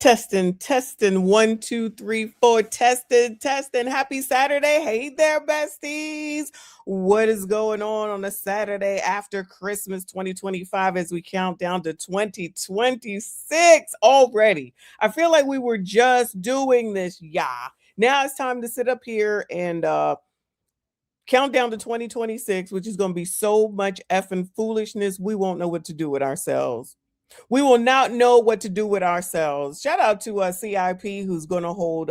Testing, testing, 1, 2, 3, 4, testing, testing. Happy Saturday. Hey there, besties. What is going on a Saturday after Christmas 2025 as we count down to 2026 already? I feel like we were just doing this, yeah. Now it's time to sit up here and count down to 2026, which is going to be so much effing foolishness, we won't know what to do with ourselves. We will not know what to do with ourselves. Shout out to CIP, who's going to hold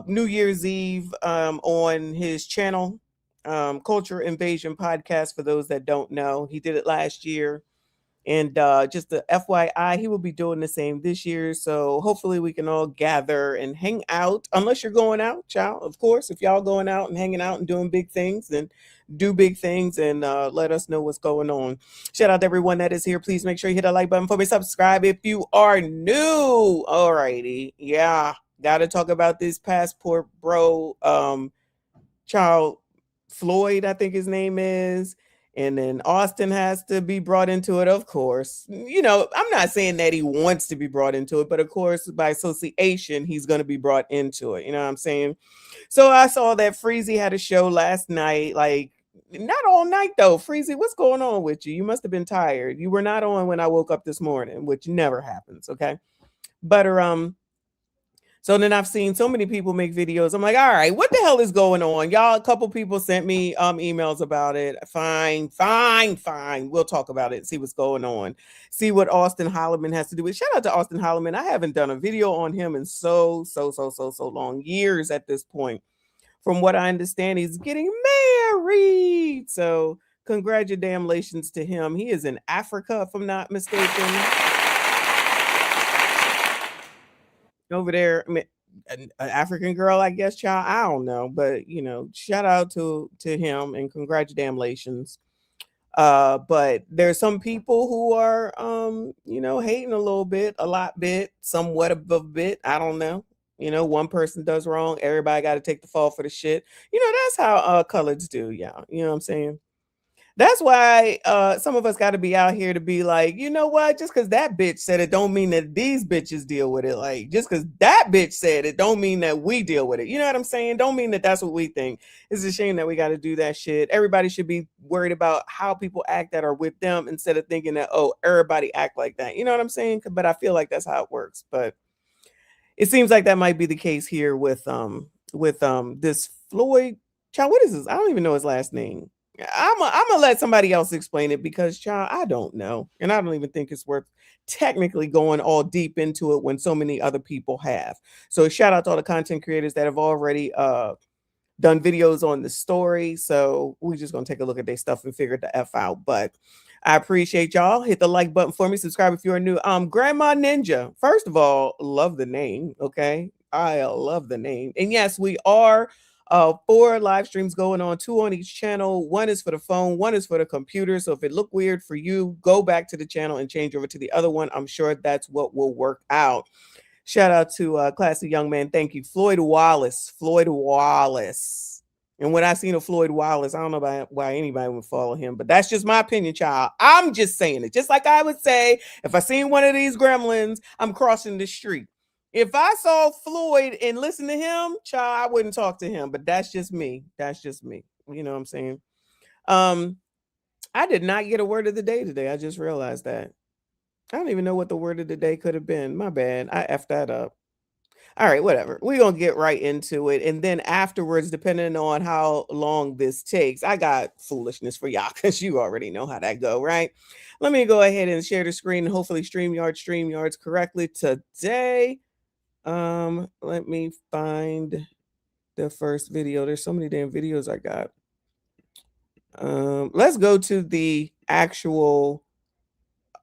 New Year's Eve on his channel, Culture Invasion Podcast. For those that don't know, he did it last year. And just the FYI, he will be doing the same this year. So hopefully we can all gather and hang out. Unless you're going out, child. Of course, if y'all going out and hanging out and doing big things, then do big things and let us know what's going on. Shout out to everyone that is here. Please make sure you hit that like button for me. Subscribe if you are new. Alrighty. Yeah. Got to talk about this passport bro. Child Floyd, I think his name is. And then Austin has to be brought into it, of course. You know, I'm not saying that he wants to be brought into it, but of course, by association, he's going to be brought into it. You know what I'm saying? So I saw that Freezy had a show last night, like not all night though. Freezy, what's going on with you? You must have been tired. You were not on when I woke up this morning, which never happens. Okay. But so then I've seen so many people make videos. I'm like, all right, what the hell is going on? Y'all, a couple people sent me emails about it. Fine. We'll talk about it, see what's going on. See what Austin Holloman has to do with. Shout out to Austin Holloman. I haven't done a video on him in so long, years at this point. From what I understand, he's getting married. So congratulations to him. He is in Africa, if I'm not mistaken. Over there, I mean, an African girl, I guess, child. I don't know, but you know, shout out to him and congratulations. But there's some people who are you know, hating a little bit, a lot bit, somewhat of a bit. I don't know. You know, one person does wrong, everybody got to take the fall for the shit. You know, that's how coloreds do, yeah. You know what I'm saying? That's why some of us got to be out here to be like, you know what? Just because that bitch said it, don't mean that these bitches deal with it. Like, just because that bitch said it, don't mean that we deal with it. You know what I'm saying? Don't mean that that's what we think. It's a shame that we got to do that shit. Everybody should be worried about how people act that are with them instead of thinking that, oh, everybody act like that. You know what I'm saying? But I feel like that's how it works. But it seems like that might be the case here with this Floyd child. What is this? I don't even know his last name. I'm gonna let somebody else explain it because, child, I don't know, and I don't even think it's worth technically going all deep into it when so many other people have. So shout out to all the content creators that have already done videos on the story. So we're just gonna take a look at their stuff and figure the F out. But I appreciate y'all. Hit the like button for me. Subscribe if you're new. Grandma Ninja. First of all, love the name. Okay, I love the name. And yes, we are 4 live streams going on, 2 on each channel. 1 is for the phone, 1 is for the computer. So if it looked weird for you, go back to the channel and change over to the other one. I'm sure that's what will work out. Shout out to Classy Young Man. Thank you. Floyd Wallace. And when I seen a Floyd Wallace, I don't know why anybody would follow him, but that's just my opinion, child. I'm just saying it. Just like I would say, if I seen one of these gremlins, I'm crossing the street. If I saw Floyd and listened to him, child, I wouldn't talk to him. But that's just me. That's just me. You know what I'm saying? I did not get a word of the day today. I just realized that. I don't even know what the word of the day could have been. My bad. I effed that up. All right, whatever. We're going to get right into it. And then afterwards, depending on how long this takes, I got foolishness for y'all because you already know how that go, right? Let me go ahead and share the screen and hopefully StreamYards correctly today. Let me find the first video. There's so many damn videos I got. Let's go to the actual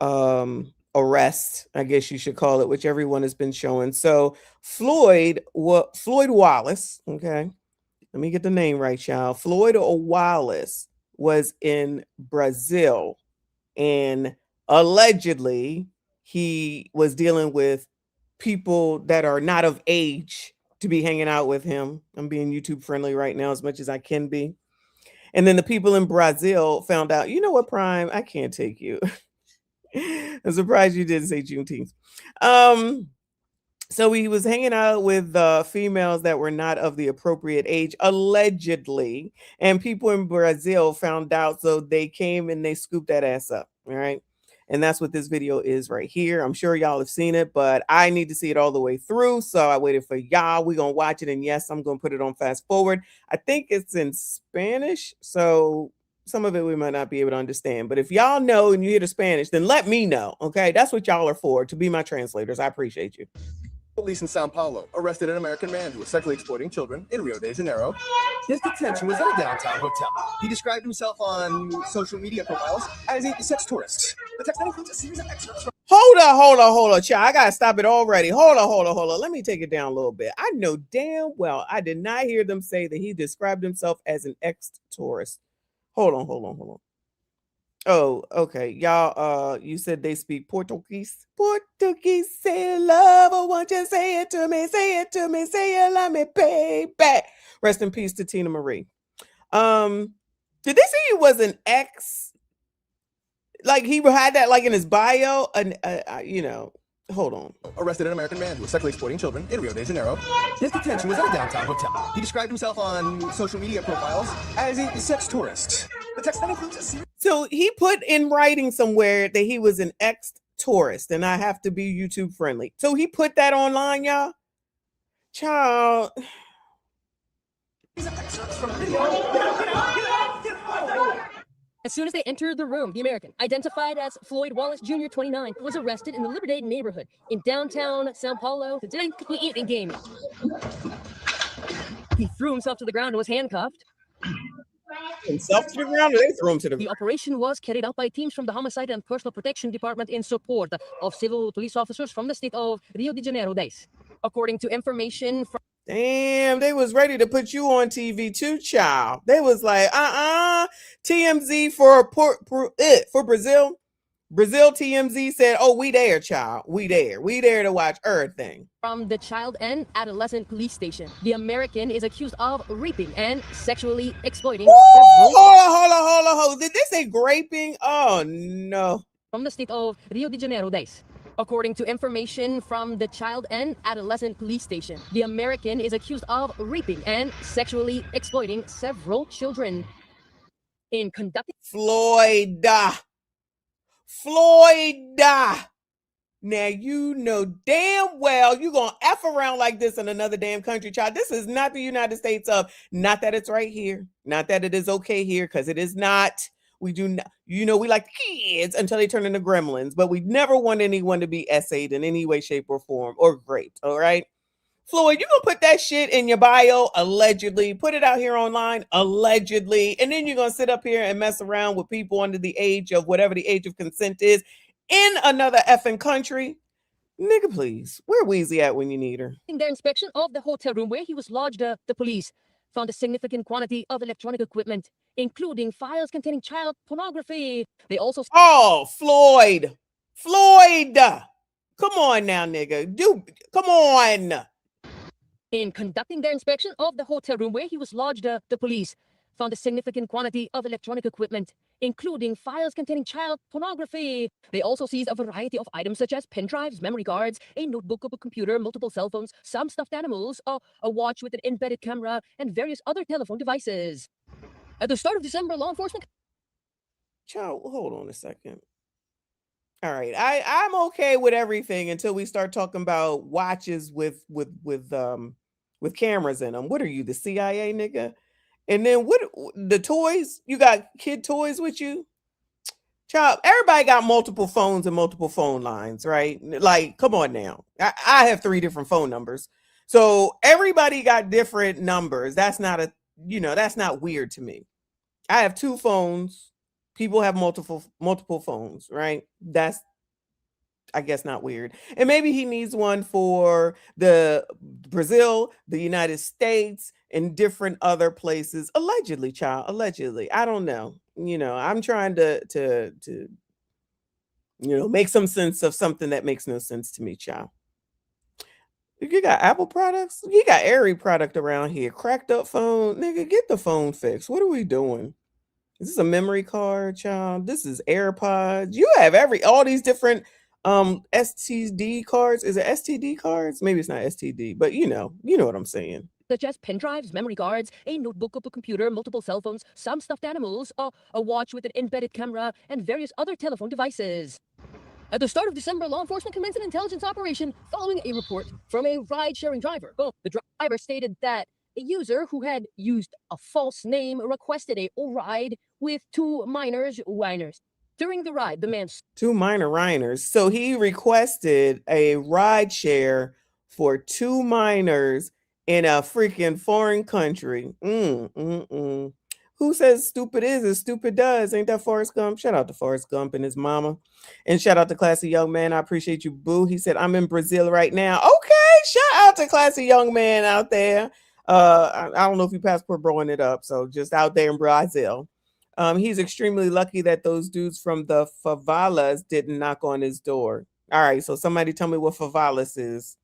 arrest, I guess you should call it, which everyone has been showing. So Floyd Wallace, okay, let me get the name right, y'all. Floyd Wallace was in Brazil, and allegedly he was dealing with people that are not of age to be hanging out with him. I'm being YouTube friendly right now as much as I can be. And then the people in Brazil found out, you know what, Prime, I can't take you. I'm surprised you didn't say Juneteenth. So he was hanging out with females that were not of the appropriate age, allegedly. And people in Brazil found out, so they came and they scooped that ass up. All right. And that's what this video is right here. I'm sure y'all have seen it, but I need to see it all the way through. So I waited for y'all. We're going to watch it. And yes, I'm going to put it on fast forward. I think it's in Spanish. So some of it we might not be able to understand. But if y'all know and you hear the Spanish, then let me know. Okay. That's what y'all are for, to be my translators. I appreciate you. Police in Sao Paulo arrested an American man who was sexually exploiting children in Rio de Janeiro. His detention was at a downtown hotel. He described himself on social media profiles as a sex tourist. The text includes a series of excerpts from... Hold on, child. I gotta stop it already. Hold on. Let me take it down a little bit. I know damn well I did not hear them say that he described himself as an ex-tourist. Hold on. Oh, okay. Y'all, you said they speak Portuguese. Portuguese, say love, or won't you say it to me, say you love me, baby. Rest in peace to Tina Marie. Did they say he was an ex? Like he had that like in his bio? And hold on. Arrested an American man who was sexually exploiting children in Rio de Janeiro. His detention was at a downtown hotel. He described himself on social media profiles as a sex tourist. The text includes a series... So he put in writing somewhere that he was an ex-tourist, and I have to be YouTube friendly. So he put that online, y'all. Child. As soon as they entered the room, the American, identified as Floyd Wallace Jr., 29, was arrested in the Liberdade neighborhood in downtown Sao Paulo to delinquently eating gaming. He threw himself to the ground and was handcuffed. Himself to the ground, or they threw him to the ground? The operation was carried out by teams from the Homicide and Personal Protection Department in support of civil police officers from the state of Rio de Janeiro, according to information from... Damn, they was ready to put you on TV too, child. They was like, TMZ for Brazil. Brazil TMZ said, oh, we there, child. We there to watch everything. From the Child and Adolescent Police Station, the American is accused of raping and sexually exploiting several... Hold on. Did they say graping? Oh, no. From the state of Rio de Janeiro, according to information from the Child and Adolescent Police Station, the American is accused of raping and sexually exploiting several children. In conducting... Floyd. Now you know damn well you're gonna F around like this in another damn country, child. This is not the United States of, not that it's right here, not that it is okay here, because it is not. We do not, we like kids until they turn into gremlins, but we never want anyone to be essayed in any way, shape, or form, or raped. All right, Floyd, you gonna put that shit in your bio, allegedly, put it out here online, allegedly, and then you're gonna sit up here and mess around with people under the age of whatever the age of consent is in another effing country. Nigga, please, where Weezy at when you need her? In their inspection of the hotel room where he was lodged, the police found a significant quantity of electronic equipment, including files containing child pornography. They also... Oh, Floyd, come on now, nigga, come on. In conducting their inspection of the hotel room where he was lodged, the police found a significant quantity of electronic equipment, including files containing child pornography. They also seized a variety of items such as pen drives, memory cards, a notebook, a computer, multiple cell phones, some stuffed animals, a watch with an embedded camera, and various other telephone devices. At the start of December, law enforcement... Child, hold on a second. All right, I'm okay with everything until we start talking about watches with cameras in them. What are you, the CIA, nigga? And then what, the toys? You got kid toys with you? Child, everybody got multiple phones and multiple phone lines, right? Like, come on now. I have 3 different phone numbers. So everybody got different numbers. That's not that's not weird to me. I have 2 phones. People have multiple phones, right? That's, I guess, not weird. And maybe he needs one for the Brazil, the United States, and different other places. Allegedly, child. Allegedly. I don't know. I'm trying to make some sense of something that makes no sense to me, child. You got Apple products? You got every product around here. Cracked up phone. Nigga, get the phone fixed. What are we doing? Is this a memory card, child? This is AirPods. You have all these different STD cards. Is it STD cards? Maybe it's not STD, but you know what I'm saying. Such as pen drives, memory cards, a notebook of a computer, multiple cell phones, some stuffed animals, a watch with an embedded camera, and various other telephone devices. At the start of December, law enforcement commenced an intelligence operation following a report from a ride-sharing driver. The driver stated that a user who had used a false name requested a ride with two minors whiners. During the ride, the man... Two minor rhiners. So he requested a ride share for two minors in a freaking foreign country. Who says stupid is stupid does? Ain't that Forrest Gump? Shout out to Forrest Gump and his mama. And shout out to Classy Young Man. I appreciate you, boo. He said, I'm in Brazil right now. Okay, shout out to Classy Young Man out there. I don't know if you passport blowing it up. So just out there in Brazil. He's extremely lucky that those dudes from the favelas didn't knock on his door. All right, so somebody tell me what favelas is.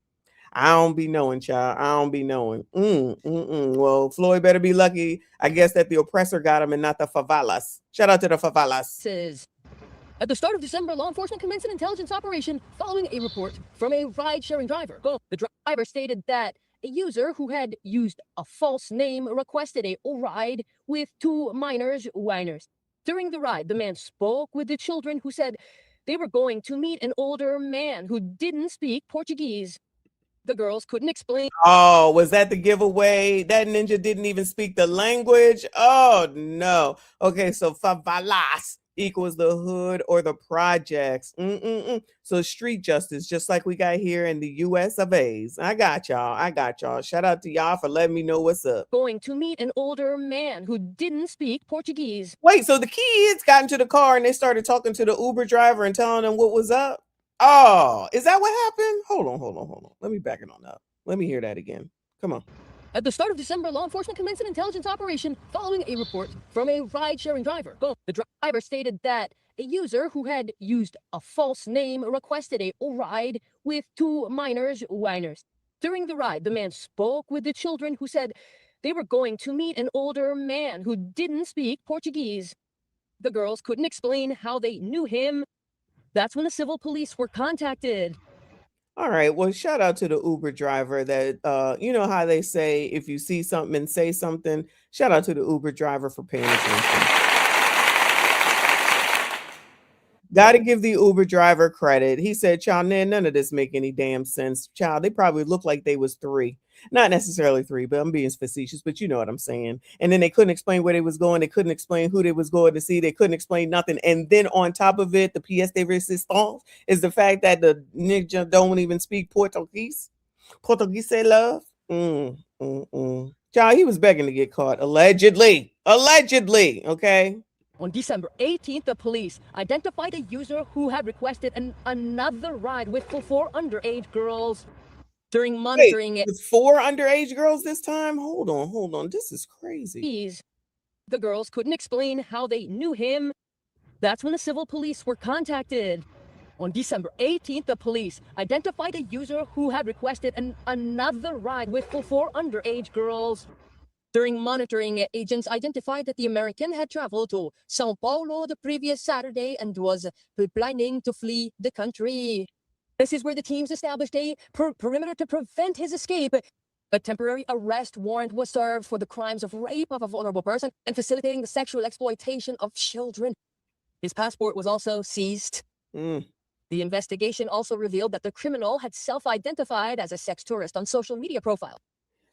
I don't be knowing, child. I don't be knowing. Well, Floyd better be lucky, I guess, that the oppressor got him and not the favelas. Shout out to the favelas. At the start of December, law enforcement commenced an intelligence operation following a report from a ride-sharing driver. The driver stated that a user who had used a false name requested a ride with two minors whiners. During the ride, the man spoke with the children who said they were going to meet an older man who didn't speak Portuguese. The girls couldn't explain. Oh, was that the giveaway? That ninja didn't even speak the language? Oh, no. Okay, so favelas equals the hood or the projects. So street justice, just like we got here in the US of A's. I got y'all. Shout out to y'all for letting me know what's up. Going to meet an older man who didn't speak Portuguese. Wait, so the kids got into the car and they started talking to the Uber driver and telling them what was up? Oh, is that what happened? Hold on. Let me back it on up. Let me hear that again. Come on. At the start of December, law enforcement commenced an intelligence operation following a report from a ride-sharing driver. The driver stated that a user who had used a false name requested a ride with two minors whiners. During the ride, the man spoke with the children who said they were going to meet an older man who didn't speak Portuguese. The girls couldn't explain how they knew him. That's when the civil police were contacted. All right. Well, shout out to the Uber driver that, you know how they say, if you see something and say something, shout out to the Uber driver for paying attention. Got to give the Uber driver credit. He said, child, none of this make any damn sense. Child, they probably look like they was three. Not necessarily three, but I'm being facetious, but you know what I'm saying. And then they couldn't explain where they was going. They couldn't explain who they was going to see. They couldn't explain nothing. And then on top of it, the pièce de résistance is the fact that the ninja don't even speak Portuguese. Portuguese love. Child, he was begging to get caught. Allegedly. Okay. On December 18th, the police identified a user who had requested another ride with four underage girls. During monitoring it, with four underage girls this time? Hold on. This is crazy. The girls couldn't explain how they knew him. That's when the civil police were contacted. On December 18th, the police identified a user who had requested another ride with four underage girls. During monitoring, agents identified that the American had traveled to São Paulo the previous Saturday and was planning to flee the country. This is where the teams established a perimeter to prevent his escape. A temporary arrest warrant was served for the crimes of rape of a vulnerable person and facilitating the sexual exploitation of children. His passport was also seized. The investigation also revealed that the criminal had self-identified as a sex tourist on social media profile.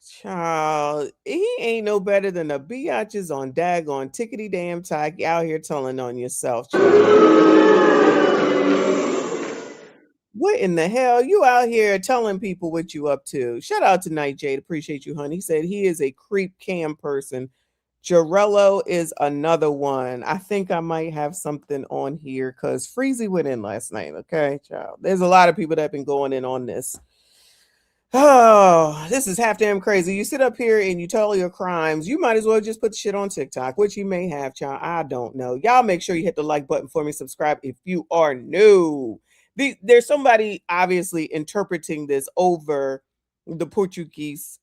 Child, he ain't no better than the biatches on daggone tickety damn tack out here telling on yourself. What in the hell? You out here telling people what you up to. Shout out to Night Jade. Appreciate you, honey. He said he is a creep cam person. Jarello is another one. I think I might have something on here because Freezy went in last night. Okay, child. There's a lot of people that have been going in on this. Oh, this is half damn crazy. You sit up here and you tell your crimes. You might as well just put the shit on TikTok, which you may have, child. I don't know. Y'all make sure you hit the like button for me. Subscribe if you are new. There's somebody obviously interpreting this over the Portuguese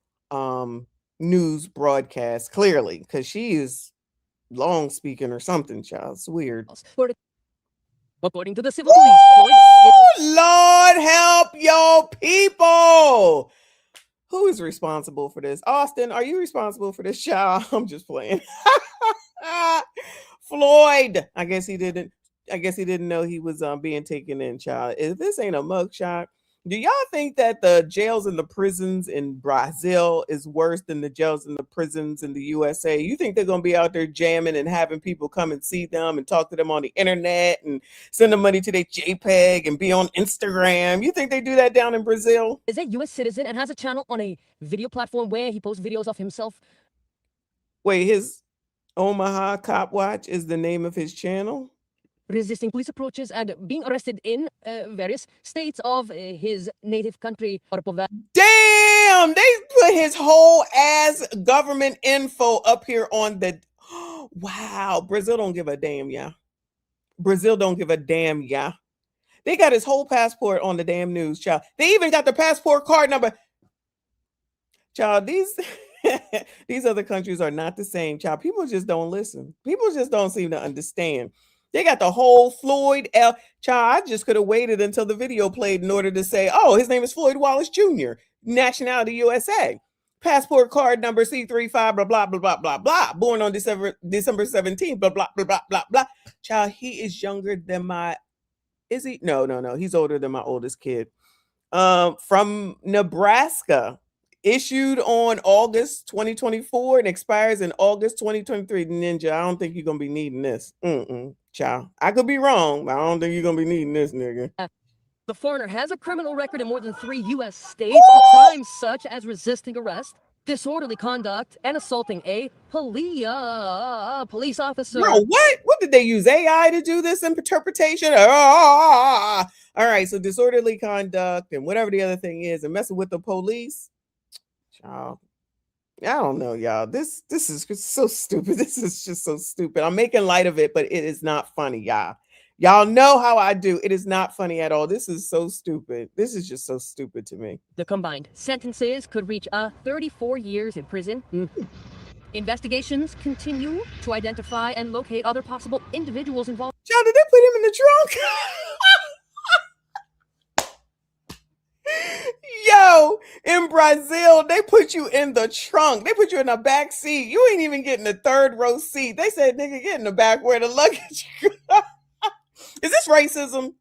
news broadcast, clearly, because she is long speaking or something, child. It's weird. For according to the civil police, Floyd Lord help your people. Who is responsible for this? Austin, are you responsible for this, child? I'm just playing. Floyd. I guess he didn't know he was being taken in, child. If this ain't a mugshot, do y'all think that the jails and the prisons in Brazil is worse than the jails and the prisons in the USA? You think they're going to be out there jamming and having people come and see them and talk to them on the internet and send them money to their JPEG and be on Instagram? You think they do that down in Brazil? is a U.S. citizen and has a channel on a video platform where he posts videos of himself Wait, his Omaha Cop Watch is the name of his channel? resisting police approaches and being arrested in various states of his native country. Damn, they put his whole ass government info up here on the. Wow, Brazil don't give a damn, yeah. Brazil don't give a damn, yeah. They got his whole passport on the damn news, child. They even got the passport card number. Child, these other countries are not the same, child. People just don't listen. People just don't seem to understand. They got the whole Floyd L. Child, I just could have waited until the video played in order to say, oh, his name is Floyd Wallace Jr., nationality USA. Passport card number C35, blah, blah, blah, blah, blah, blah. Born on December 17th, blah, blah, blah, blah, blah, blah. Child, he is younger than my, is he? No. He's older than my oldest kid. From Nebraska. Issued on August 2024 and expires in August 2023. Ninja, I don't think you're going to be needing this. Child. I could be wrong, but I don't think you're going to be needing this, nigga. The foreigner has a criminal record in more than 3 U.S. states for crimes such as resisting arrest, disorderly conduct, and assaulting a police officer. Bro, what? What did they use? AI to do this interpretation? All right, so disorderly conduct and whatever the other thing is and messing with the police. Child, I don't know, y'all. This is just so stupid. This is just so stupid. I'm making light of it, but it is not funny, y'all. Y'all know how I do. It is not funny at all. This is so stupid. This is just so stupid to me. The combined sentences could reach 34 years in prison. Investigations continue to identify and locate other possible individuals involved. Child, did they put him in the trunk? Yo, in Brazil, they put you in the trunk. They put you in the back seat. You ain't even getting the third row seat. They said, nigga, get in the back where the luggage. Is this racism?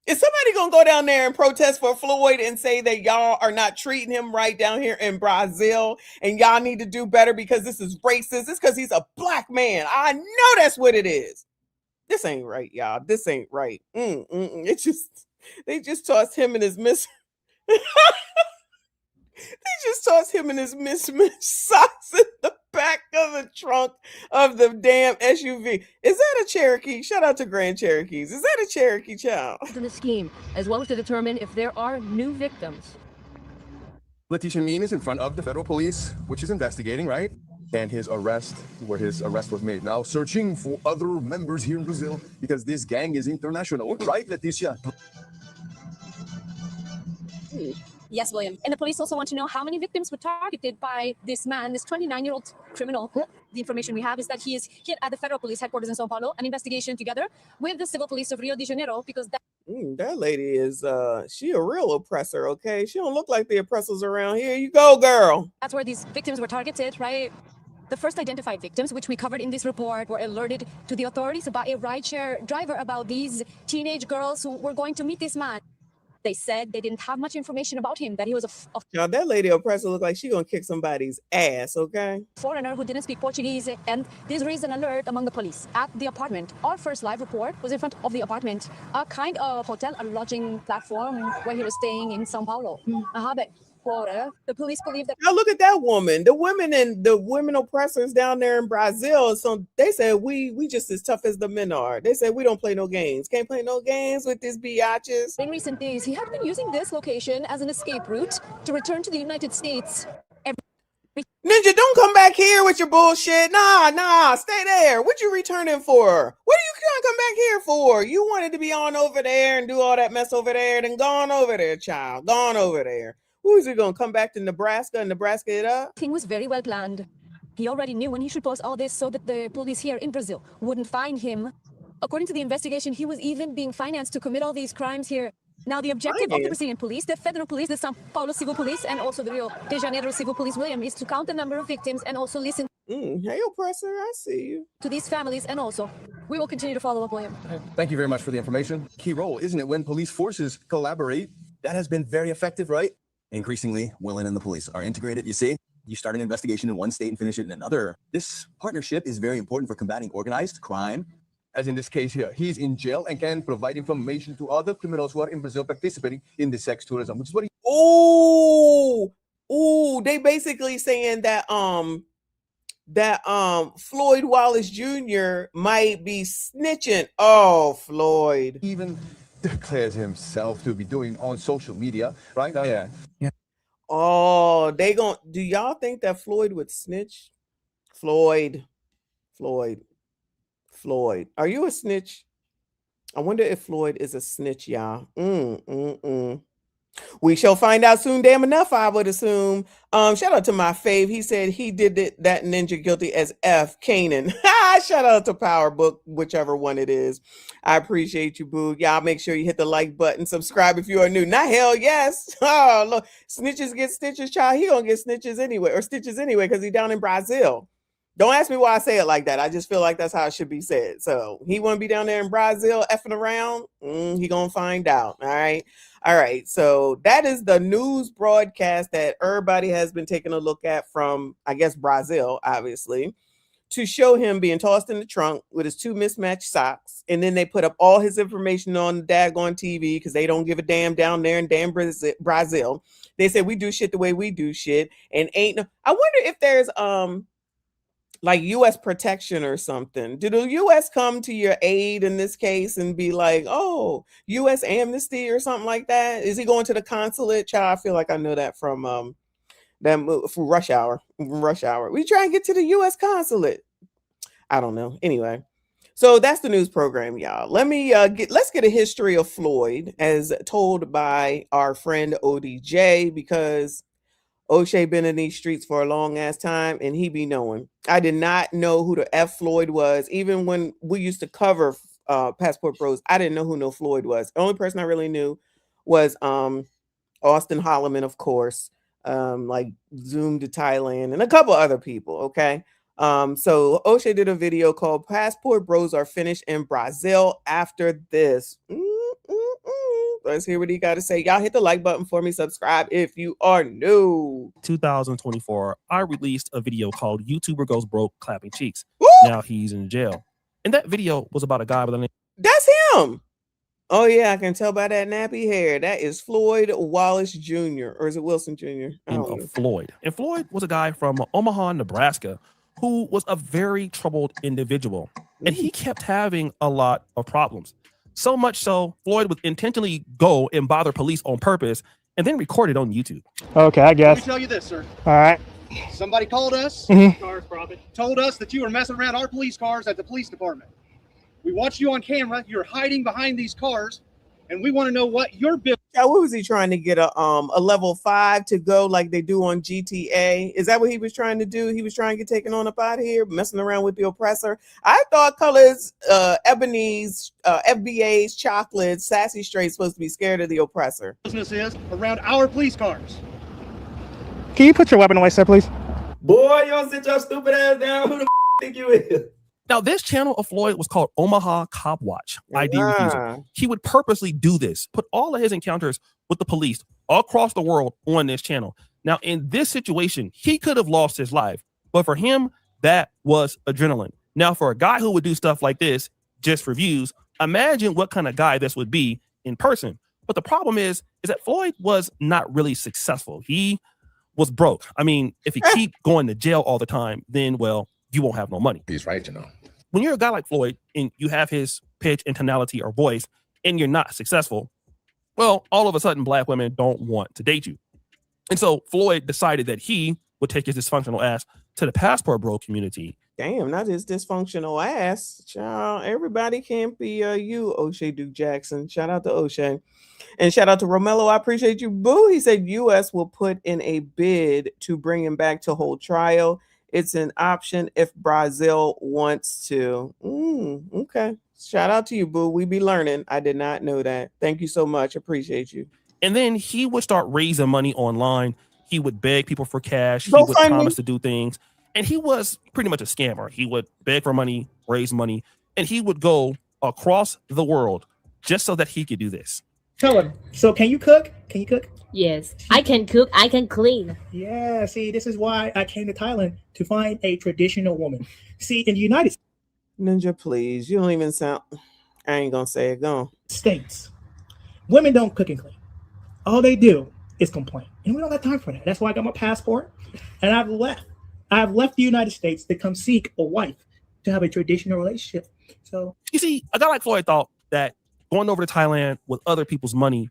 Is somebody going to go down there and protest for Floyd and say that y'all are not treating him right down here in Brazil and y'all need to do better because this is racist? It's because he's a black man. I know that's what it is. This ain't right, y'all. This ain't right. They just tossed him and his mismatched socks in the back of the trunk of the damn SUV. Is that a Cherokee? Shout out to Grand Cherokees. Is that a Cherokee, child? In the scheme, as well as to determine if there are new victims. Letitia Mean is in front of the federal police, which is investigating, right? And his arrest was made. Now searching for other members here in Brazil because this gang is international, right, Letitia? Yes, William. And the police also want to know how many victims were targeted by this man, this 29-year-old criminal. The information we have is that he is here at the federal police headquarters in Sao Paulo, an investigation together with the civil police of Rio de Janeiro, because that lady is, she a real oppressor, okay? She don't look like the oppressors around here. You go, girl. That's where these victims were targeted, right? The first identified victims, which we covered in this report, were alerted to the authorities about a rideshare driver, about these teenage girls who were going to meet this man. They said they didn't have much information about him, that he was Y'all, that lady oppressor look like she gonna kick somebody's ass, okay? foreigner who didn't speak Portuguese, and this raised an alert among the police at the apartment. Our first live report was in front of the apartment, a kind of hotel, a lodging platform where he was staying in Sao Paulo. The police believe that. Now look at that woman. The women and the women oppressors down there in Brazil. So they said we just as tough as the men are. They said we don't play no games. Can't play no games with these biatches. In recent days, he had been using this location as an escape route to return to the United States. Ninja, don't come back here with your bullshit. Nah, stay there. What you returning for? What are you trying to come back here for? You wanted to be on over there and do all that mess over there, then gone over there, child. Gone over there. Who is he gonna come back to Nebraska and Nebraska it up? Thing was very well planned. He already knew when he should post all this so that the police here in Brazil wouldn't find him. According to the investigation, he was even being financed to commit all these crimes here. Now, the objective of the Brazilian police, the federal police, the São Paulo Civil Police, and also the Rio de Janeiro Civil Police, William, is to count the number of victims and also listen Hey, oppressor, I see you. to these families. And also, we will continue to follow up, William. Thank you very much for the information. Key role, isn't it, when police forces collaborate? That has been very effective, right? Increasingly, Willen and the police are integrated, you see? You start an investigation in one state and finish it in another. This partnership is very important for combating organized crime. As in this case here, he's in jail and can provide information to other criminals who are in Brazil participating in the sex tourism, which is what he... They basically saying that Floyd Wallace Jr. might be snitching. Oh, Floyd. even declares himself to be doing on social media, right? Oh, yeah. Oh, do y'all think that Floyd would snitch? Floyd. Are you a snitch? I wonder if Floyd is a snitch, y'all. We shall find out soon, damn enough, I would assume. Shout out to my fave. He said he did that ninja guilty as F. Kanan. Shout out to Power Book, whichever one it is. I appreciate you, boo. Y'all make sure you hit the like button. Subscribe if you are new. Not hell yes. Oh, look. Snitches get stitches, child. He gonna get stitches anyway, because he down in Brazil. Don't ask me why I say it like that. I just feel like that's how it should be said. So he want to be down there in Brazil effing around. He gonna find out. All right. So that is the news broadcast that everybody has been taking a look at from, I guess, Brazil, obviously, to show him being tossed in the trunk with his 2 mismatched socks. And then they put up all his information on the daggone TV because they don't give a damn down there in damn Brazil. They said we do shit the way we do shit. And I wonder if there's like U.S. protection or something. Did the U.S. come to your aid in this case and be like, oh, U.S. amnesty or something like that? Is he going to the consulate? Child, I feel like I know that from that movie, for Rush Hour. We try and get to the U.S. consulate. I don't know. Anyway, so that's the news program, y'all. Let's get a history of Floyd as told by our friend ODJ, because O'Shea been in these streets for a long ass time and he be knowing. I did not know who the F Floyd was. Even when we used to cover Passport Bros, I didn't know who no Floyd was. The only person I really knew was Austin Holloman, of course, like Zoom to Thailand and a couple other people. Okay. So O'Shea did a video called Passport Bros Are Finished in Brazil After This. Let's hear what he got to say. Y'all hit the like button for me. Subscribe if you are new. 2024, I released a video called YouTuber Goes Broke Clapping Cheeks. Woo! Now he's in jail. And that video was about a guy by the name. That's him. Oh, yeah, I can tell by that nappy hair. That is Floyd Wallace Jr. Or is it Wilson Jr.? I don't know. Floyd. And Floyd was a guy from Omaha, Nebraska, who was a very troubled individual. And he kept having a lot of problems. So much so, Floyd would intentionally go and bother police on purpose and then record it on YouTube. Okay, I guess. Let me tell you this, sir. All right. Somebody called us, told us that you were messing around our police cars at the police department. We watched you on camera. You're hiding behind these cars, and we want to know what your business. What was he trying to get a level 5 to go like they do on GTA? Is that what he was trying to do? He was trying to get taken on up out of here, messing around with the oppressor. I thought Colors, Ebony's, FBA's, Chocolates, Sassy Straight supposed to be scared of the oppressor. Business is around our police cars. Can you put your weapon away, sir, please? Boy, you don't sit your stupid ass down. Who the think you is? Now, this channel of Floyd was called Omaha Cop Watch ID Refusal. He would purposely do this, put all of his encounters with the police all across the world on this channel. Now, in this situation, he could have lost his life, but for him, that was adrenaline. Now, for a guy who would do stuff like this just for views, imagine what kind of guy this would be in person. But the problem is that Floyd was not really successful. He was broke. I mean, if you keep going to jail all the time, then, well, you won't have no money. He's right, you know. When you're a guy like Floyd and you have his pitch and tonality or voice and you're not successful, well, all of a sudden, black women don't want to date you. And so Floyd decided that he would take his dysfunctional ass to the Passport Bro community. Damn, not his dysfunctional ass. Child, everybody can't be you, O'Shea Duke Jackson. Shout out to O'Shea. And shout out to Romello. I appreciate you, boo. He said U.S. will put in a bid to bring him back to hold trial It's an option if Brazil wants to. Okay. Shout out to you, boo. We be learning. I did not know that. Thank you so much. Appreciate you. And then he would start raising money online. He would beg people for cash. He Go would find promise me. to do things. And he was pretty much a scammer. He would beg for money, raise money, and he would go across the world just so that he could do this. Tell him. So can you cook? Can you cook? Yes, I can cook. I can clean. Yeah, see, this is why I came to Thailand, to find a traditional woman. See, in the United Ninja, please. You don't even sound. I ain't gonna say it. Go. States, women don't cook and clean. All they do is complain. And we don't have time for that. That's why I got my passport and I've left. I've left the United States to come seek a wife to have a traditional relationship. So you see, a guy like Floyd thought that going over to Thailand with other people's money,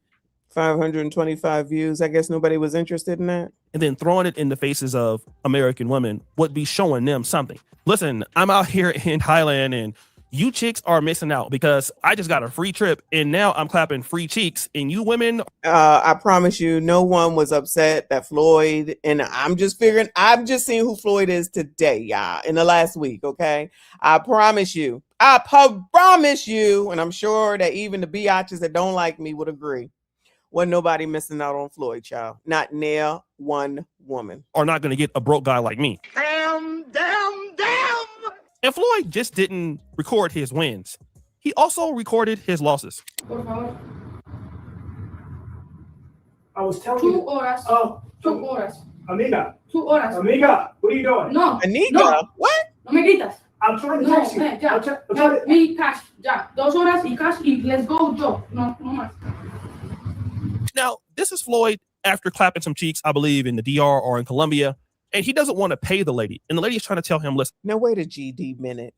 525 views. I guess nobody was interested in that. And then throwing it in the faces of American women would be showing them something. Listen, I'm out here in Thailand and you chicks are missing out because I just got a free trip and now I'm clapping free cheeks and you women. I promise you, no one was upset that Floyd, and I'm just seeing who Floyd is today, y'all, in the last week, okay? I promise you, and I'm sure that even the biatches that don't like me would agree. Wasn't nobody missing out on Floyd, child. Not near one woman. Are not going to get a broke guy like me. Damn. And Floyd just didn't record his wins. He also recorded his losses. I was telling 2 you. horas. Oh, 2 horas. Amiga. 2 horas. Amiga, what are you doing? No. Aniga, no. what? No me gritas. I'm trying to No, text you. ya. I'm trying Ya, to... mi cash. Ya. 2 horas y cash y let's go, yo. No más. Now, this is Floyd after clapping some cheeks, I believe, in the DR or in Colombia. And he doesn't want to pay the lady. And the lady is trying to tell him, listen. Now, wait a GD minute.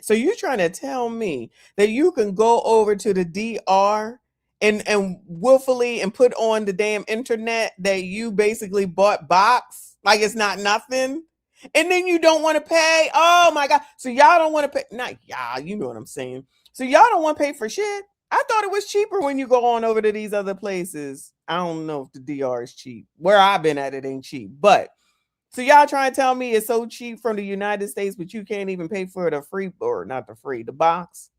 So you're trying to tell me that you can go over to the DR and willfully and put on the damn internet that you basically bought box like it's not nothing, and then you don't want to pay? Oh my God. So y'all don't want to pay. Not y'all, you know what I'm saying. So y'all don't want to pay for shit. I thought it was cheaper when you go on over to these other places. I don't know if the DR is cheap. Where I've been at, it ain't cheap. But so y'all trying to tell me it's so cheap from the United States, but you can't even pay for the free, or not the free, the box.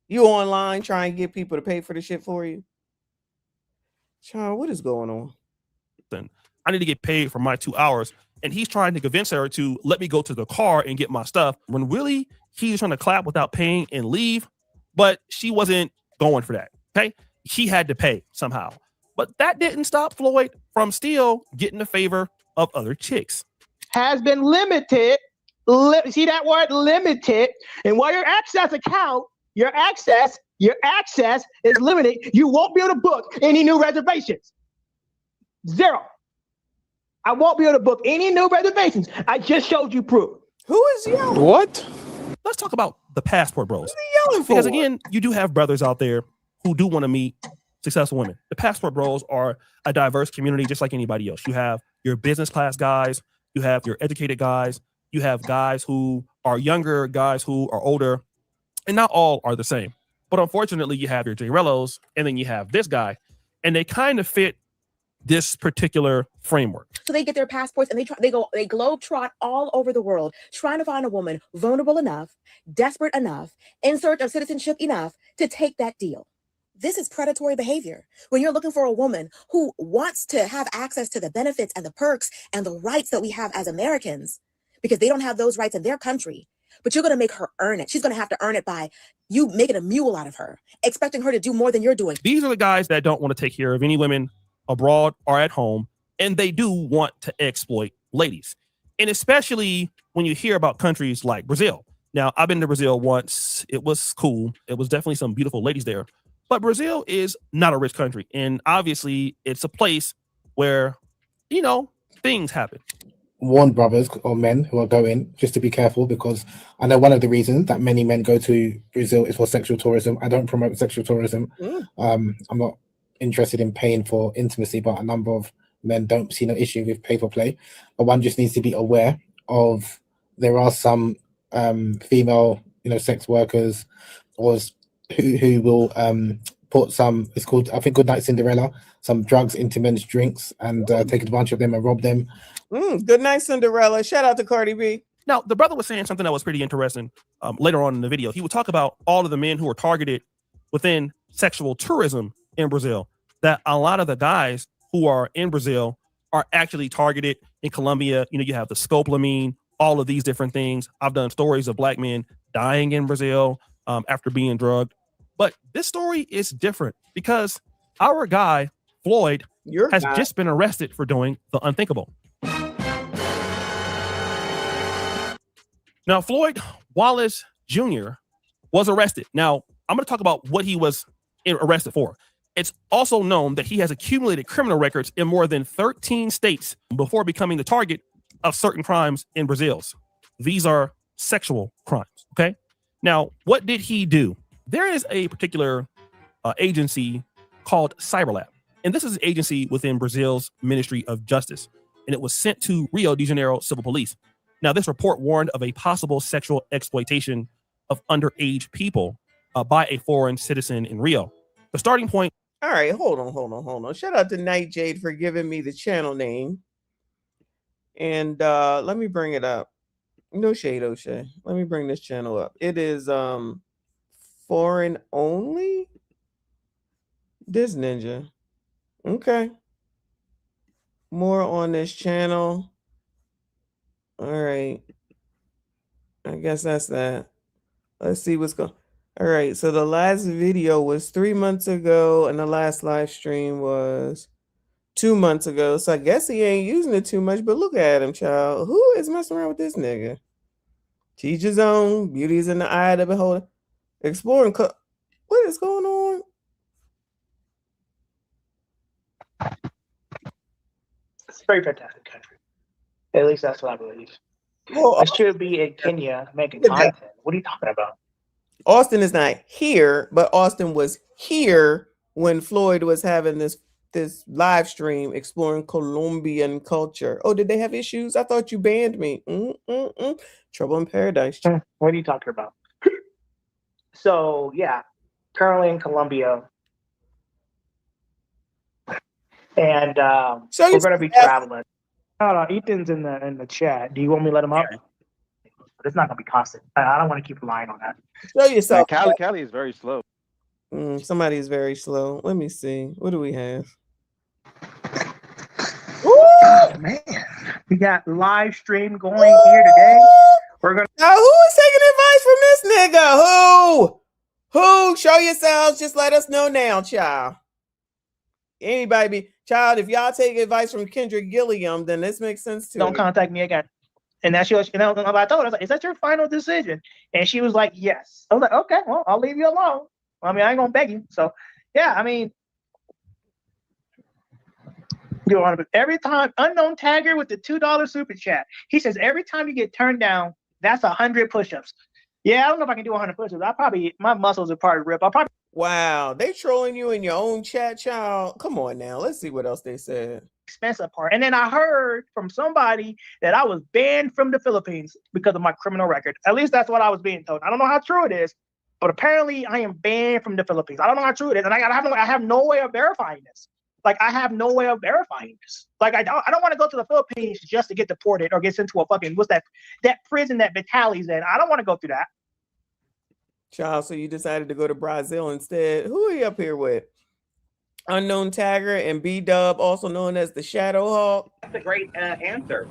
You online trying to get people to pay for the shit for you. Child, what is going on? Then I need to get paid for my 2 hours. And he's trying to convince her to let me go to the car and get my stuff, when really he's trying to clap without paying and leave. But she wasn't going for that. Okay. She had to pay somehow. But that didn't stop Floyd from still getting the favor of other chicks. Has been limited. See that word, limited? And while your access account, your access is limited, you won't be able to book any new reservations. Zero. I won't be able to book any new reservations. I just showed you proof. Who is yelling? What? Let's talk about the passport bros. What are you yelling for? Because again, you do have brothers out there who do want to meet successful women. The passport bros are a diverse community just like anybody else. You have your business class guys, you have your educated guys, you have guys who are younger, guys who are older, and not all are the same. But unfortunately, you have your J-Rellos, and then you have this guy, and they kind of fit this particular framework. So they get their passports and they globetrot all over the world trying to find a woman vulnerable enough, desperate enough, in search of citizenship enough to take that deal. This is predatory behavior. When you're looking for a woman who wants to have access to the benefits and the perks and the rights that we have as Americans, because they don't have those rights in their country, but you're going to make her earn it. She's going to have to earn it by you making a mule out of her, expecting her to do more than you're doing. These are the guys that don't want to take care of any women abroad or at home, and they do want to exploit ladies. And especially when you hear about countries like Brazil. Now, I've been to Brazil once. It was cool. It was definitely some beautiful ladies there. But Brazil is not a rich country. And obviously, it's a place where, you know, things happen. Warn brothers or men who are going just to be careful, because I know one of the reasons that many men go to Brazil is for sexual tourism. I don't promote sexual tourism. I'm not interested in paying for intimacy, but a number of men don't see no issue with pay for play. But one just needs to be aware of there are some female, sex workers or who will put some, it's called, I think, Goodnight Cinderella, some drugs into men's drinks and take advantage of them and rob them. Good night, Cinderella. Shout out to Cardi B. Now, the brother was saying something that was pretty interesting later on in the video. He would talk about all of the men who were targeted within sexual tourism in Brazil, that a lot of the guys who are in Brazil are actually targeted in Colombia. You know, you have the scopolamine, all of these different things. I've done stories of black men dying in Brazil after being drugged. But this story is different because our guy, Floyd, has just been arrested for doing the unthinkable. Now, Floyd Wallace Jr. was arrested. Now, I'm going to talk about what he was arrested for. It's also known that he has accumulated criminal records in more than 13 states before becoming the target of certain crimes in Brazil. These are sexual crimes, okay? Now, what did he do? There is a particular agency called Cyberlab, and this is an agency within Brazil's Ministry of Justice, and it was sent to Rio de Janeiro Civil Police. Now, this report warned of a possible sexual exploitation of underage people by a foreign citizen in Rio. The starting point. All right, hold on. Shout out to Night Jade for giving me the channel name. And let me bring it up. No shade, O'Shea. Let me bring this channel up. It is foreign only. This ninja. Okay. More on this channel. All right. I guess that's that. Let's see what's going. All right. So the last video was 3 months ago, and the last live stream was 2 months ago. So I guess he ain't using it too much. But look at him, child. Who is messing around with this nigga? Teach his own. Beauty is in the eye of the beholder. Exploring. What is going on? It's a very fantastic country. At least that's what I believe. Well, I should be in Kenya making content. What are you talking about? Austin is not here, but Austin was here when Floyd was having this live stream exploring Colombian culture. Oh, did they have issues? I thought you banned me. Trouble in paradise. What are you talking about? So yeah, currently in Colombia, and we're going to be traveling. Hold on, Ethan's in the chat. Do you want me to let him up? But it's not going to be constant. I don't want to keep relying on that. Show yourself. Cali is very slow. Somebody is very slow. Let me see. What do we have? Oh, man, we got live stream going here today. We're gonna. Now, who is taking advice from this nigga? Who? Show yourselves. Just let us know now, child. Anybody be child? If y'all take advice from Kendrick Gilliam, then this makes sense too. Don't contact me again. And that she was, I told her, I was like, "Is that your final decision?" And she was like, "Yes." I was like, "Okay, well, I'll leave you alone. I mean, I ain't gonna beg you." So, yeah, I mean, every time unknown tagger with the $2 super chat, he says every time you get turned down, that's 100 push-ups. Yeah, I don't know if I can do 100 push-ups. My muscles are probably ripped. Wow, they trolling you in your own chat, child. Come on now, let's see what else they said. Expensive part. And then I heard from somebody that I was banned from the Philippines because of my criminal record. At least that's what I was being told. I don't know how true it is, but apparently I am banned from the Philippines. I don't know how true it is, and I have no way of verifying this. Like, I have no way of verifying this. Like, I don't want to go to the Philippines just to get deported or get sent to a fucking that prison that Vitaly's in. I don't want to go through that. Child, so you decided to go to Brazil instead. Who are you up here with? Unknown Tagger and B-Dub, also known as the Shadow Hawk. That's a great answer.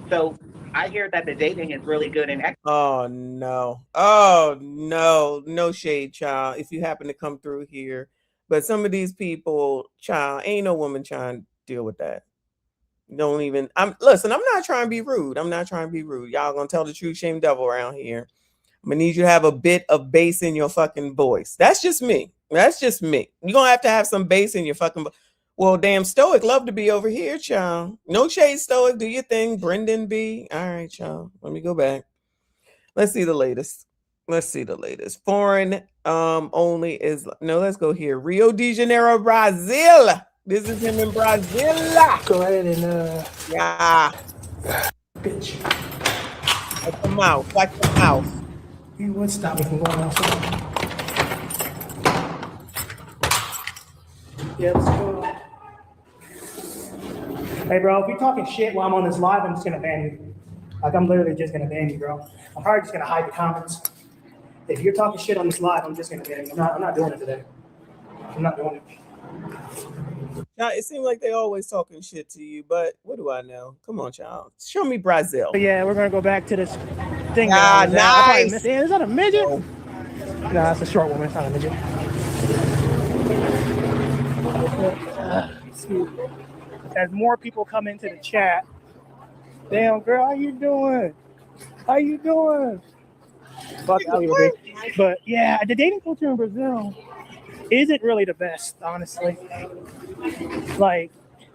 So I hear that the dating is really good in. Oh no, no shade, child. If you happen to come through here, but some of these people, child, ain't no woman trying to deal with that. Don't even. Listen. I'm not trying to be rude. Y'all gonna tell the truth, shame devil around here. I'm gonna need you to have a bit of bass in your fucking voice. That's just me. You're gonna have to have some bass in your fucking voice. Well, damn, Stoic love to be over here, child. No shade, Stoic. Do your thing. Brendan B. All right, child. Let me go back. Let's see the latest. Foreign only is no. Let's go here. Rio de Janeiro, Brazil. This is him in Brazil. Go ahead and yeah. Bitch. Watch your mouth. Watch your mouth. You would stop me from going outside. Yeah, let's go. Hey, bro, if you're talking shit while I'm on this live, I'm just gonna ban you. Like, I'm literally just gonna ban you, bro. I'm probably just gonna hide the comments. If you're talking shit on this live, I'm just gonna ban you. I'm not doing it today. I'm not doing it. Now, it seems like they always talking shit to you, but what do I know? Come on, child. Show me Brazil. But yeah, we're gonna go back to this thing. Ah, nice. Damn, is that a midget? No, it's a short woman. It's not a midget. As more people come into the chat, damn girl, how you doing? How you doing? Fuck out here, but yeah, the dating culture in Brazil isn't really the best, honestly. Like,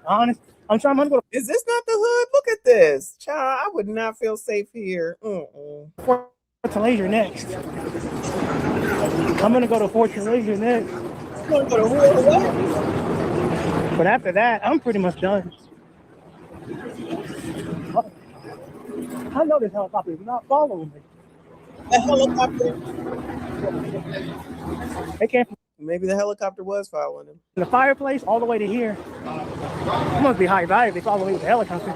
I'm gonna go. Is this not the hood? Look at this, child. I would not feel safe here. Fort Laser next. I'm gonna go to Fort Laser next. But after that, I'm pretty much done. I know this helicopter is not following me. The helicopter. They came from Maybe the helicopter was following him. the fireplace all the way to here. It must be high value if they follow me with the helicopter.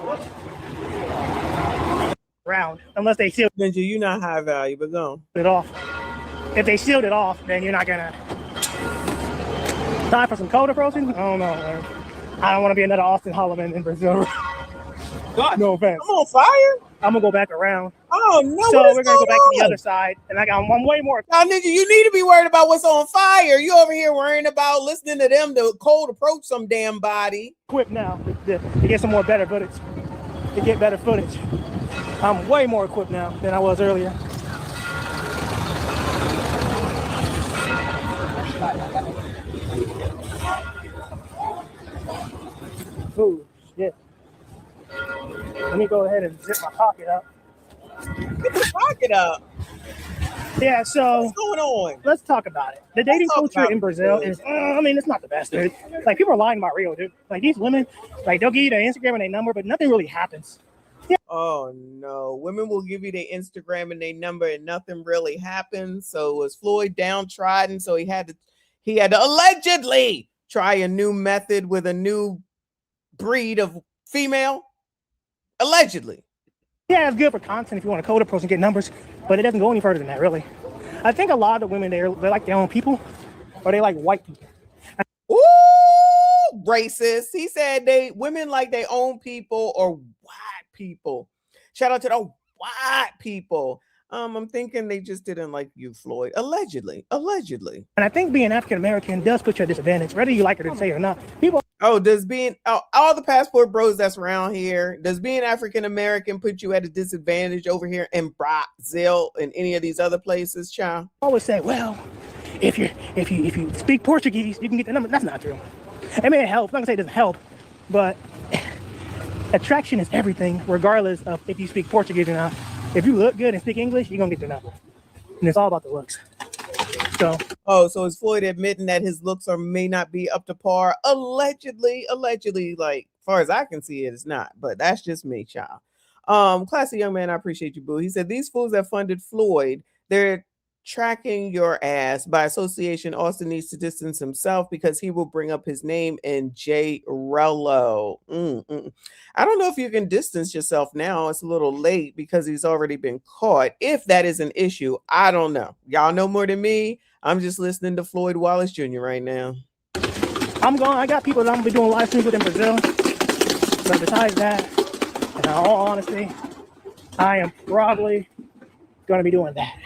Round, unless they seal Ninja, you're not high value, but go it off. If they sealed it off, then you're not gonna. Time for some cold approaching? I don't know, man. I don't want to be another Austin Holloman in Brazil. God, no offense. I'm on fire. I'm gonna go back around. Oh no! So we're gonna go back to the other side, and I'm way more. Now, nigga, you need to be worried about what's on fire. You over here worrying about listening to them to cold approach some damn body. Equipped now to get some more better footage. To get better footage. I'm way more equipped now than I was earlier. Ooh, shit. Let me go ahead and zip my pocket up. Get the pocket up. Yeah, so what's going on? Let's talk about it. The dating culture in Brazil is, I mean, it's not the best, dude. Like, people are lying about Rio, dude. Like, these women, like, they'll give you their Instagram and their number, but nothing really happens. Yeah. Oh no, women will give you their Instagram and their number and nothing really happens. So was Floyd downtrodden? So he had to allegedly try a new method with a new breed of female. Allegedly. Yeah, it's good for content if you want to code approach and get numbers, but it doesn't go any further than that, really. I think a lot of the women they like their own people, or they like white people. Ooh, racist. He said women like their own people or white people. Shout out to the white people. I'm thinking they just didn't like you, Floyd. Allegedly. And I think being African American does put you at a disadvantage, whether you like it or say or not. People. All the passport bros that's around here, does being African American put you at a disadvantage over here in Brazil and any of these other places, child? Always say, well, if you speak Portuguese, you can get the number. That's not true. I mean, it helps. I'm not gonna say it doesn't help, but attraction is everything, regardless of if you speak Portuguese or not. If you look good and speak English, you're gonna get the number. And it's all about the looks. So is Floyd admitting that his looks may not be up to par? Allegedly, like far as I can see it's not, but that's just me, child. Classy young man, I appreciate you, boo. He said these fools that funded Floyd, they're tracking your ass. By association, Austin needs to distance himself because he will bring up his name in J. Rello. I don't know if you can distance yourself now. It's a little late because he's already been caught. If that is an issue, I don't know. Y'all know more than me. I'm just listening to Floyd Wallace Jr. right now. I got people that I'm gonna be doing live streams with in Brazil. But besides that, in all honesty, I am probably gonna be doing that.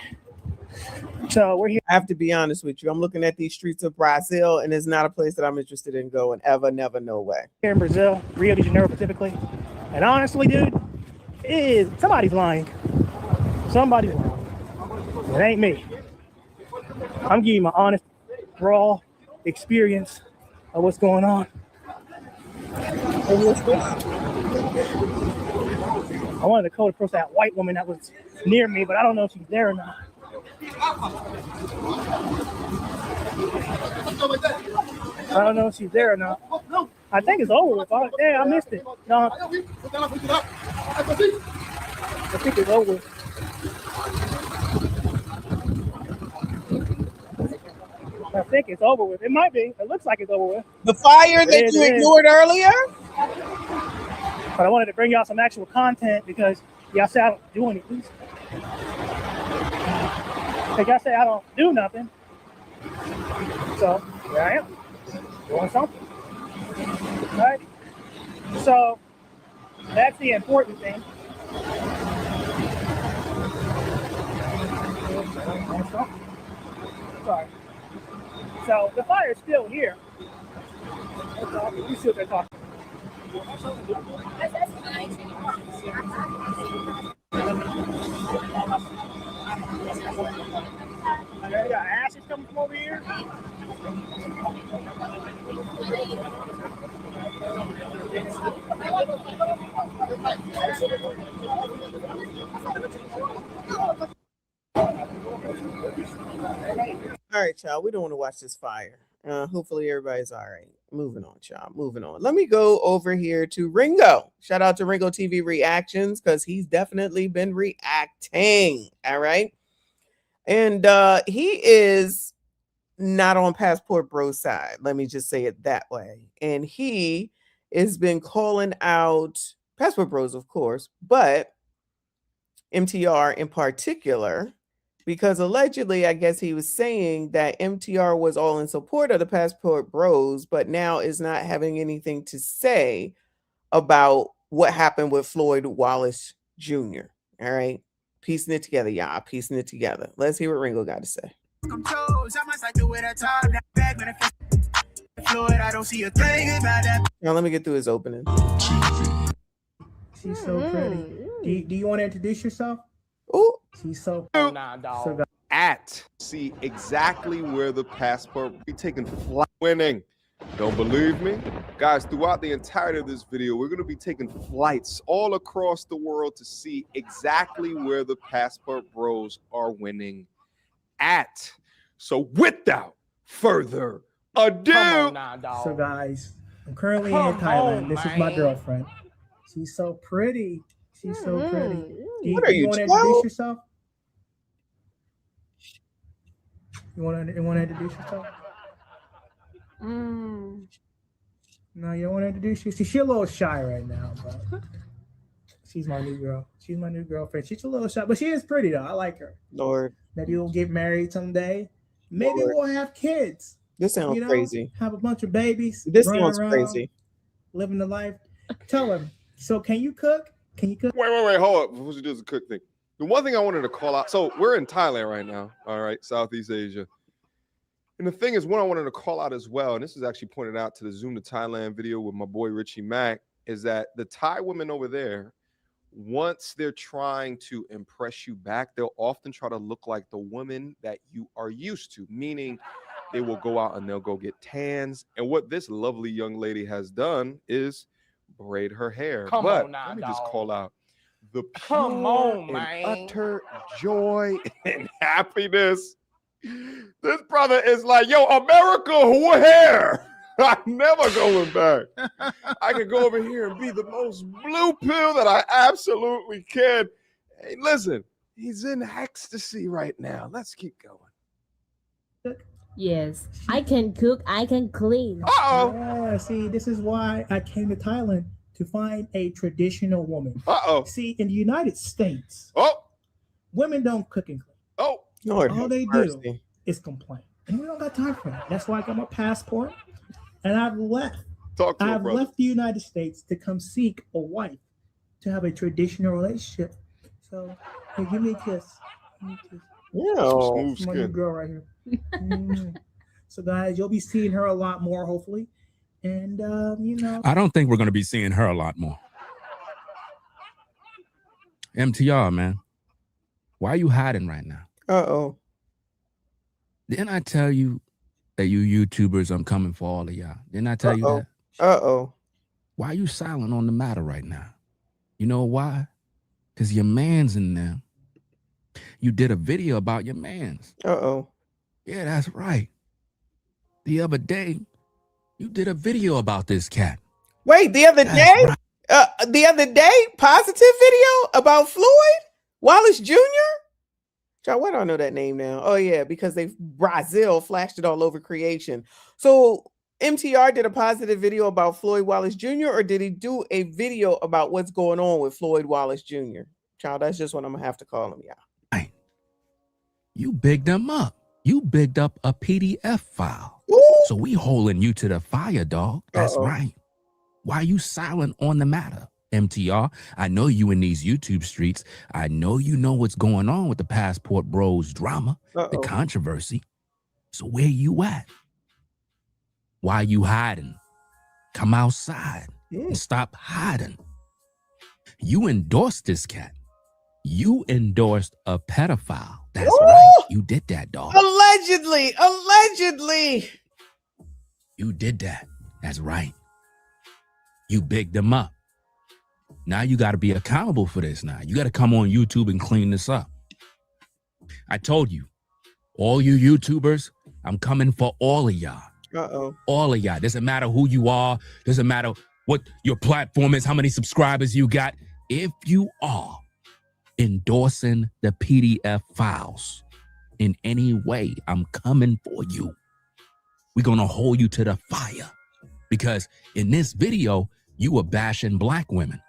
So we're here. I have to be honest with you. I'm looking at these streets of Brazil, and it's not a place that I'm interested in going ever, never, no way. Here in Brazil, Rio de Janeiro specifically. And honestly, dude, somebody's lying. Somebody's lying. It ain't me. I'm giving you my honest, raw experience of what's going on. I wanted to code approach that white woman that was near me, but I don't know if she's there or not. I don't know if she's there or not. I think it's over with. Yeah, I missed it. No. I think it's over with. I think it's over with. It might be. It looks like it's over with. The fire that you ignored earlier? But I wanted to bring y'all some actual content because y'all say I don't do anything. Like y'all say I don't do nothing. So here I am. Doing something. Right? So that's the important thing. Sorry. So the fire's still here. You see what they're talking. They got ashes coming from over here. All right, y'all. We don't want to watch this fire. Hopefully everybody's all right. Moving on, y'all. Moving on. Let me go over here to Ringo. Shout out to Ringo TV Reactions because he's definitely been reacting. All right. And he is not on Passport Bro's side. Let me just say it that way. And he has been calling out Passport Bros, of course, but MTR in particular, because allegedly, I guess he was saying that MTR was all in support of the Passport Bros, but now is not having anything to say about what happened with Floyd Wallace Jr. All right. Piecing it together, y'all. Piecing it together. Let's hear what Ringo got to say. Now let me get through his opening. She's so pretty. Do you want to introduce yourself? Oh, she's so see exactly where the passport be taking flight. Winning. Don't believe me? Guys, throughout the entirety of this video, we're going to be taking flights all across the world to see exactly where the Passport Bros are winning at. So without further ado. So guys, I'm currently in Thailand. This is my girlfriend. She's so pretty. She's so pretty. Do you want to introduce yourself? You want to introduce yourself? No, you don't want to introduce you. See, she's a little shy right now, but she's my new girl. She's my new girlfriend. She's a little shy, but she is pretty though. I like her. Lord. Maybe we'll get married someday. Maybe we'll have kids. This sounds crazy. Have a bunch of babies. This sounds crazy. Living the life. Tell him. So can you cook? Can you cook? Wait, hold up. Before you do the cook thing. The one thing I wanted to call out. So we're in Thailand right now. All right. Southeast Asia. And the thing is, what I wanted to call out as well, and this is actually pointed out to the Zoom to Thailand video with my boy Richie Mack, is that the Thai women over there, once they're trying to impress you back, they'll often try to look like the woman that you are used to, meaning they will go out and they'll go get tans. And what this lovely young lady has done is braid her hair. Let me just call out the pure and utter joy and happiness. This brother is like, yo, America, who hair? I'm never going back. I can go over here and be the most blue pill that I absolutely can. Hey, listen, he's in ecstasy right now. Let's keep going. Yes, I can cook, I can clean. Yeah, see, this is why I came to Thailand, to find a traditional woman. See, in the United States, women don't cook and clean. Lord, all they do is complain. And we don't got time for that. That's why I got my passport. And I've left. I've left the United States to come seek a wife to have a traditional relationship. So, hey, give me a kiss. Yeah, my new girl right here. So, guys, you'll be seeing her a lot more, hopefully. And I don't think we're going to be seeing her a lot more. MTR, man, why are you hiding right now? Didn't I tell you that you YouTubers, I'm coming for all of y'all? Didn't I tell you that? Why are you silent on the matter right now? You know why? Because your man's in there. You did a video about your man's. Yeah, that's right. The other day, you did a video about this cat. Wait, the other day? Positive video about Floyd Wallace Jr.? Child, why do I know that name now? Oh yeah, because Brazil flashed it all over creation. So MTR did a positive video about Floyd Wallace Jr. or did he do a video about what's going on with Floyd Wallace Jr.? Child, that's just what I'm gonna have to call him, y'all. You bigged him up. You bigged up a PDF file. Ooh. So we holding you to the fire, dog. That's right. Why are you silent on the matter, MTR? I know you in these YouTube streets. I know you know what's going on with the Passport Bros drama, the controversy. So where you at? Why are you hiding? Come outside and stop hiding. You endorsed this cat. You endorsed a pedophile. That's right. You did that, dog. Allegedly. You did that. That's right. You bigged them up. Now you got to be accountable for this now. You got to come on YouTube and clean this up. I told you, all you YouTubers, I'm coming for all of y'all. All of y'all. Doesn't matter who you are. Doesn't matter what your platform is, how many subscribers you got. If you are endorsing the PDF files in any way, I'm coming for you. We're going to hold you to the fire because in this video, you were bashing black women.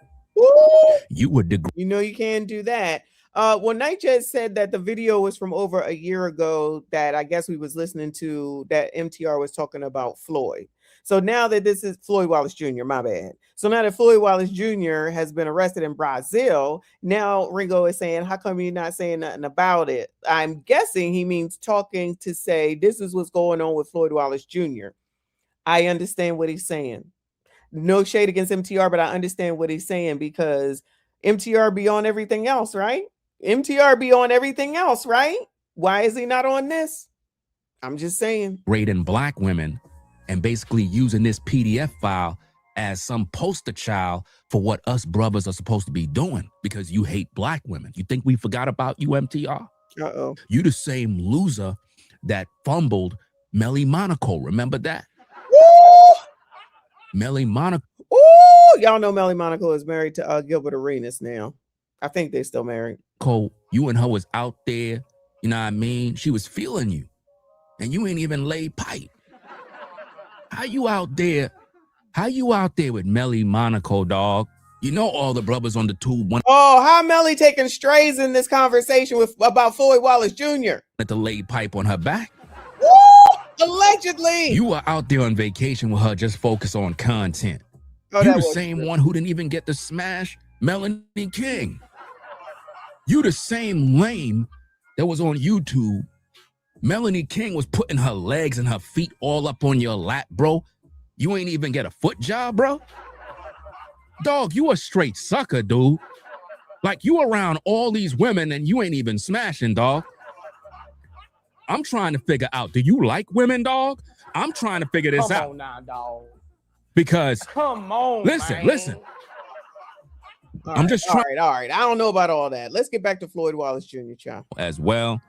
You were you know you can't do that. Well, Night just said that the video was from over a year ago that I guess we was listening to that MTR was talking about Floyd. So now that this is Floyd Wallace Jr., my bad. So now that Floyd Wallace Jr. has been arrested in Brazil, now Ringo is saying, how come you're not saying nothing about it? I'm guessing he means talking to say, this is what's going on with Floyd Wallace Jr. I understand what he's saying. No shade against MTR, but I understand what he's saying because MTR be on everything else, right? MTR be on everything else, right? Why is he not on this? I'm just saying. Raiding black women and basically using this PDF file as some poster child for what us brothers are supposed to be doing because you hate black women. You think we forgot about you, MTR? You the same loser that fumbled Melly Monaco. Remember that? Woo! Melly Monaco. Ooh, y'all know Melly Monaco is married to Gilbert Arenas now. I think they're still married. You and her was out there, you know what I mean? She was feeling you, and you ain't even laid pipe. How you out there with Melly Monaco, dog? You know all the brothers on the tube want how Melly taking strays in this conversation about Floyd Wallace Jr. to lay pipe on her back. Woo! Allegedly. You were out there on vacation with her, just focus on content. You the same one who didn't even get to smash Melanie King. You the same lame that was on YouTube. Melanie King was putting her legs and her feet all up on your lap, bro. You ain't even get a foot job, bro. Dog, you a straight sucker, dude. Like you around all these women and you ain't even smashing, dog. I'm trying to figure out, do you like women, dog? I'm trying to figure this out. Come on now, dog. Because come on, listen. I'm just trying. All right. I don't know about all that. Let's get back to Floyd Wallace Jr. child. As well.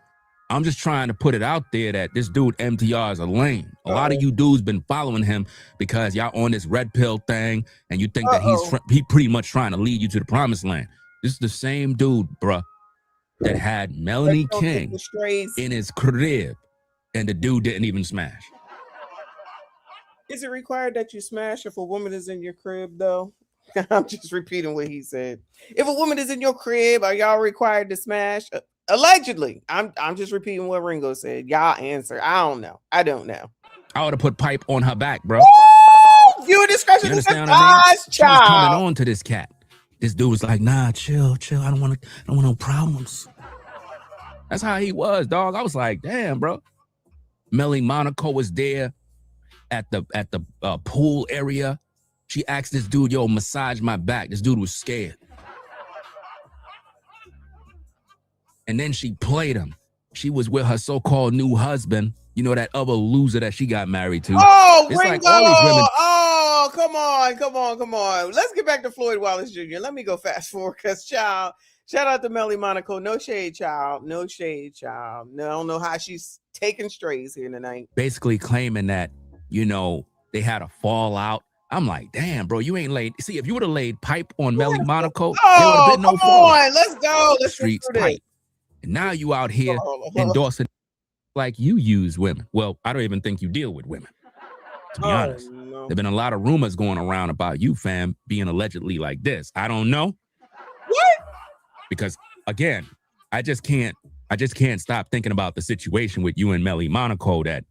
I'm just trying to put it out there that this dude MTR is a lame. A lot of you dudes been following him because y'all on this red pill thing and you think that he pretty much trying to lead you to the promised land. This is the same dude, bruh, that had Melanie King in his crib and the dude didn't even smash. Is it required that you smash if a woman is in your crib, though? I'm just repeating what he said. If a woman is in your crib, are y'all required to smash? Allegedly. I'm just repeating what Ringo said. Y'all answer. I don't know. I would have put pipe on her back, bro. Woo! Viewer discretion is advised, child. She was coming on to this cat. This dude was like, nah, chill. I don't want no problems. That's how he was, dog. I was like, damn, bro. Melly Monaco was there at the pool area. She asked this dude, yo, massage my back. This dude was scared. And then she played him. She was with her so-called new husband, you know, that other loser that she got married to. Oh, it's Ringo! Like all these women. Oh, come on. Let's get back to Floyd Wallace Jr. Let me go fast forward because, child, shout out to Melly Monaco. No shade, child. No, I don't know how she's taking strays here tonight. Basically claiming that, you know, they had a fallout. I'm like, damn, bro, you ain't laid. See, if you would have laid pipe on Melly Monaco, there would have been no fallout. Let's go. Let's Streets pipe. And now you out here endorsing like you use women. Well, I don't even think you deal with women, to be honest. No. There've been a lot of rumors going around about you, fam, being allegedly like this. I don't know. What? Because again, I just can't stop thinking about the situation with you and Melly Monaco that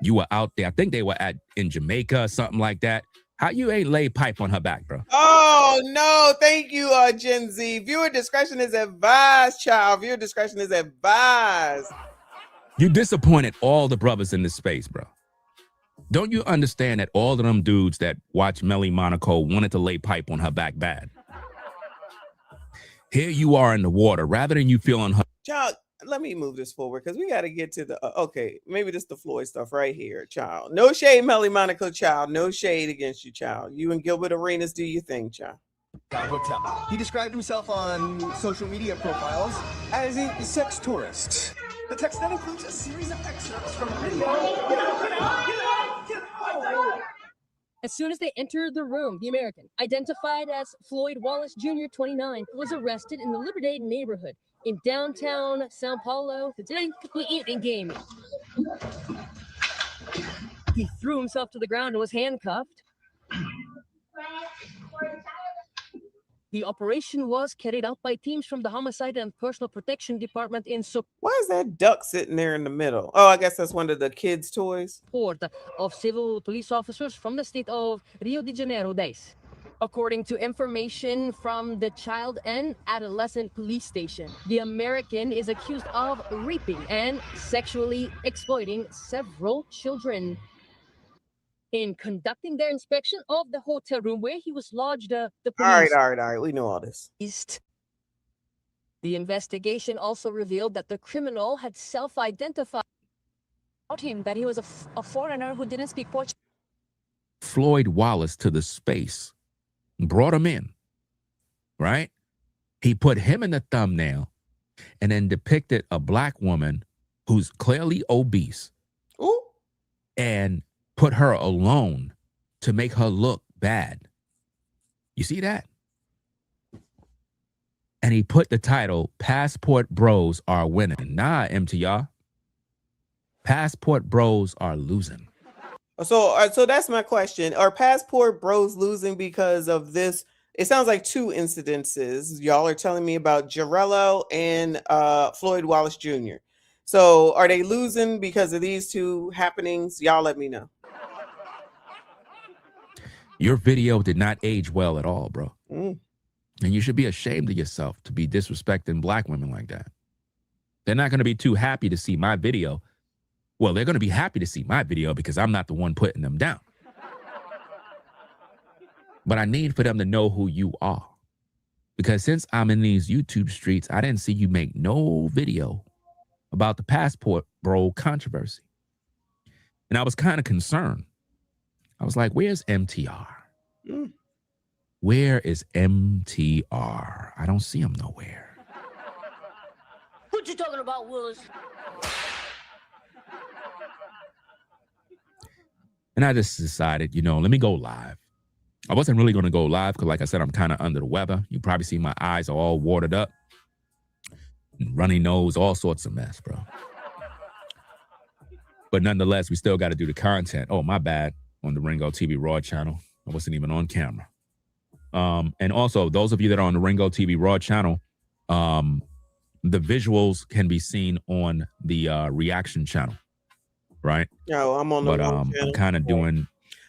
you were out there. I think they were in Jamaica or something like that. How you ain't lay pipe on her back, bro? Oh, no. Thank you, Gen Z. Viewer discretion is advised, child. Viewer discretion is advised. You disappointed all the brothers in this space, bro. Don't you understand that all of them dudes that watch Melly Monaco wanted to lay pipe on her back bad? Here you are in the water. Rather than you feeling her. Child, let me move this forward because we got to get to the okay, maybe this the Floyd stuff right here, child. No shade, Melly Monaco, child. No shade against you, child. You and Gilbert Arenas do your thing, child. Hotel. He described himself on social media profiles as a sex tourist. The text then includes a series of excerpts from a video. As soon as they entered the room, the American, identified as Floyd Wallace Jr., 29, was arrested in the Liberdade neighborhood in downtown Sao Paulo to drink eating game. He threw himself to the ground and was handcuffed. The operation was carried out by teams from the Homicide and Personal Protection Department in Why is that duck sitting there in the middle? Oh, I guess that's one of the kids' toys. Support of civil police officers from the state of Rio de Janeiro days. According to information from the Child and Adolescent Police Station, the American is accused of raping and sexually exploiting several children. In conducting their inspection of the hotel room where he was lodged, the police... All right. We know all this. The investigation also revealed that the criminal had self-identified him that he was a foreigner who didn't speak Portuguese. Floyd Wallace to the space, brought him in, right? He put him in the thumbnail and then depicted a black woman who's clearly obese. Ooh. And put her alone to make her look bad. You see that? And he put the title, Passport Bros Are Winning. Nah, MTR. Passport Bros are losing. So that's my question. Are Passport Bros losing because of this? It sounds like two incidences. Y'all are telling me about Jarrello and Floyd Wallace Jr. So are they losing because of these two happenings? Y'all let me know. Your video did not age well at all, bro. Mm. And you should be ashamed of yourself to be disrespecting black women like that. They're not going to be too happy to see my video. Well, they're going to be happy to see my video because I'm not the one putting them down. But I need for them to know who you are. Because since I'm in these YouTube streets, I didn't see you make no video about the Passport Bro controversy. And I was kind of concerned. I was like, where's MTR? Mm. Where is MTR? I don't see him nowhere. What you talking about, Willis? And I just decided, let me go live. I wasn't really going to go live because, like I said, I'm kind of under the weather. You probably see my eyes are all watered up. Runny nose, all sorts of mess, bro. But nonetheless, we still got to do the content. Oh, my bad. On the Ringo TV Raw channel. I wasn't even on camera. And also, those of you that are on the Ringo TV Raw channel, the visuals can be seen on the reaction channel, right? No, I'm on the channel. I'm kind of doing...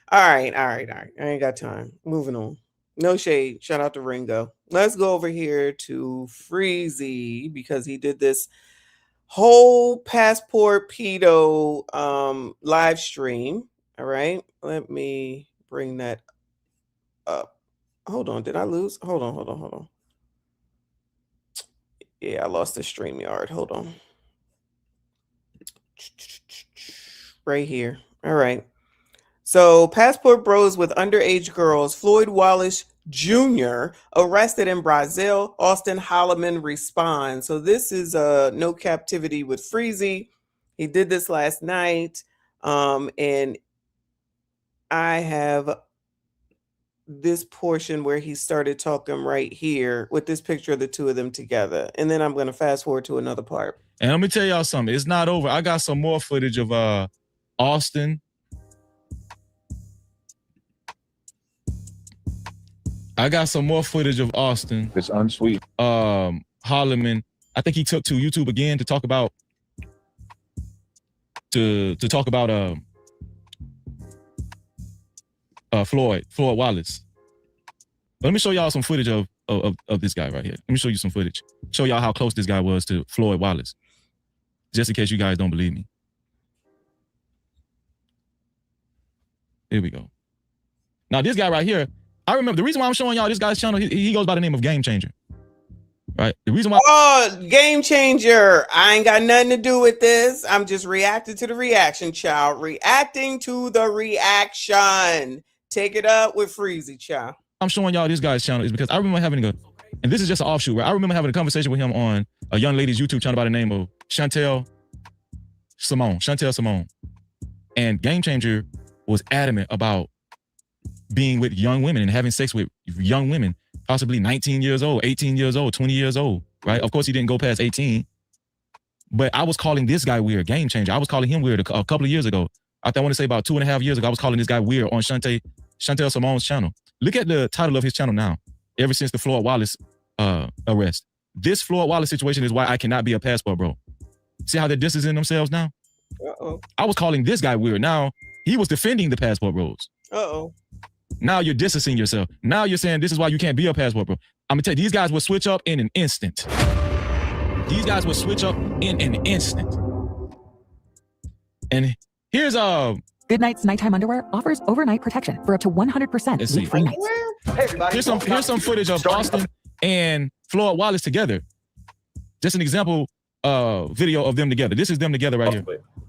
All right. I ain't got time. Moving on. No shade. Shout out to Ringo. Let's go over here to Freezy because he did this whole Passport Pedo live stream. All right. Let me bring that up. Hold on. Did I lose? Hold on. Yeah, I lost the StreamYard. Hold on. Right here. All right. So Passport Bros with underage girls, Floyd Wallace Jr. arrested in Brazil. Austin Holloman responds. So this is No Captivity with Freezy. He did this last night. And I have this portion where he started talking right here with this picture of the two of them together. And then I'm going to fast forward to another part. And let me tell y'all something. It's not over. I got some more footage of Austin. It's unsweet. Holloman. I think he took to YouTube again to talk about Floyd Wallace. But let me show y'all some footage of this guy right here. Let me show you some footage. Show y'all how close this guy was to Floyd Wallace. Just in case you guys don't believe me. Here we go. Now this guy right here, I remember the reason why I'm showing y'all this guy's channel, he goes by the name of Game Changer. Right? The reason why Game Changer. I ain't got nothing to do with this. I'm just reacting to the reaction, child. Reacting to the reaction. Take it up with Freezy, child. I'm showing y'all this guy's channel is because I remember having and this is just an offshoot, right? I remember having a conversation with him on a young lady's YouTube channel by the name of Chantel Simone. And Game Changer was adamant about being with young women and having sex with young women, possibly 19 years old, 18 years old, 20 years old, right? Of course, he didn't go past 18. But I was calling this guy weird, Game Changer. I was calling him weird a couple of years ago. I want to say about 2.5 years ago, I was calling this guy weird on Chantel Simone's channel. Look at the title of his channel now, ever since the Floyd Wallace arrest. This Floyd Wallace situation is why I cannot be a passport bro. See how they're distancing themselves now? I was calling this guy weird. Now, he was defending the passport bros. Now you're distancing yourself. Now you're saying this is why you can't be a passport bro. I'm going to tell you, these guys will switch up in an instant. And here's Good Night's nighttime underwear offers overnight protection for up to 100% leak-free nights. Here's some footage of Austin and Floyd Wallace together. Just an example video of them together. This is them together right here.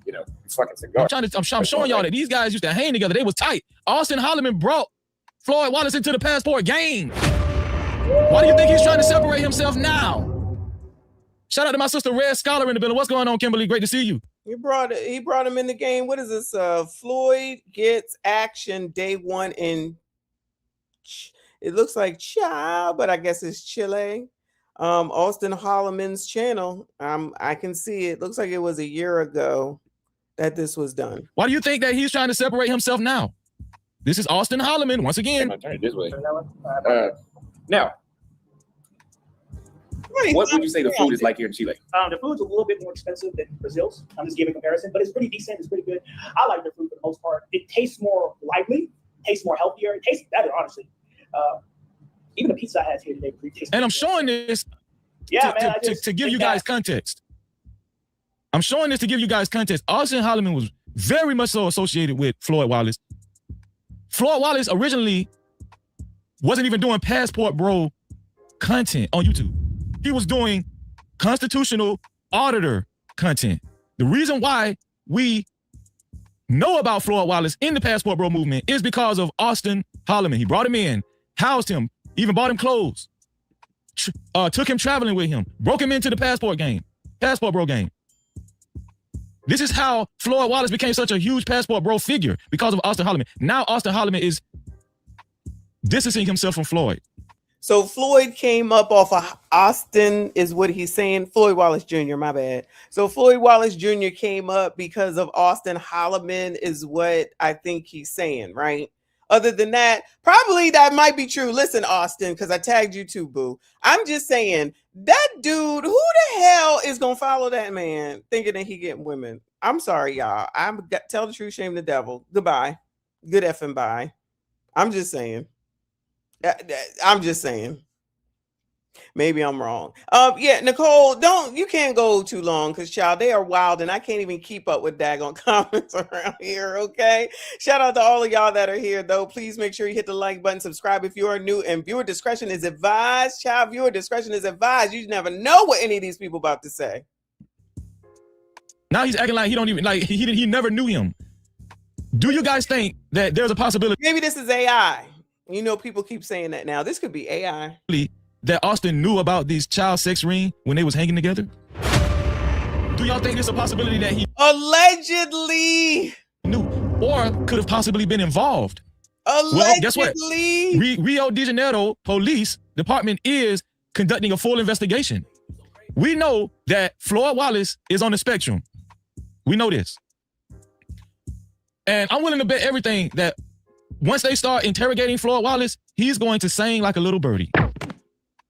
You know, it's fucking cigar. I'm showing y'all that these guys used to hang together. They was tight. Austin Holloman brought Floyd Wallace into the passport game. Why do you think he's trying to separate himself now? Shout out to my sister Red Scholar in the building. What's going on, Kimberly? Great to see you. He brought him in the game. What is this? Floyd gets action day one in, it looks like Chile, but I guess it's Chile. Austin Holloman's channel. I can see it. Looks like it was a year ago that this was done. Why do you think that he's trying to separate himself now? This is Austin Holloman once again. Turn it this way. Now, what would you say the food is like here in Chile? The food's a little bit more expensive than Brazil's. I'm just giving a comparison, but it's pretty decent. It's pretty good. I like their food for the most part. It tastes more lively, tastes more healthier. It tastes better, honestly. Even the pizza I had here today tastes. And I'm showing this to give you guys context. I'm showing this to give you guys context. Austin Holloman was very much so associated with Floyd Wallace. Floyd Wallace originally wasn't even doing passport bro content on YouTube. He was doing constitutional auditor content. The reason why we know about Floyd Wallace in the passport bro movement is because of Austin Holloman. He brought him in, housed him, even bought him clothes, took him traveling with him, broke him into the passport bro game. This is how Floyd Wallace became such a huge passport bro figure, because of Austin Holloman. Now Austin Holloman is distancing himself from Floyd. So Floyd came up off of Austin, is what he's saying. Floyd Wallace Jr., my bad. So Floyd Wallace Jr. came up because of Austin Holloman is what I think he's saying, right? Other than that, probably that might be true. Listen, Austin, because I tagged you too, boo. I'm just saying, that dude, who the hell is going to follow that man thinking that he getting women? I'm sorry, y'all. Tell the truth, shame the devil. Goodbye. Good effing bye. I'm just saying. Maybe I'm wrong. Yeah, Nicole, you can't go too long because, child, they are wild and I can't even keep up with daggone comments around here, okay? Shout out to all of y'all that are here, though. Please make sure you hit the like button, subscribe if you are new, and viewer discretion is advised. Child, viewer discretion is advised. You never know what any of these people about to say. Now he's acting like he don't even, like, he never knew him. Do you guys think that there's a possibility? Maybe this is AI. You know, people keep saying that now. This could be AI. That Austin knew about these child sex ring when they was hanging together? Do y'all think there's a possibility that he allegedly knew or could have possibly been involved Allegedly. Well, guess what? Rio de Janeiro Police Department is conducting a full investigation. We know that Floyd Wallace is on the spectrum. We know this. And I'm willing to bet everything that once they start interrogating Floyd Wallace, he's going to sing like a little birdie.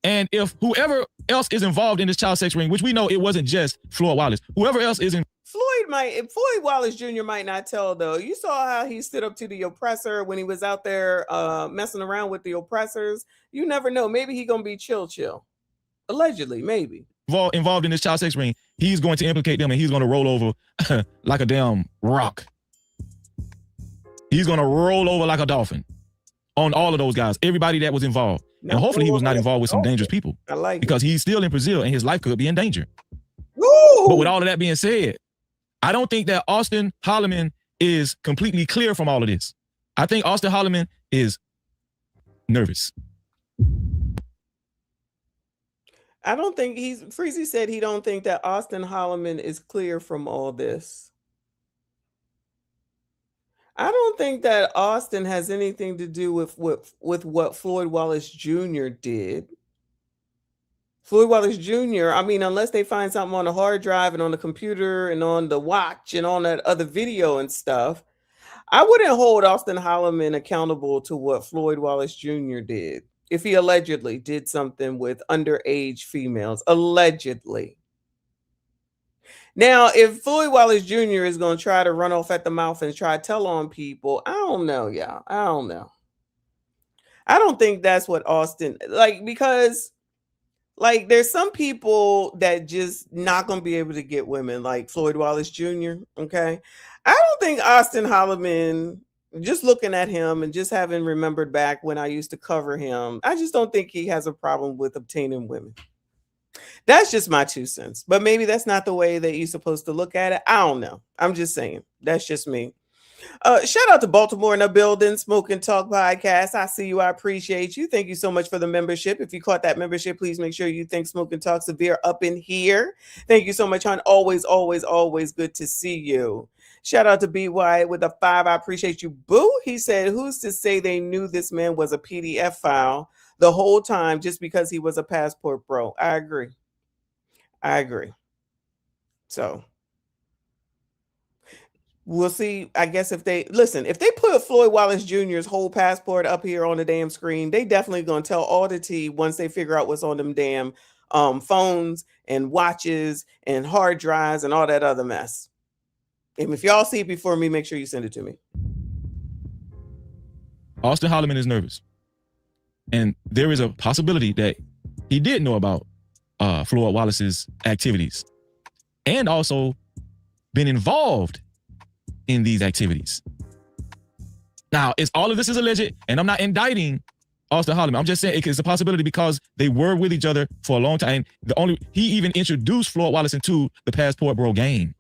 And if whoever else is involved in this child sex ring, which we know it wasn't just Floyd Wallace, whoever else is in Floyd Wallace Jr. might not tell though. You saw how he stood up to the oppressor when he was out there messing around with the oppressors. You never know. Maybe he gonna be chill. Allegedly, maybe. Involved in this child sex ring, he's going to implicate them and he's going to roll over like a damn rock. He's going to roll over like a dolphin on all of those guys, everybody that was involved. And hopefully he was not involved with some dangerous people. I like because he's still in Brazil and his life could be in danger. Woo! But with all of that being said, I don't think that Austin Holloman is completely clear from all of this. I think Austin Holloman is nervous. I don't think Freezy said he don't think that Austin Holloman is clear from all this. I don't think that Austin has anything to do with what Floyd Wallace Jr. did. Floyd Wallace Jr., I mean, unless they find something on the hard drive and on the computer and on the watch and on that other video and stuff, I wouldn't hold Austin Holloman accountable to what Floyd Wallace Jr. did if he allegedly did something with underage females. Allegedly. Now, if Floyd Wallace Jr. is going to try to run off at the mouth and try to tell on people, I don't know, y'all. I don't know. I don't think that's what Austin, because there's some people that just not going to be able to get women, like Floyd Wallace Jr., okay? I don't think Austin Holloman, just looking at him and just having remembered back when I used to cover him, I just don't think he has a problem with obtaining women. That's just my 2 cents. But maybe that's not the way that you're supposed to look at it. I don't know. I'm just saying. That's just me. Shout out to Baltimore in the building, Smoke and Talk Podcast. I see you. I appreciate you. Thank you so much for the membership. If you caught that membership, please make sure you thank Smoke and Talk Severe up in here. Thank you so much, hon. Always, always, always good to see you. Shout out to B Wyatt with a 5. I appreciate you. Boo. He said, who's to say they knew this man was a PDF file the whole time just because he was a passport bro? I agree. So we'll see. I guess if they put Floyd Wallace Jr.'s whole passport up here on the damn screen, they definitely gonna tell all the tea once they figure out what's on them damn phones and watches and hard drives and all that other mess. And if y'all see it before me, make sure you send it to me. Austin Holloman is nervous. And there is a possibility that he did know about Floyd Wallace's activities and also been involved in these activities. Now, all of this is alleged, and I'm not indicting Austin Holloman. I'm just saying it's a possibility because they were with each other for a long time. He even introduced Floyd Wallace into the passport bro game.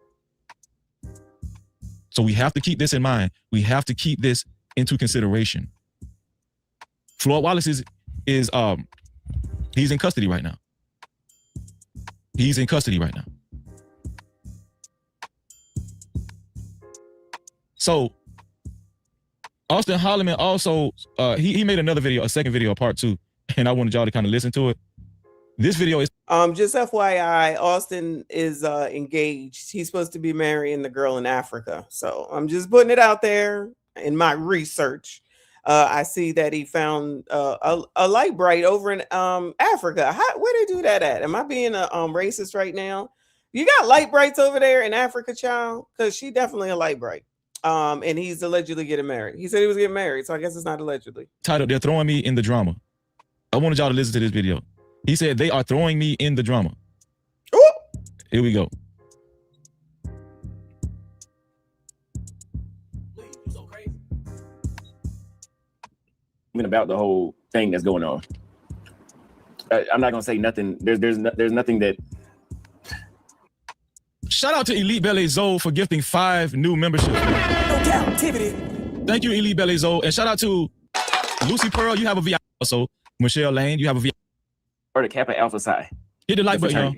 So we have to keep this in mind. We have to keep this into consideration. Floyd Wallace is he's in custody right now. He's in custody right now. So Austin Holloman also he made another video, a second video, part 2, and I wanted y'all to kind of listen to it. This video is just FYI, Austin is engaged. He's supposed to be marrying the girl in Africa. So I'm just putting it out there in my research. I see that he found a light bright over in Africa. Where they do that at? Am I being a racist right now? You got light brights over there in Africa, child? Because she definitely a light bright. And he's allegedly getting married. He said he was getting married, so I guess it's not allegedly. Titled, "They're Throwing Me in the Drama." I wanted y'all to listen to this video. He said, "They are throwing me in the drama." Ooh. Here we go. Even about the whole thing that's going on. I'm not gonna say nothing. There's nothing that. Shout out to Elite Belly Zoe for gifting 5 new memberships. No captivity. Thank you, Elite Belly Zoe, and shout out to Lucy Pearl. You have a VIP also. Michelle Lane, you have a VIP. Or the Kappa Alpha Psi. Hit the like button, y'all.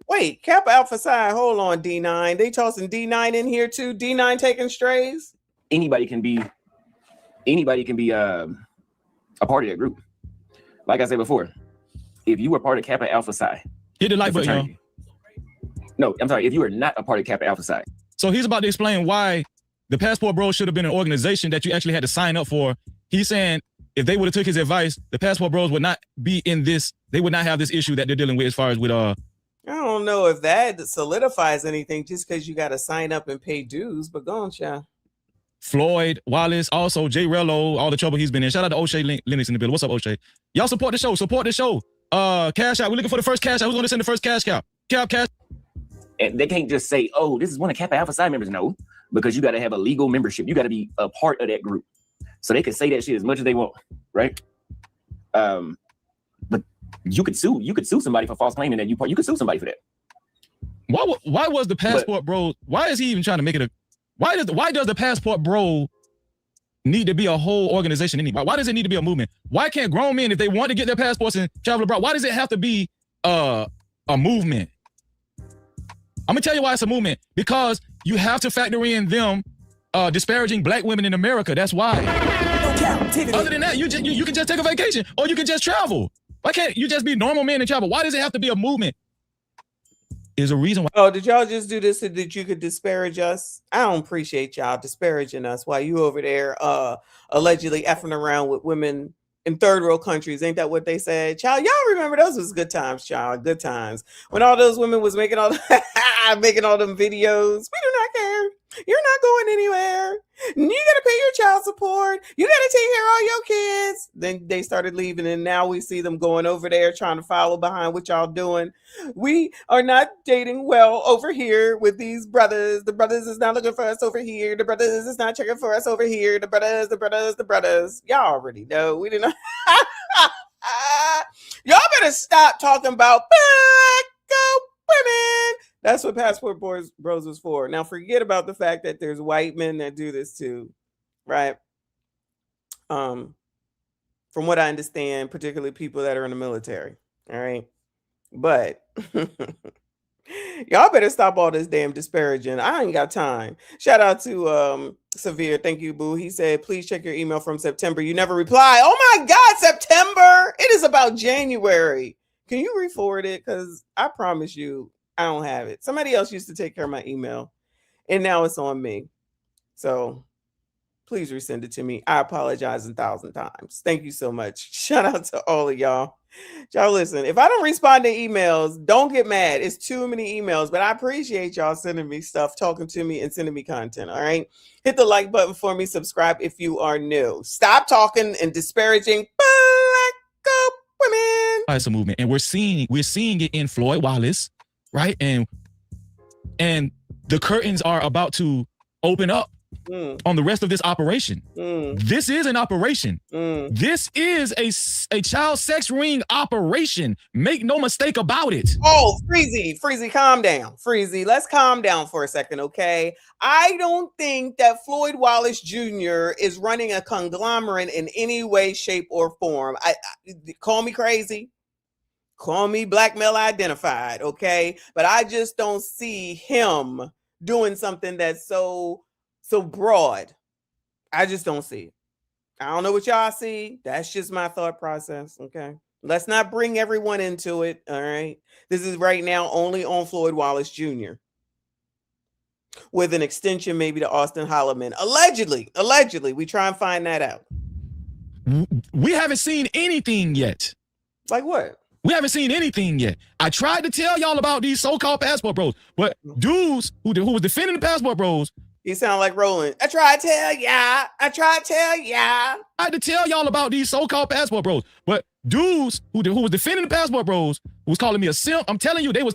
Wait, Kappa Alpha Psi. Hold on, D9. They tossing D9 in here too. D9 taking strays. Anybody can be anybody can be a part of that group. Like I said before, if you were part of Kappa Alpha Psi, hit the like button, y'all. No, I'm sorry. If you are not a part of Kappa Alpha Psi. So he's about to explain why the Passport Bros should have been an organization that you actually had to sign up for. He's saying if they would have took his advice, the Passport Bros would not be in this. They would not have this issue that they're dealing with as far as with I don't know if that solidifies anything just because you got to sign up and pay dues, but go on, child. Floyd Wallace, also Jay Rello, all the trouble he's been in. Shout out to O'Shea Lennox in the building. What's up, O'Shea? Y'all support the show. Support the show. Cash out. We're looking for the first cash out. Who's going to send the first cash out? Cash. And they can't just say, oh, this is one of Kappa Alpha Psi members. No, because you got to have a legal membership. You got to be a part of that group. So they can say that shit as much as they want, right? But you could sue somebody for false claiming that you could sue somebody for that. Why was the Passport Bro? Why is he even trying to make it a? Why does the Passport Bro need to be a whole organization anyway? Why does it need to be a movement? Why can't grown men, if they want to get their passports and travel abroad, why does it have to be a movement? I'm gonna tell you why it's a movement. Because you have to factor in them disparaging black women in America. That's why. Other than that, you can just take a vacation or you can just travel. Why can't you just be normal men and travel? Why does it have to be a movement? Is a reason why. Oh, did y'all just do this so that you could disparage us? I don't appreciate y'all disparaging us while you over there allegedly effing around with women in third world countries. Ain't that what they said? Child, y'all remember those was good times, child. Good times. When all those women was making all making all them videos. We do not care. You're not going anywhere. You gotta pay your child support. You gotta take care of all your kids. Then they started leaving, and now we see them going over there trying to follow behind what y'all doing. We are not dating well over here with these brothers. The brothers is not looking for us over here. The brothers is not checking for us over here. The brothers. Y'all already know. We didn't. Y'all better stop talking about black women. That's what Passport Bros was for. Now, forget about the fact that there's white men that do this too, right? From what I understand, particularly people that are in the military, all right? But y'all better stop all this damn disparaging. I ain't got time. Shout out to Severe. Thank you, boo. He said, please check your email from September. You never reply. Oh my God, September. It is about January. Can you re-forward it? Because I promise you, I don't have it. Somebody else used to take care of my email, and now it's on me. So please resend it to me. I apologize 1,000 times. Thank you so much. Shout out to all of y'all. Y'all listen, if I don't respond to emails, don't get mad. It's too many emails, but I appreciate y'all sending me stuff, talking to me, and sending me content. All right. Hit the like button for me. Subscribe if you are new. Stop talking and disparaging black women. It's a movement, and we're seeing it in Floyd Wallace. Right. And the curtains are about to open up on the rest of this operation. This is an operation. This is a child sex ring operation. Make no mistake about it. Oh, Freezy, calm down. Freezy, let's calm down for a second, okay? I don't think that Floyd Wallace Jr. is running a conglomerate in any way, shape, or form. I call me crazy. Call me black male identified, okay? But I just don't see him doing something that's so broad. I just don't see it. I don't know what y'all see. That's just my thought process, okay? Let's not bring everyone into it, all right? This is right now only on Floyd Wallace Jr. with an extension maybe to Austin Holloman. Allegedly. We try and find that out. We haven't seen anything yet. Like what? We haven't seen anything yet. I tried to tell y'all about these so-called Passport Bros, but dudes who was defending the Passport Bros. He sound like Roland. I tried to tell ya. I had to tell y'all about these so-called Passport Bros, but dudes who was defending the Passport Bros was calling me a simp. I'm telling you, they was.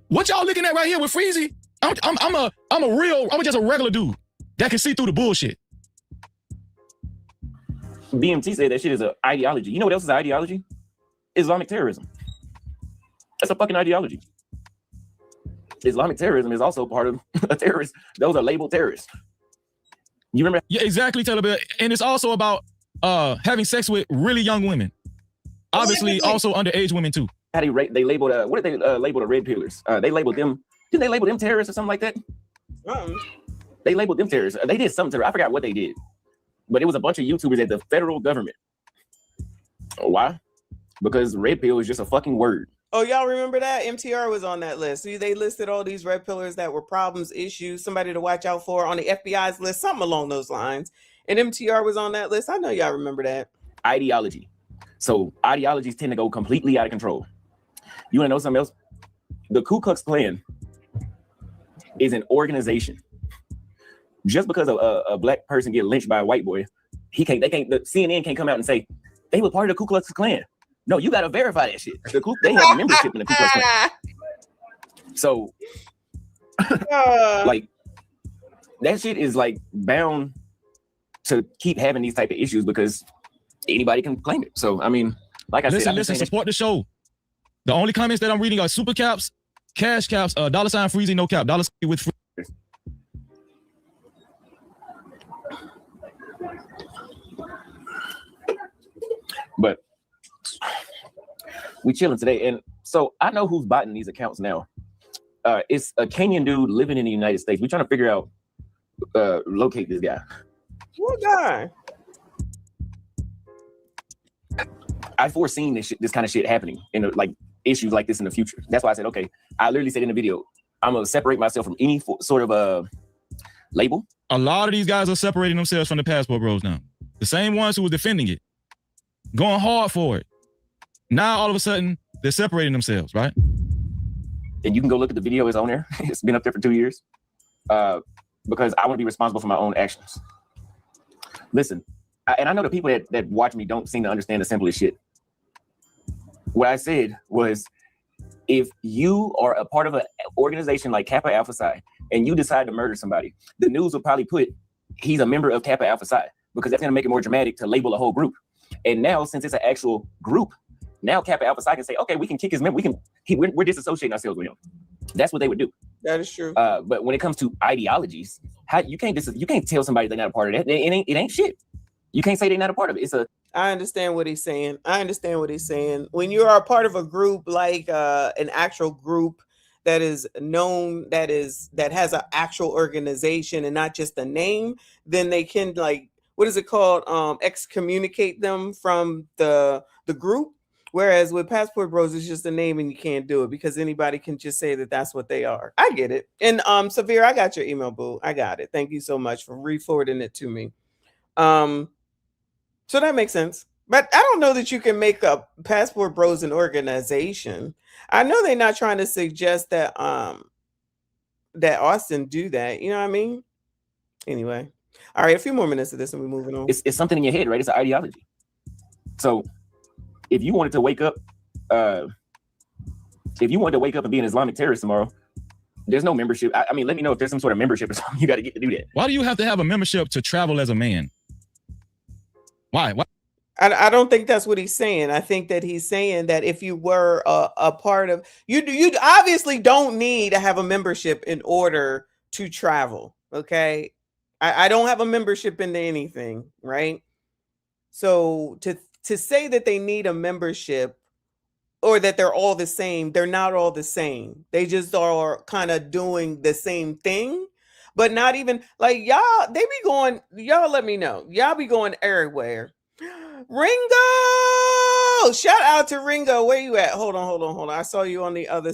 What y'all looking at right here with Freezy? I'm just a regular dude that can see through the bullshit. BMT said that shit is an ideology. You know what else is an ideology? Islamic terrorism. That's a fucking ideology. Islamic terrorism is also part of a terrorist. Those are labeled terrorists. You remember? Yeah, exactly, Taylor. And it's also about having sex with really young women. Obviously, also underage women too. How they labeled what did they label the red pillars? They labeled them. Didn't they label them terrorists or something like that? They labeled them terrorists. They did something. I forgot what they did. But it was a bunch of YouTubers at the federal government. Why? Because red pill is just a fucking word. Oh, y'all remember that? MTR was on that list. See, they listed all these red pillars that were problems, issues, somebody to watch out for on the FBI's list, something along those lines. And MTR was on that list. I know y'all remember that. Ideology. So ideologies tend to go completely out of control. You want to know something else? The Ku Klux Klan is an organization. Just because a black person get lynched by a white boy, the CNN can't come out and say they were part of the Ku Klux Klan. No, you got to verify that shit. They have membership in the Ku Klux Klan. So, like, that shit is like bound to keep having these type of issues because anybody can claim it. So, I mean, like I said, listen, support the show. The only comments that I'm reading are super caps, cash caps, $ freezing, no cap, $ with free. But we chilling today, and so I know who's botting these accounts now. It's a Kenyan dude living in the United States. We're trying to figure out, locate this guy. What guy? I've foreseen this kind of shit happening in like issues like this in the future. That's why I said, okay. I literally said in the video, I'm gonna separate myself from any sort of label. A lot of these guys are separating themselves from the passport bros now. The same ones who were defending it, going hard for it. Now all of a sudden they're separating themselves, right? And you can go look at the video. It's on there. It's been up there for 2 years. Because I want to be responsible for my own actions. Listen, and I know the people that watch me don't seem to understand the simplest shit. What I said was, if you are a part of an organization like Kappa Alpha Psi and you decide to murder somebody, the news will probably put he's a member of Kappa Alpha Psi because that's going to make it more dramatic to label a whole group. And now, since it's an actual group, now Kappa Alpha Psi can say, okay, we can kick his member. We're disassociating ourselves with him. That's what they would do. That is true. But when it comes to ideologies, you can't tell somebody they're not a part of that. It ain't shit. You can't say they're not a part of it. I understand what he's saying. When you are a part of a group like an actual group that is known, that has an actual organization and not just a name, then they can, like, what is it called? Excommunicate them from the group. Whereas with Passport Bros, it's just a name and you can't do it because anybody can just say that that's what they are. I get it. And Severe, I got your email, boo. I got it. Thank you so much for re-forwarding it to me. So that makes sense. But I don't know that you can make a Passport Bros an organization. I know they're not trying to suggest that that Austin do that. You know what I mean? Anyway. All right, a few more minutes of this and we're moving on. It's something in your head, right? It's an ideology. So if you wanted to wake up, and be an Islamic terrorist tomorrow, there's no membership. I mean, let me know if there's some sort of membership or something you got to get to do that. Why do you have to have a membership to travel as a man? Why? I don't think that's what he's saying. I think that he's saying that if you were a part of, you obviously don't need to have a membership in order to travel. Okay. I don't have a membership into anything, right? So to say that they need a membership or that they're all the same, they're not all the same. They just are kind of doing the same thing, but not even like y'all, they be going, y'all let me know. Y'all be going everywhere. Ringo! Shout out to Ringo. Where you at? Hold on. I saw you on the other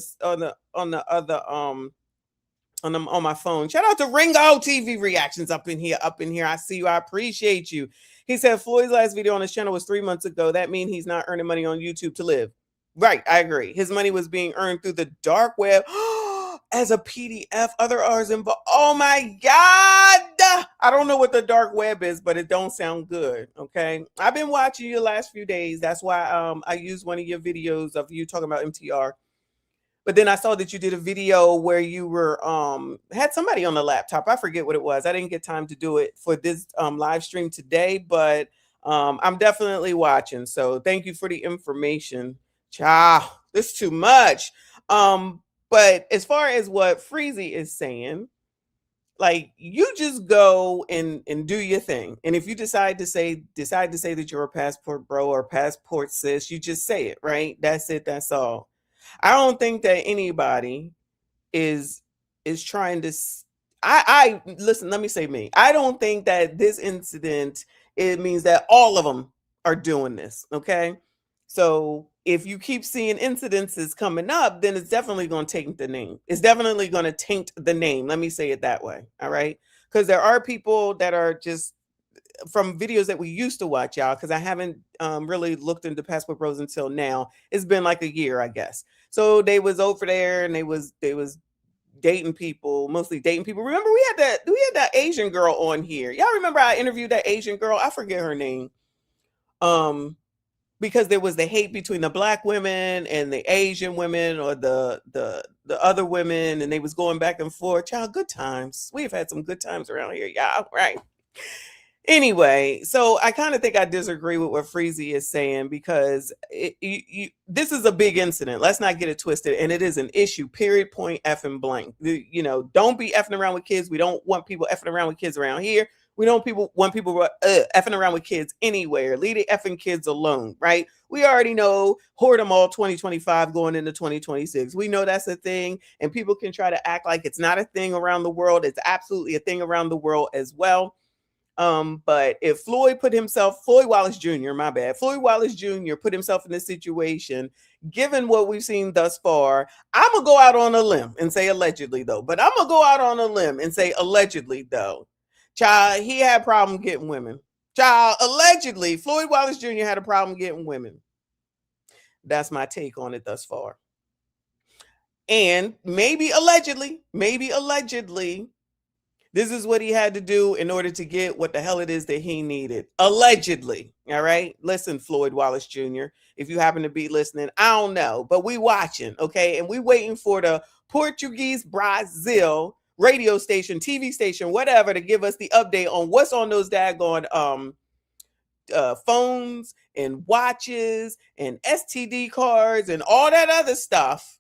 on my phone. Shout out to Ringo TV reactions up in here. I see you. I appreciate you. He said Floyd's last video on his channel was 3 months ago. That means he's not earning money on YouTube to live. Right, I agree. His money was being earned through the dark web as a PDF. Other hours involved. Oh my God. I don't know what the dark web is, but it don't sound good. Okay. I've been watching you the last few days. That's why I used one of your videos of you talking about MTR. But then I saw that you did a video where you were had somebody on the laptop. I forget what it was. I didn't get time to do it for this live stream today, but I'm definitely watching. So thank you for the information. Ciao. This is too much. But as far as what Freezy is saying, like, you just go and do your thing. And if you decide to say that you're a passport bro or passport sis, you just say it, right? That's it. That's all. I don't think that anybody is trying to, I listen, let me say me. I don't think that this incident, it means that all of them are doing this. Okay. So if you keep seeing incidences coming up, then it's definitely going to taint the name. It's definitely going to taint the name. Let me say it that way. All right. Because there are people that are just from videos that we used to watch, y'all, because I haven't really looked into Passport Bros until now. It's been like a year, I guess. So they was over there and they was dating people, mostly dating people. Remember, we had that Asian girl on here. Y'all remember I interviewed that Asian girl? I forget her name. Because there was the hate between the black women and the Asian women, or the other women, and they was going back and forth. Child, good times. We've had some good times around here, y'all. Right. Anyway, so I kind of think I disagree with what Freezy is saying, because this is a big incident. Let's not get it twisted. And it is an issue, period, point, effing blank. You know, don't be effing around with kids. We don't want people effing around with kids around here. We don't want people effing around with kids anywhere. Leave the effing kids alone, right? We already know hoard them all 2025 going into 2026. We know that's a thing, and people can try to act like it's not a thing around the world. It's absolutely a thing around the world as well. But if Floyd Wallace Jr., my bad, Floyd Wallace Jr. put himself in this situation, given what we've seen thus far, I'm going to go out on a limb and say allegedly, though. But I'm going to go out on a limb and say allegedly, though. Child, he had a problem getting women. Child, allegedly, Floyd Wallace Jr. had a problem getting women. That's my take on it thus far. And maybe allegedly, this is what he had to do in order to get what the hell it is that he needed. Allegedly. All right. Listen, Floyd Wallace Jr., if you happen to be listening, I don't know, but we watching. Okay. And we waiting for the Portuguese Brazil radio station, TV station, whatever, to give us the update on what's on those daggone phones and watches and STD cards and all that other stuff.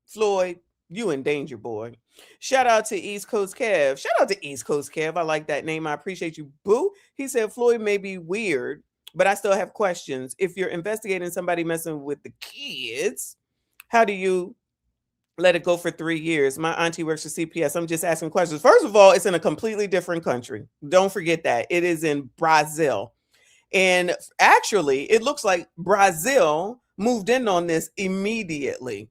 Floyd, you in danger, boy. Shout out to East Coast Kev. Shout out to East Coast Kev. I like that name. I appreciate you, boo. He said Floyd may be weird, but I still have questions. If you're investigating somebody messing with the kids, how do you let it go for 3 years? My auntie works for CPS. I'm just asking questions. First of all, it's in a completely different country. Don't forget that. It is in Brazil. And actually, it looks like Brazil moved in on this immediately.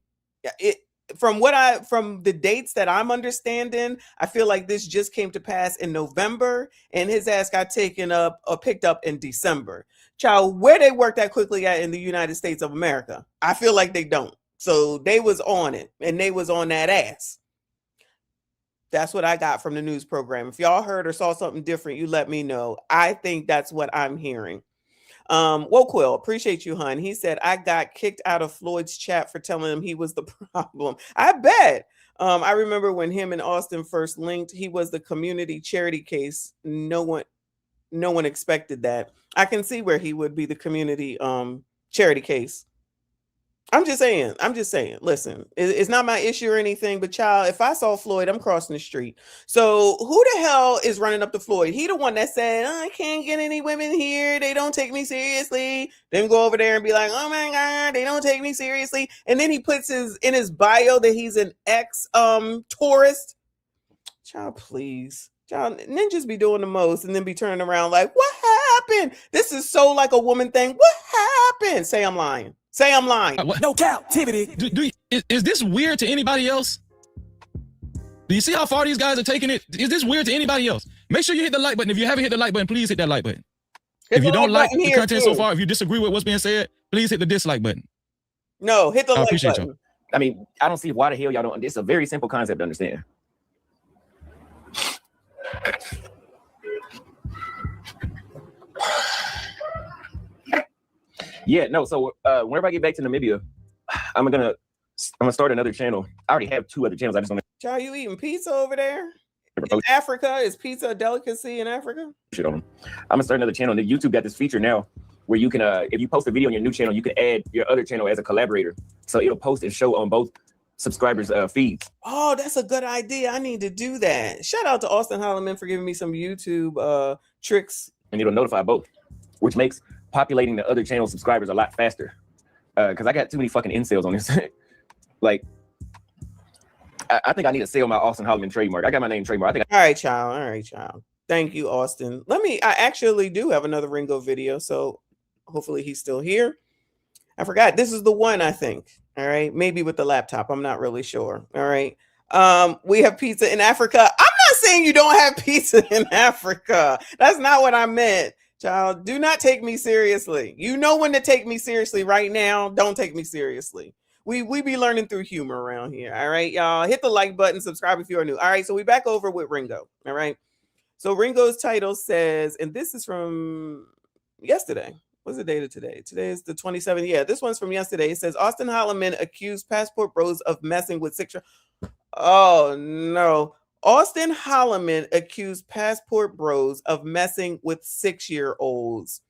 From the dates that I'm understanding, I feel like this just came to pass in November, and his ass got taken up or picked up in December. Child, where they work that quickly at in the United States of America? I feel like they don't. So they was on it, and they was on that ass. That's what I got from the news program. If y'all heard or saw something different, you let me know. I think that's what I'm hearing. Woquill, appreciate you, hun. He said, I got kicked out of Floyd's chat for telling him he was the problem. I bet. I remember when him and Austin first linked, he was the community charity case. No one expected that. I can see where he would be the community charity case. I'm just saying. Listen, it's not my issue or anything, but child, if I saw Floyd, I'm crossing the street. So who the hell is running up to Floyd? He the one that said, I can't get any women here. They don't take me seriously. Then go over there and be like, oh my God, they don't take me seriously. And then he puts in his bio that he's an ex-tourist. Child, please. Child, ninjas be doing the most and then be turning around like, what happened? This is so like a woman thing. What happened? Say I'm lying. Say I'm lying. No captivity. Is this weird to anybody else? Do you see how far these guys are taking it? Is this weird to anybody else? Make sure you hit the like button. If you haven't hit the like button, please hit that like button. If you don't like the content so far, if you disagree with what's being said, please hit the dislike button. No, hit the like button. Y'all. I mean, I don't see why the hell y'all don't. It's a very simple concept to understand. Yeah, no. So whenever I get back to Namibia, I'm gonna start another channel. I already have 2 other channels. I just want to. Child, you eating pizza over there? In Africa? Is pizza a delicacy in Africa? Shit on them. I'm gonna start another channel. And YouTube got this feature now where you can, if you post a video on your new channel, you can add your other channel as a collaborator. So it'll post and show on both subscribers' feeds. Oh, that's a good idea. I need to do that. Shout out to Austin Holloman for giving me some YouTube tricks. And it'll notify both, which makes populating the other channel subscribers a lot faster. Because I got too many fucking incels on this. Like, I think I need to sell my Austin Holloman trademark. I got my name trademark. All right, child. All right, child. Thank you, Austin. I actually do have another Ringo video, so hopefully he's still here. I forgot. This is the one, I think. All right. Maybe with the laptop. I'm not really sure. All right. We have pizza in Africa. I'm not saying you don't have pizza in Africa. That's not what I meant. Child, do not take me seriously. You know when to take me seriously right now. Don't take me seriously. We be learning through humor around here. All right, y'all. Hit the like button, subscribe if you are new. All right, so we back over with Ringo. All right. So Ringo's title says, and this is from yesterday. What's the date of today? Today is the 27th. Yeah, this one's from yesterday. It says Austin Holloman accused passport bros of messing with 6. Oh no. Austin Holloman accused passport bros of messing with 6-year-olds.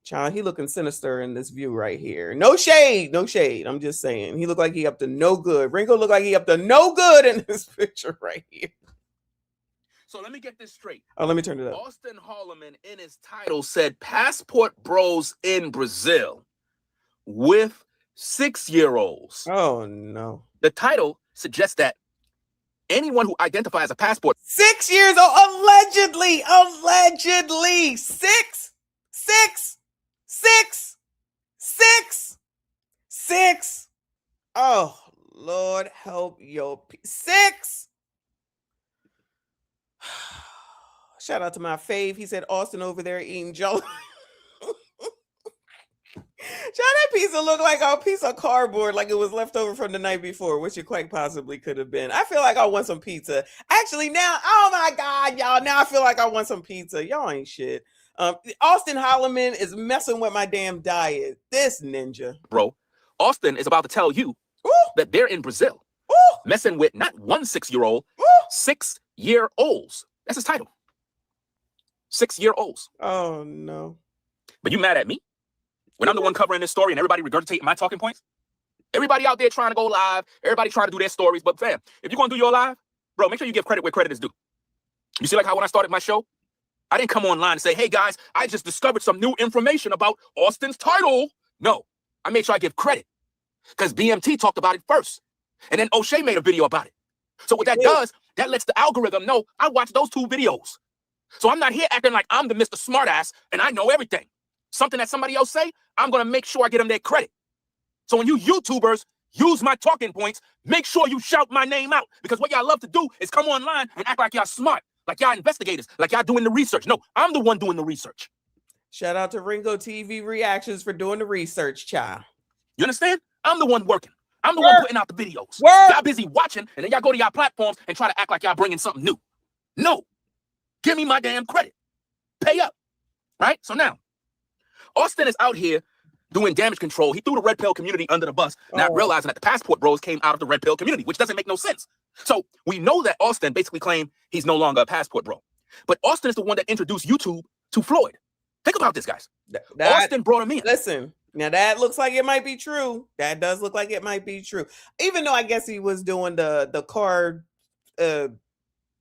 Child, he looking sinister in this view right here. No shade, no shade. I'm just saying. He looked like he up to no good. Ringo looked like he up to no good in this picture right here. So let me get this straight. Oh, let me turn it up. Austin Holloman in his title said passport bros in Brazil with 6-year-olds. Oh no. The title suggests that anyone who identifies as a passport 6 years old, allegedly 6. Oh Lord, help your 6. Shout out to my fave. He said Austin over there eating jello. That pizza looked like a piece of cardboard, like it was left over from the night before, which it quite possibly could have been. I feel like I want some pizza. Actually, now, oh my God, y'all. Now I feel like I want some pizza. Y'all ain't shit. Austin Holloman is messing with my damn diet. This ninja. Bro, Austin is about to tell you that they're in Brazil messing with not 1 6-year-old, 6-year-olds. That's his title. 6-year-olds. Oh no. But you mad at me? When I'm the one covering this story and everybody regurgitating my talking points? Everybody out there trying to go live, everybody trying to do their stories. But fam, if you're going to do your live, bro, make sure you give credit where credit is due. You see like how when I started my show, I didn't come online and say, hey guys, I just discovered some new information about Austin's title. No, I made sure I give credit because BMT talked about it first. And then O'Shea made a video about it. So what that does, that lets the algorithm know I watched those 2 videos. So I'm not here acting like I'm the Mr. Smartass and I know everything. Something that somebody else say, I'm going to make sure I get them their credit. So when you YouTubers use my talking points, make sure you shout my name out. Because what y'all love to do is come online and act like y'all smart, like y'all investigators, like y'all doing the research. No, I'm the one doing the research. Shout out to Ringo TV Reactions for doing the research, child. You understand? I'm the one working. I'm the one putting out the videos. Y'all busy watching, and then y'all go to y'all platforms and try to act like y'all bringing something new. No. Give me my damn credit. Pay up. Right? So now, Austin is out here doing damage control. He threw the red pill community under the bus, not realizing that the passport bros came out of the red pill community, which doesn't make no sense. So we know that Austin basically claimed he's no longer a passport bro. But Austin is the one that introduced YouTube to Floyd. Think about this, guys. Austin brought him in. Listen, now that looks like it might be true. That does look like it might be true. Even though I guess he was doing the car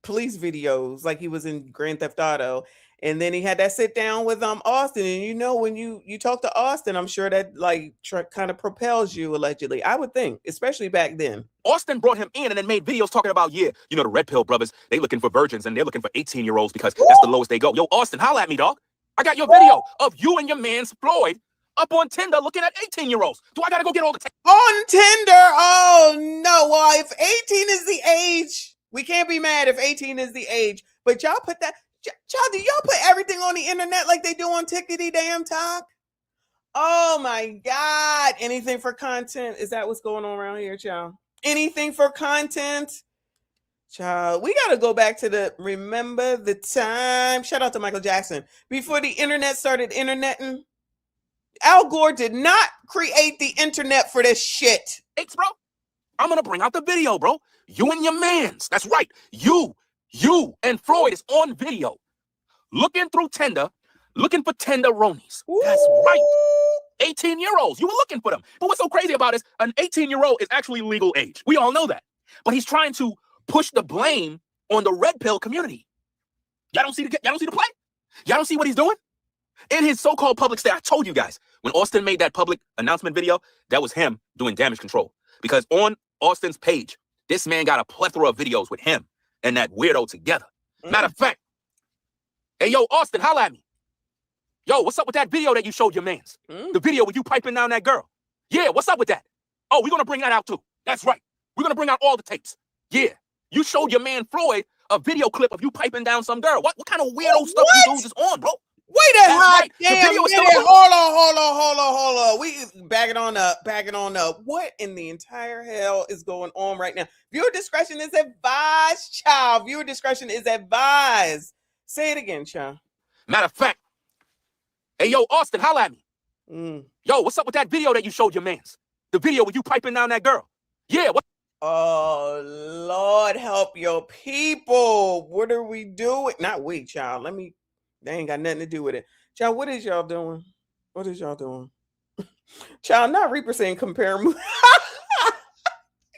police videos like he was in Grand Theft Auto. And then he had that sit down with Austin. And you know, when you talk to Austin, I'm sure that like kind of propels you allegedly. I would think, especially back then. Austin brought him in and then made videos talking about, yeah, you know, the Red Pill brothers, they looking for virgins and they're looking for 18-year-olds because that's the lowest they go. Yo, Austin, holla at me, dog. I got your video of you and your man's Floyd up on Tinder looking at 18-year-olds. Do I got to go get all the on Tinder? Oh, no. Well, if 18 is the age, we can't be mad if 18 is the age. But y'all put that... Child, do y'all put everything on the internet like they do on Tickety Damn Talk? Oh my God. Anything for content. Is that what's going on around here, child? Anything for content? Child, we got to go back to remember the time. Shout out to Michael Jackson. Before the internet started interneting, Al Gore did not create the internet for this shit. Thanks, bro. I'm going to bring out the video, bro. You and your mans. That's right. You and Floyd is on video looking through Tinder, looking for tenderonies. That's right. 18-year-olds. You were looking for them. But what's so crazy about it is an 18-year-old is actually legal age. We all know that. But he's trying to push the blame on the red pill community. Y'all don't see the play? Y'all don't see what he's doing? In his so-called public stay, I told you guys, when Austin made that public announcement video, that was him doing damage control. Because on Austin's page, This man got a plethora of videos with him and that weirdo together. Matter of fact, hey, yo, Austin, holla at me. Yo, what's up with that video that you showed your mans? The video with you piping down that girl. Yeah, what's up with that? Oh, we're going to bring that out too. That's right. We're going to bring out all the tapes. Yeah, you showed your man Floyd a video clip of you piping down some girl. What kind of weirdo stuff you dudes is on, bro? Wait a hot right. damn minute. Hold on. We backing on up. What in the entire hell is going on right now? Viewer discretion is advised, child. Viewer discretion is advised. Say it again, child. Matter of fact, hey, yo, Austin, holla at me. Yo, what's up with that video that you showed your mans? The video with you piping down that girl. Yeah, what? Oh, Lord, help your people. What are we doing? Not we, child. They ain't got nothing to do with it. Child, what is y'all doing? What is y'all doing? Child, not Reaper saying compare moves.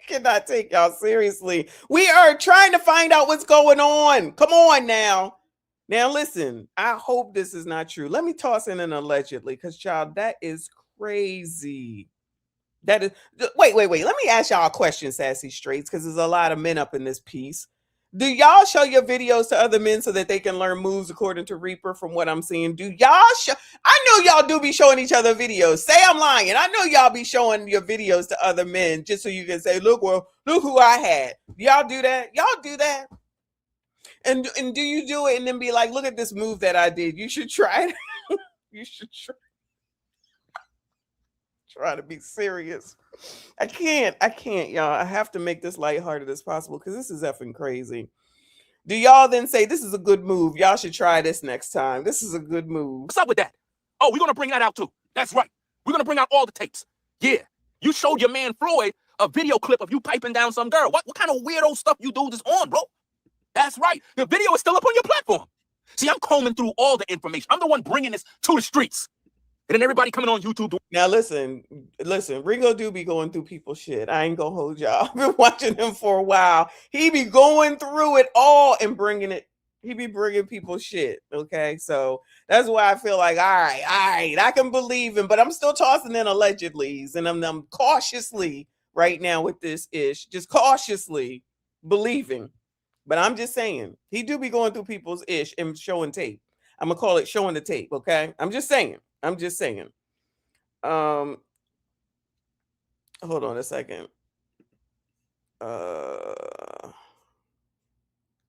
Cannot take y'all seriously. We are trying to find out what's going on. Come on now. Now, listen, I hope this is not true. Let me toss in an allegedly, because, child, that is crazy. That is, wait. Let me ask y'all a question, Sassy Straits, because there's a lot of men up in this piece. Do y'all show your videos to other men so that they can learn moves according to Reaper from what I'm seeing? Do y'all show? I know y'all do be showing each other videos. Say I'm lying. I know y'all be showing your videos to other men just so you can say, look who I had. Y'all do that? Y'all do that? And do you do it and then be like, look at this move that I did. You should try it. You should try to be serious. I can't, y'all. I have to make this lighthearted as possible because this is effing crazy. Do y'all then say, this is a good move? Y'all should try this next time. This is a good move. What's up with that? Oh, we're going to bring that out too. That's right. We're going to bring out all the tapes. Yeah, you showed your man Floyd a video clip of you piping down some girl. What kind of weirdo stuff you dudes is on, bro? That's right. The video is still up on your platform. See, I'm combing through all the information. I'm the one bringing this to the streets. And then everybody coming on YouTube. Now, listen, Ringo do be going through people's shit. I ain't gonna hold y'all. I've been watching him for a while. He be going through it all and bringing it. He be bringing people's shit. Okay, so that's why I feel like, all right, I can believe him, but I'm still tossing in allegedlys, and I'm cautiously right now with this ish, just cautiously believing. But I'm just saying, he do be going through people's ish and showing tape. I'm gonna call it showing the tape. Okay, I'm just saying. Hold on a second. Where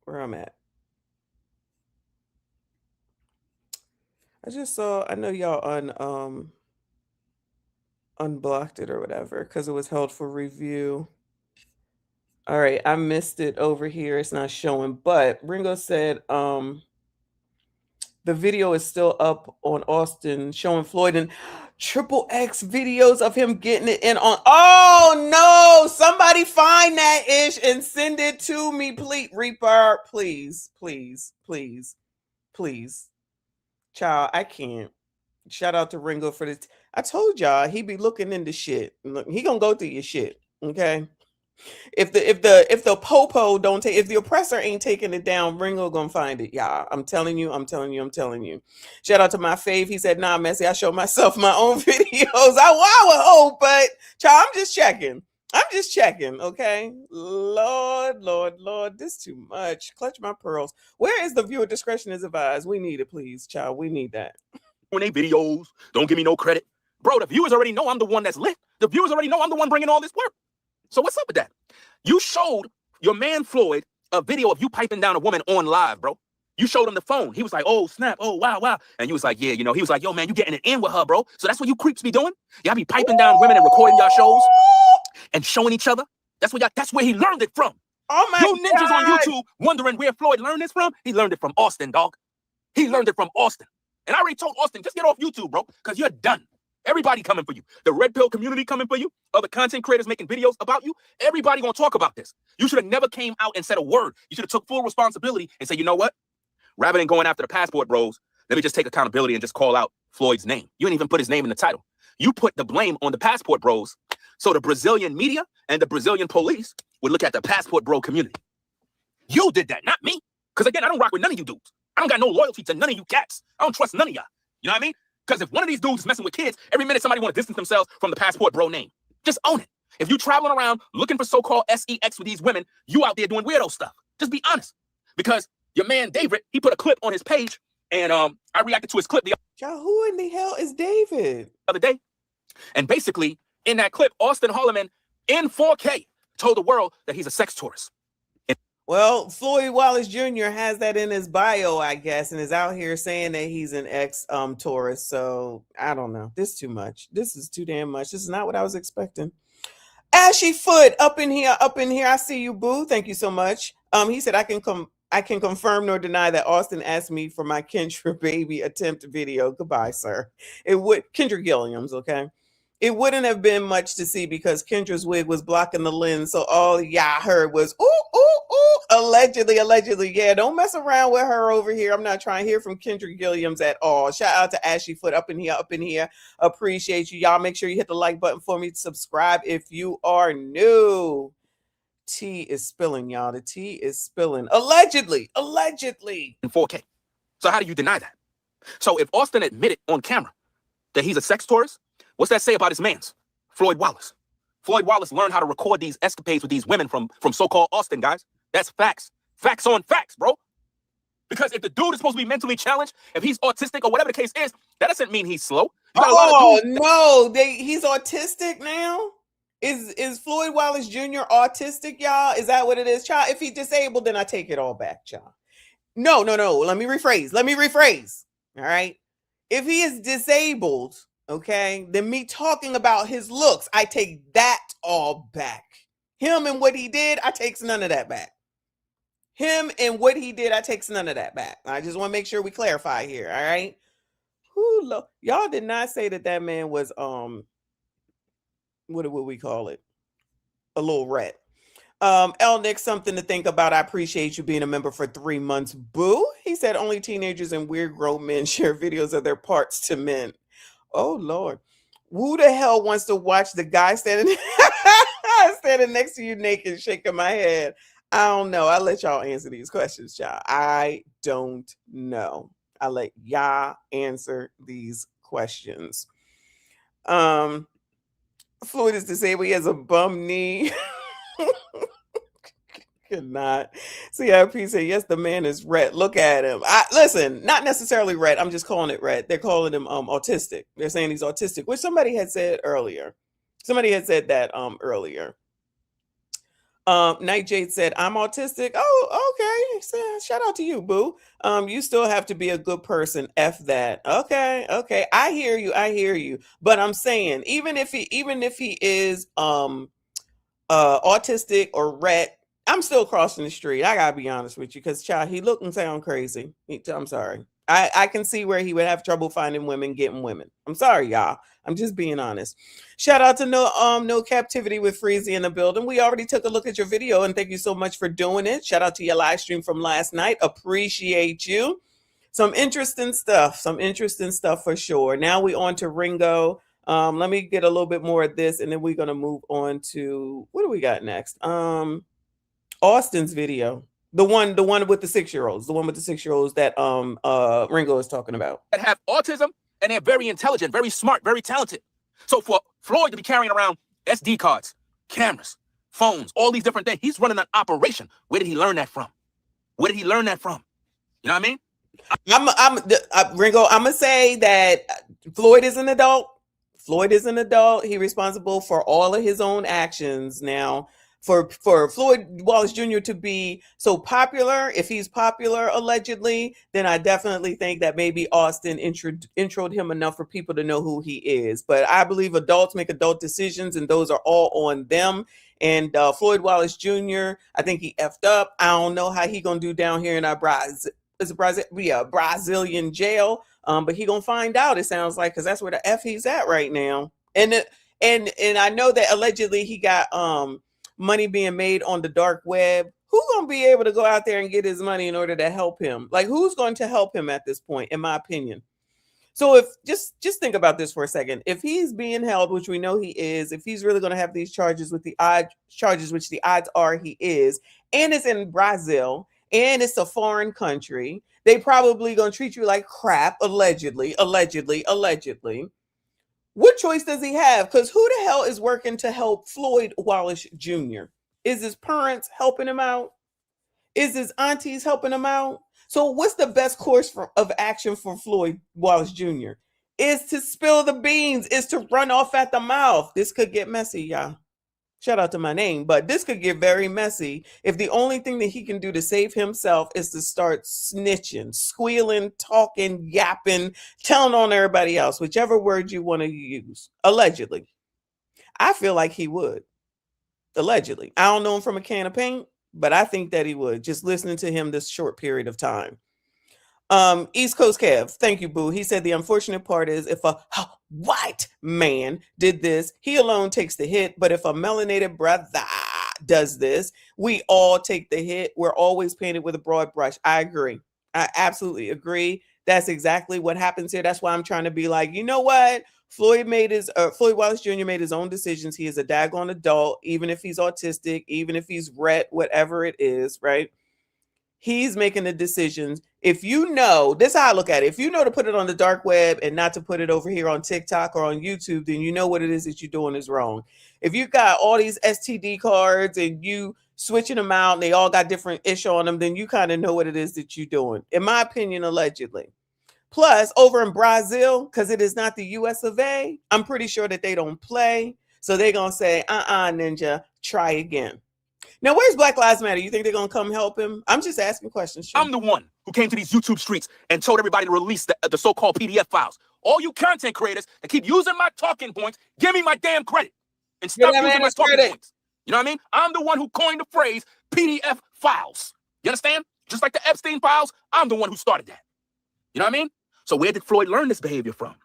I'm at. I just saw, I know y'all unblocked it or whatever because it was held for review. All right, I missed it over here. It's not showing, but Ringo said the video is still up on Austin showing Floyd and XXX videos of him getting it in on. Oh no, somebody find that ish and send it to me, please. Reaper, please. Child, I can't. Shout out to Ringo for this. I told y'all he be looking into shit. He gonna go through your shit, okay? If the popo don't take, if the oppressor ain't taking it down, Ringo gonna find it, y'all. I'm telling you. Shout out to my fave. He said, nah, Messi, I show myself my own videos. I would hope, but child, I'm just checking. Okay. Lord, this too much. Clutch my pearls. Where is the viewer discretion is advised? We need it, please, child. We need that. When they videos, don't give me no credit. Bro, the viewers already know I'm the one that's lit. The viewers already know I'm the one bringing all this work. So what's up with that? You showed your man Floyd a video of you piping down a woman on live, bro. You showed him the phone. He was like, oh, snap. Oh, wow. And you was like, yeah, he was like, yo, man, you getting it in with her, bro. So that's what you creeps be doing? Y'all be piping down women and recording y'all shows and showing each other? That's where he learned it from. Oh, my You ninjas on YouTube wondering where Floyd learned this from? He learned it from Austin, dog. He learned it from Austin. And I already told Austin, just get off YouTube, bro, because you're done. Everybody coming for you. The red pill community coming for you. Other content creators making videos about you. Everybody gonna talk about this. You should have never came out and said a word. You should have took full responsibility and said, you know what? Rather than going after the passport bros, let me just take accountability and just call out Floyd's name. You didn't even put his name in the title. You put the blame on the passport bros. So the Brazilian media and the Brazilian police would look at the passport bro community. You did that, not me. Because again, I don't rock with none of you dudes. I don't got no loyalty to none of you cats. I don't trust none of y'all. You know what I mean? Because if one of these dudes is messing with kids, every minute somebody want to distance themselves from the passport bro name. Just own it. If you traveling around looking for so-called sex with these women, you out there doing weirdo stuff. Just be honest. Because your man David, he put a clip on his page, and I reacted to his clip the who in the hell is David? other day. And basically, in that clip, Austin Holloman in 4K told the world that he's a sex tourist. Well, Floyd Wallace Jr. has that in his bio, I guess, and is out here saying that he's an ex-tourist. So I don't know. This is too much. This is too damn much. This is not what I was expecting. Ashy Foot up in here. I see you, boo. Thank you so much. He said I can confirm nor deny that Austin asked me for my Kendra baby attempt video. Goodbye, sir. It would Kendra Gilliams, okay? It wouldn't have been much to see because Kendra's wig was blocking the lens. So all y'all heard was, ooh, ooh, ooh, allegedly. Yeah, don't mess around with her over here. I'm not trying to hear from Kendra Gilliams at all. Shout out to Ashy Foot up in here. Appreciate you. Y'all make sure you hit the like button for me. Subscribe if you are new. Tea is spilling, y'all. The tea is spilling. Allegedly. In 4K. So how do you deny that? So if Austin admitted on camera that he's a sex tourist, what's that say about his man's? Floyd Wallace. Floyd Wallace learned how to record these escapades with these women from so-called Austin, guys. That's facts. Facts on facts, bro. Because if the dude is supposed to be mentally challenged, if he's autistic or whatever the case is, that doesn't mean he's slow. He's autistic now? Is Floyd Wallace Jr. autistic, y'all? Is that what it is, child? If he's disabled, then I take it all back, child. No. Let me rephrase. All right. If he is disabled, okay, then me talking about his looks, I take that all back. Him and what he did, I takes none of that back. I just want to make sure we clarify here, all right? Y'all did not say that man was what would we call it? A little rat. L Nick, something to think about. I appreciate you being a member for 3 months. Boo. He said only teenagers and weird grown men share videos of their parts to men. Oh Lord. Who the hell wants to watch the guy standing next to you naked, shaking my head? I don't know. I'll let y'all answer these questions, y'all. I don't know. I'll let y'all answer these questions. Floyd is disabled. He has a bum knee. Could not. CIP said, yes, the man is red. Look at him. Listen, not necessarily red. I'm just calling it red. They're calling him autistic. They're saying he's autistic, which somebody had said earlier. Somebody had said that earlier. Night Jade said, I'm autistic. Oh, okay. So, shout out to you, boo. You still have to be a good person. F that. Okay. I hear you. But I'm saying, even if he is autistic or ret, I'm still crossing the street. I gotta be honest with you, because child, he look and sound crazy. I'm sorry. I can see where he would have trouble finding women, getting women. I'm sorry, y'all. I'm just being honest. Shout out to No Captivity with Freezy in the building. We already took a look at your video, and thank you so much for doing it. Shout out to your live stream from last night. Appreciate you. Some interesting stuff for sure. Now we on to Ringo. Let me get a little bit more of this, and then we're gonna move on to what do we got next? Austin's video. The one with the 6-year-olds, that Ringo is talking about. That have autism, and they're very intelligent, very smart, very talented. So for Floyd to be carrying around SD cards, cameras, phones, all these different things, he's running an operation. Where did he learn that from? You know what I mean? Ringo, I'm gonna say that Floyd is an adult. He's responsible for all of his own actions. Now, for Floyd Wallace Jr. to be so popular, if he's popular allegedly, then I definitely think that maybe Austin introed him enough for people to know who he is. But I believe adults make adult decisions, and those are all on them. And Floyd Wallace Jr., I think he effed up. I don't know how he gonna do down here in our Brazilian jail, but he gonna find out. It sounds like, because that's where the F he's at right now. And I know that allegedly he got money being made on the dark web. Who's gonna be able to go out there and get his money in order to help him? Like, who's going to help him at this point, in my opinion? So if just think about this for a second. If he's being held, which we know he is, if he's really going to have these charges, which the odds are he is, and it's in Brazil, and it's a foreign country, they probably going to treat you like crap, allegedly. What choice does he have? Because who the hell is working to help Floyd Wallace Jr.? Is his parents helping him out? Is his aunties helping him out? So what's the best course of action for Floyd Wallace Jr.? Is to spill the beans, is to run off at the mouth. This could get messy, y'all. Shout out to my name, but this could get very messy if the only thing that he can do to save himself is to start snitching, squealing, talking, yapping, telling on everybody else, whichever word you want to use. Allegedly. I feel like he would. Allegedly. I don't know him from a can of paint, but I think that he would, just listening to him this short period of time. East Coast Kev, thank you, boo. He said the unfortunate part is if a white man did this, he alone takes the hit. But if a melanated brother does this, we all take the hit. We're always painted with a broad brush. I agree. I absolutely agree. That's exactly what happens here. That's why I'm trying to be like, you know what? Floyd Wallace Jr. made his own decisions. He is a daggone adult, even if he's autistic, even if he's Rhett, whatever it is, right? He's making the decisions. If you know, this is how I look at it. If you know to put it on the dark web and not to put it over here on TikTok or on YouTube, then you know what it is that you're doing is wrong. If you got all these STD cards and you switching them out and they all got different ish on them, then you kind of know what it is that you're doing. In my opinion, allegedly. Plus, over in Brazil, because it is not the US of A, I'm pretty sure that they don't play. So they're going to say, ninja, try again. Now, where's Black Lives Matter? You think they're going to come help him? I'm just asking questions. I'm the one who came to these YouTube streets and told everybody to release the so-called PDF files. All you content creators that keep using my talking points, give me my damn credit and stop using my talking points. You know what I mean? I'm the one who coined the phrase PDF files. You understand? Just like the Epstein files, I'm the one who started that. You know what I mean? So where did Floyd learn this behavior from?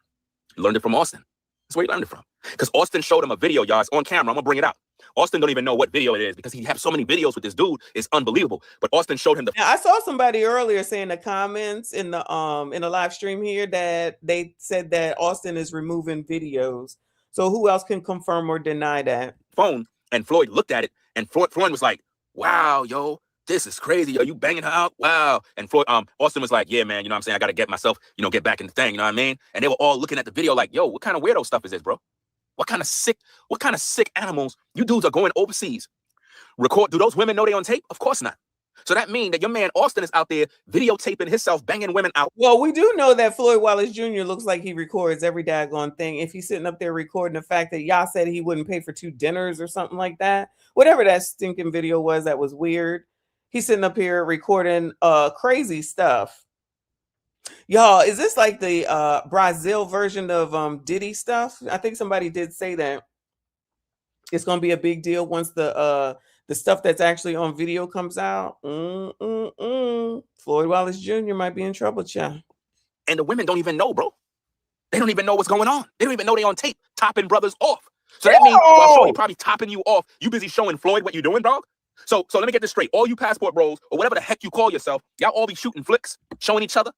He learned it from Austin. That's where he learned it from. Because Austin showed him a video, y'all. It's on camera. I'm going to bring it out. Austin don't even know what video it is because he has so many videos with this dude. It's unbelievable. But Austin showed him the. Now, I saw somebody earlier saying in the comments in the live stream here that they said that Austin is removing videos. So who else can confirm or deny that? Phone, and Floyd looked at it, and Floyd was like, "Wow, yo, this is crazy, yo. You banging her out? Wow." And Floyd, Austin was like, "Yeah, man. You know what I'm saying? I got to get myself, get back in the thing. You know what I mean?" And they were all looking at the video like, "Yo, what kind of weirdo stuff is this, bro? What kind of sick animals you dudes are going overseas? Record? Do those women know they on tape? Of course not. So that means that your man Austin is out there videotaping himself banging women out. Well, we do know that Floyd Wallace Jr. looks like he records every daggone thing. If he's sitting up there recording the fact that y'all said he wouldn't pay for 2 dinners or something like that, whatever that stinking video was, that was weird. He's sitting up here recording crazy stuff. Y'all, is this like the Brazil version of Diddy stuff? I think somebody did say that it's going to be a big deal once the stuff that's actually on video comes out. Floyd Wallace Jr. might be in trouble, child. And the women don't even know, bro. They don't even know what's going on. They don't even know they on tape topping brothers off. So that means while Shorty probably topping you off, you busy showing Floyd what you doing, dog. So let me get this straight. All you passport bros or whatever the heck you call yourself, y'all all be shooting flicks, showing each other.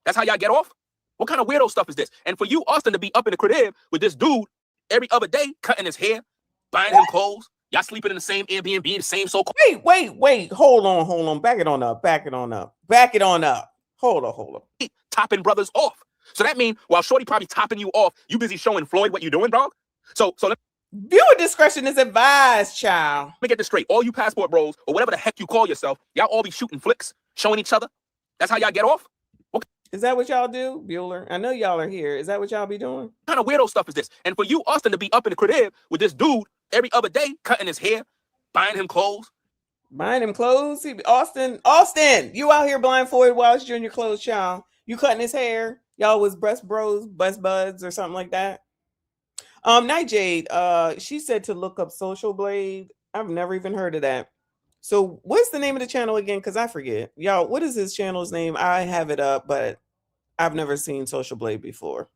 That's how y'all get off? What kind of weirdo stuff is this? And for you, Austin, to be up in the crib with this dude every other day, cutting his hair, buying him clothes, y'all sleeping in the same Airbnb, the same so-called. Wait. Hold on. Back it on up. Hold on. Topping brothers off. So that means while Shorty probably topping you off, you busy showing Floyd what you doing, dog? So viewer discretion is advised, child. Let me get this straight. All you passport bros or whatever the heck you call yourself, y'all all be shooting flicks, showing each other. That's how y'all get off? Is that what y'all do, Bueller? I know y'all are here. Is that what y'all be doing? What kind of weirdo stuff is this? And for you, Austin, to be up in the crib with this dude every other day, cutting his hair, buying him clothes. Austin, you out here buying Floyd Wallace Jr. clothes, child. You cutting his hair. Y'all was breast bros, best buds, or something like that. Nightjade, she said to look up Social Blade. I've never even heard of that. So what's the name of the channel again? Because I forget. Y'all, what is his channel's name? I have it up, but I've never seen Social Blade before.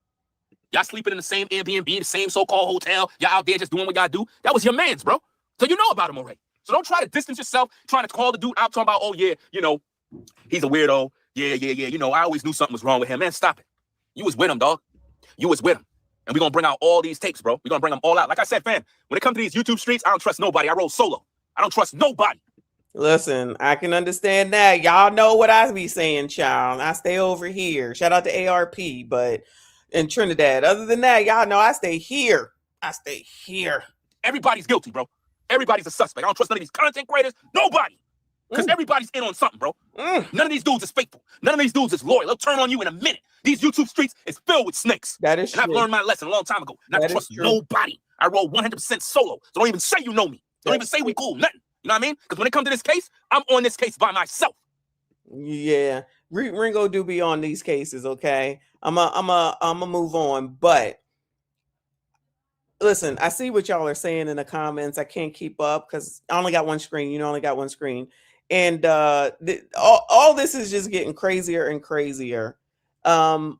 Y'all sleeping in the same Airbnb, the same so-called hotel. Y'all out there just doing what y'all do. That was your man's, bro. So you know about him already. So don't try to distance yourself, trying to call the dude out, talking about, oh, yeah, he's a weirdo. Yeah. I always knew something was wrong with him. Man, stop it. You was with him, dog. You was with him. And we're going to bring out all these tapes, bro. We're going to bring them all out. Like I said, fam, when it comes to these YouTube streets, I don't trust nobody. I roll solo. I don't trust nobody. Listen, I can understand that. Y'all know what I be saying, child. I stay over here. Shout out to ARP, but in Trinidad. Other than that, y'all know I stay here. Everybody's guilty, bro. Everybody's a suspect. I don't trust none of these content creators. Nobody. Because everybody's in on something, bro. None of these dudes is faithful. None of these dudes is loyal. They'll turn on you in a minute. These YouTube streets is filled with snakes. That is true. And I've learned my lesson a long time ago. Not to trust nobody. I roll 100% solo. So don't even say you know me. Don't even say we cool. Nothing. You know what I mean? Because when it comes to this case, I'm on this case by myself. Yeah. Ringo do be on these cases, okay? I'm a move on. But listen, I see what y'all are saying in the comments. I can't keep up because I only got one screen. You know, I only got one screen. And all this is just getting crazier and crazier. I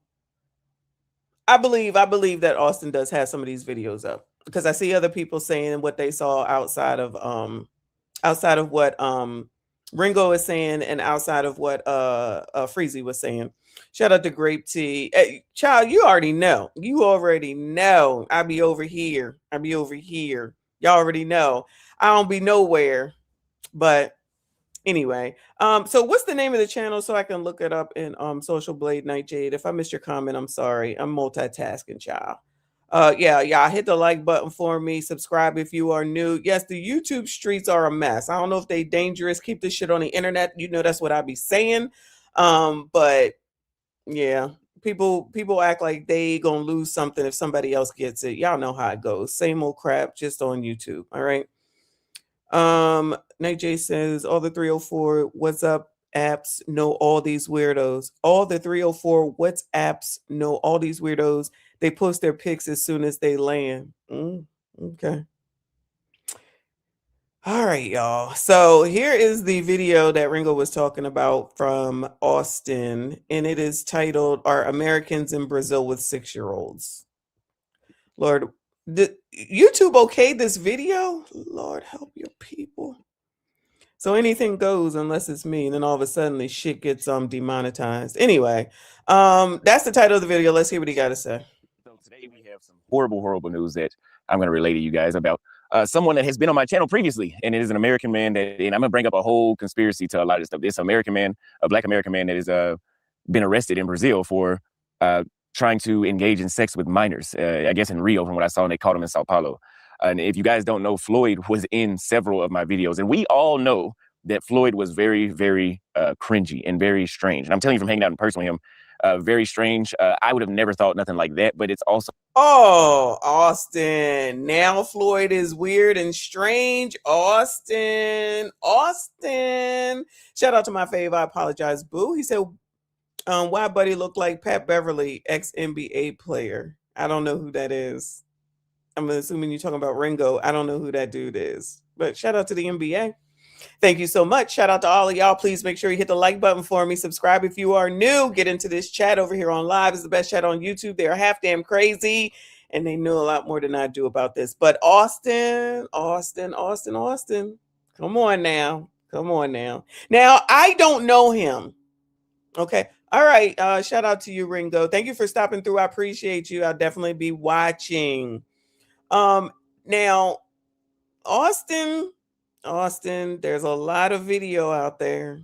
believe that Austin does have some of these videos up because I see other people saying what they saw outside of what Ringo is saying and outside of what Freezy was saying. Shout out to Grape Tea. Hey, child, you already know. I be over here. Y'all already know. I don't be nowhere. But anyway, so what's the name of the channel so I can look it up in Social Blade Nightjade? If I missed your comment, I'm sorry. I'm multitasking, child. Yeah, hit the like button for me. Subscribe if you are new. Yes, the YouTube streets are a mess. I don't know if they dangerous. Keep this shit on the internet. You know that's what I be saying. But yeah, people act like they gonna lose something if somebody else gets it. Y'all know how it goes. Same old crap, just on YouTube. All right. Nate J says all the 304 what's up apps know all these weirdos. All the 304 WhatsApps know all these weirdos. They post their pics as soon as they land. Okay. All right, y'all. So here is the video that Ringo was talking about from Austin, and it is titled, "Are Americans in Brazil with 6-year-olds?" Lord, did YouTube okayed this video? Lord, help your people. So anything goes unless it's me, and then all of a sudden this shit gets demonetized. Anyway, that's the title of the video. Let's hear what he got to say. So today we have some horrible news that I'm going to relay to you guys about someone that has been on my channel previously, and it is an American man that, and I'm going to bring up a whole conspiracy to a lot of stuff. This American man, a Black American man that has been arrested in Brazil for trying to engage in sex with minors. I guess in Rio, from what I saw, and they caught him in Sao Paulo. And if you guys don't know, Floyd was in several of my videos, and we all know that Floyd was very, very cringy and very strange. And I'm telling you from hanging out in person with him, very strange. I would have never thought nothing like that, but it's also... Oh, Austin. Now Floyd is weird and strange. Austin. Shout out to my fave. I apologize, boo. He said, why buddy look like Pat Beverly, ex-NBA player? I don't know who that is. I'm assuming you're talking about Ringo. I don't know who that dude is. But shout out to the NBA. Thank you so much. Shout out to all of y'all. Please make sure you hit the like button for me. Subscribe if you are new. Get into this chat over here on live. It's the best chat on YouTube. They're half damn crazy, and they know a lot more than I do about this. But Austin. Come on now. Now, I don't know him. Okay. All right. Shout out to you, Ringo. Thank you for stopping through. I appreciate you. I'll definitely be watching. Now, Austin, there's a lot of video out there.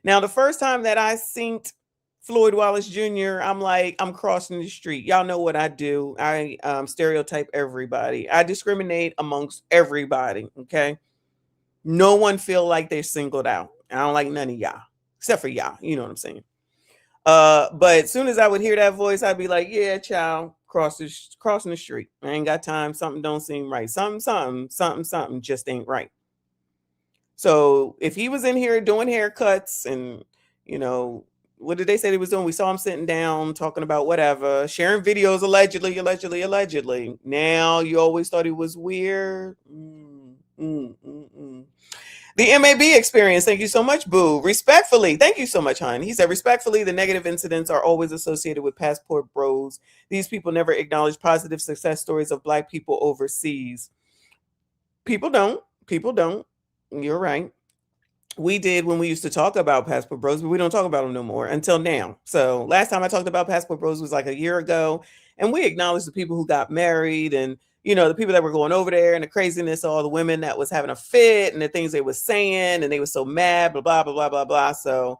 Now, the first time that I synced Floyd Wallace Jr., I'm like, I'm crossing the street. Y'all know what I do. I stereotype everybody. I discriminate amongst everybody, okay? No one feel like they're singled out. I don't like none of y'all, except for y'all. You know what I'm saying? But as soon as I would hear that voice, I'd be like, yeah, child, crossing the street. I ain't got time. Something don't seem right. Something just ain't right. So if he was in here doing haircuts and, you know, what did they say he was doing? We saw him sitting down talking about whatever, sharing videos, allegedly. Now you always thought he was weird. The MAB experience. Thank you so much, boo. Respectfully. Thank you so much, hon. He said, respectfully, the negative incidents are always associated with passport bros. These people never acknowledge positive success stories of Black people overseas. People don't. You're right. We did when we used to talk about passport bros, but we don't talk about them no more until now. So last time I talked about passport bros was like a year ago, and we acknowledged the people who got married and, you know, the people that were going over there and the craziness of all the women that was having a fit and the things they were saying and they were so mad, blah, blah, blah, blah, blah, blah. So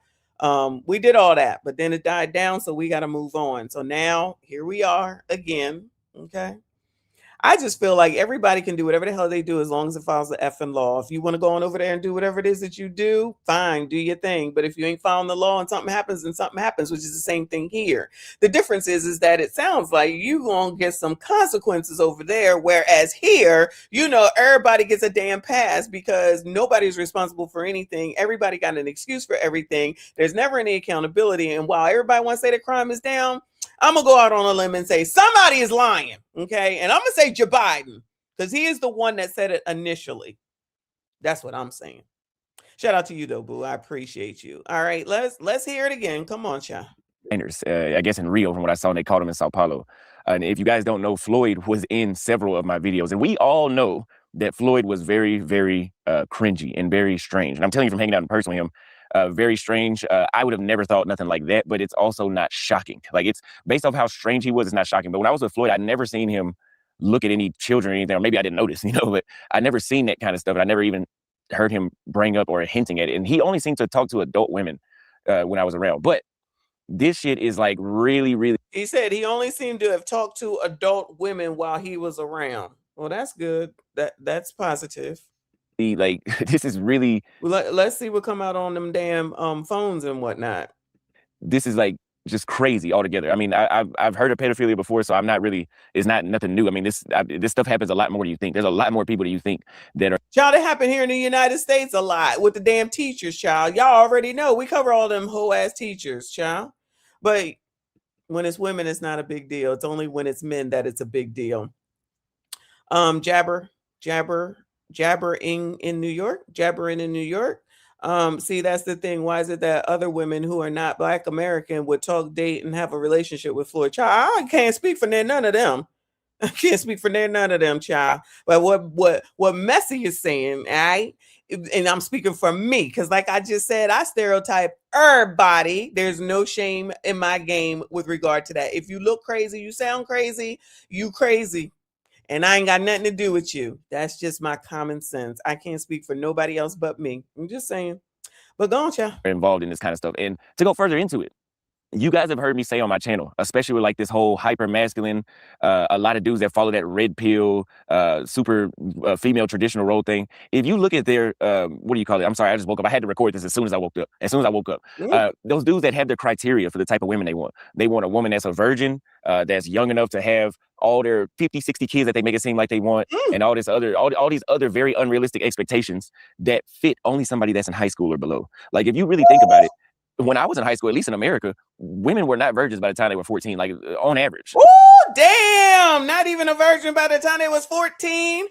We did all that, but then it died down, so we got to move on. So now here we are again. Okay. I just feel like everybody can do whatever the hell they do as long as it follows the effing law. If you want to go on over there and do whatever it is that you do, fine, do your thing. But if you ain't following the law and something happens, then something happens, which is the same thing here. The difference is that it sounds like you gonna get some consequences over there, whereas here, you know, everybody gets a damn pass because nobody's responsible for anything. Everybody got an excuse for everything. There's never any accountability. And while everybody wants to say the crime is down, I'm going to go out on a limb and say somebody is lying, okay? And I'm going to say Joe Biden because he is the one that said it initially. That's what I'm saying. Shout out to you, though, boo. I appreciate you. All right, let's hear it again. Come on, child. I guess in Rio, from what I saw, they called him in Sao Paulo. And if you guys don't know, Floyd was in several of my videos. And we all know that Floyd was very, very cringy and very strange. And I'm telling you from hanging out in person with him, very strange. I would have never thought nothing like that, but it's also not shocking. Like, it's based off how strange he was, it's not shocking. But when I was with Floyd, I'd never seen him look at any children or anything, or maybe I didn't notice, you know, but I never seen that kind of stuff. And I never even heard him bring up or hinting at it. And he only seemed to talk to adult women when I was around. But this shit is like really, really. He said he only seemed to have talked to adult women while he was around. Well, that's good. That's positive. Like, this is really. Let's see what come out on them damn phones and whatnot. This is like just crazy altogether. I mean, I've heard of pedophilia before, so I'm not really. It's not nothing new. I mean, this stuff happens a lot more than you think. There's a lot more people than you think that are. Child, it happened here in the United States a lot with the damn teachers, child. Y'all already know we cover all them whole ass teachers, child. But when it's women, it's not a big deal. It's only when it's men that it's a big deal. Jabbering in New York. See, that's the thing. Why is it that other women who are not Black American would talk, date, and have a relationship with Floyd? Child, I can't speak for none of them. I can't speak for none of them, child. But what Messy is saying, right? And I'm speaking for me, because like I just said, I stereotype everybody. There's no shame in my game with regard to that. If you look crazy, you sound crazy, you crazy. And I ain't got nothing to do with you. That's just my common sense. I can't speak for nobody else but me. I'm just saying. But go on, y'all. Involved in this kind of stuff. And to go further into it, you guys have heard me say on my channel, especially with like this whole hyper masculine, a lot of dudes that follow that red pill, super female traditional role thing. If you look at their, what do you call it? I'm sorry, I just woke up. I had to record this as soon as I woke up. Those dudes that have their criteria for the type of women they want. They want a woman that's a virgin, that's young enough to have all their 50, 60 kids that they make it seem like they want, and all these other very unrealistic expectations that fit only somebody that's in high school or below. Like, if you really think about it, when I was in high school, at least in America, women were not virgins by the time they were 14, like on average. Oh, damn. Not even a virgin by the time they was 14.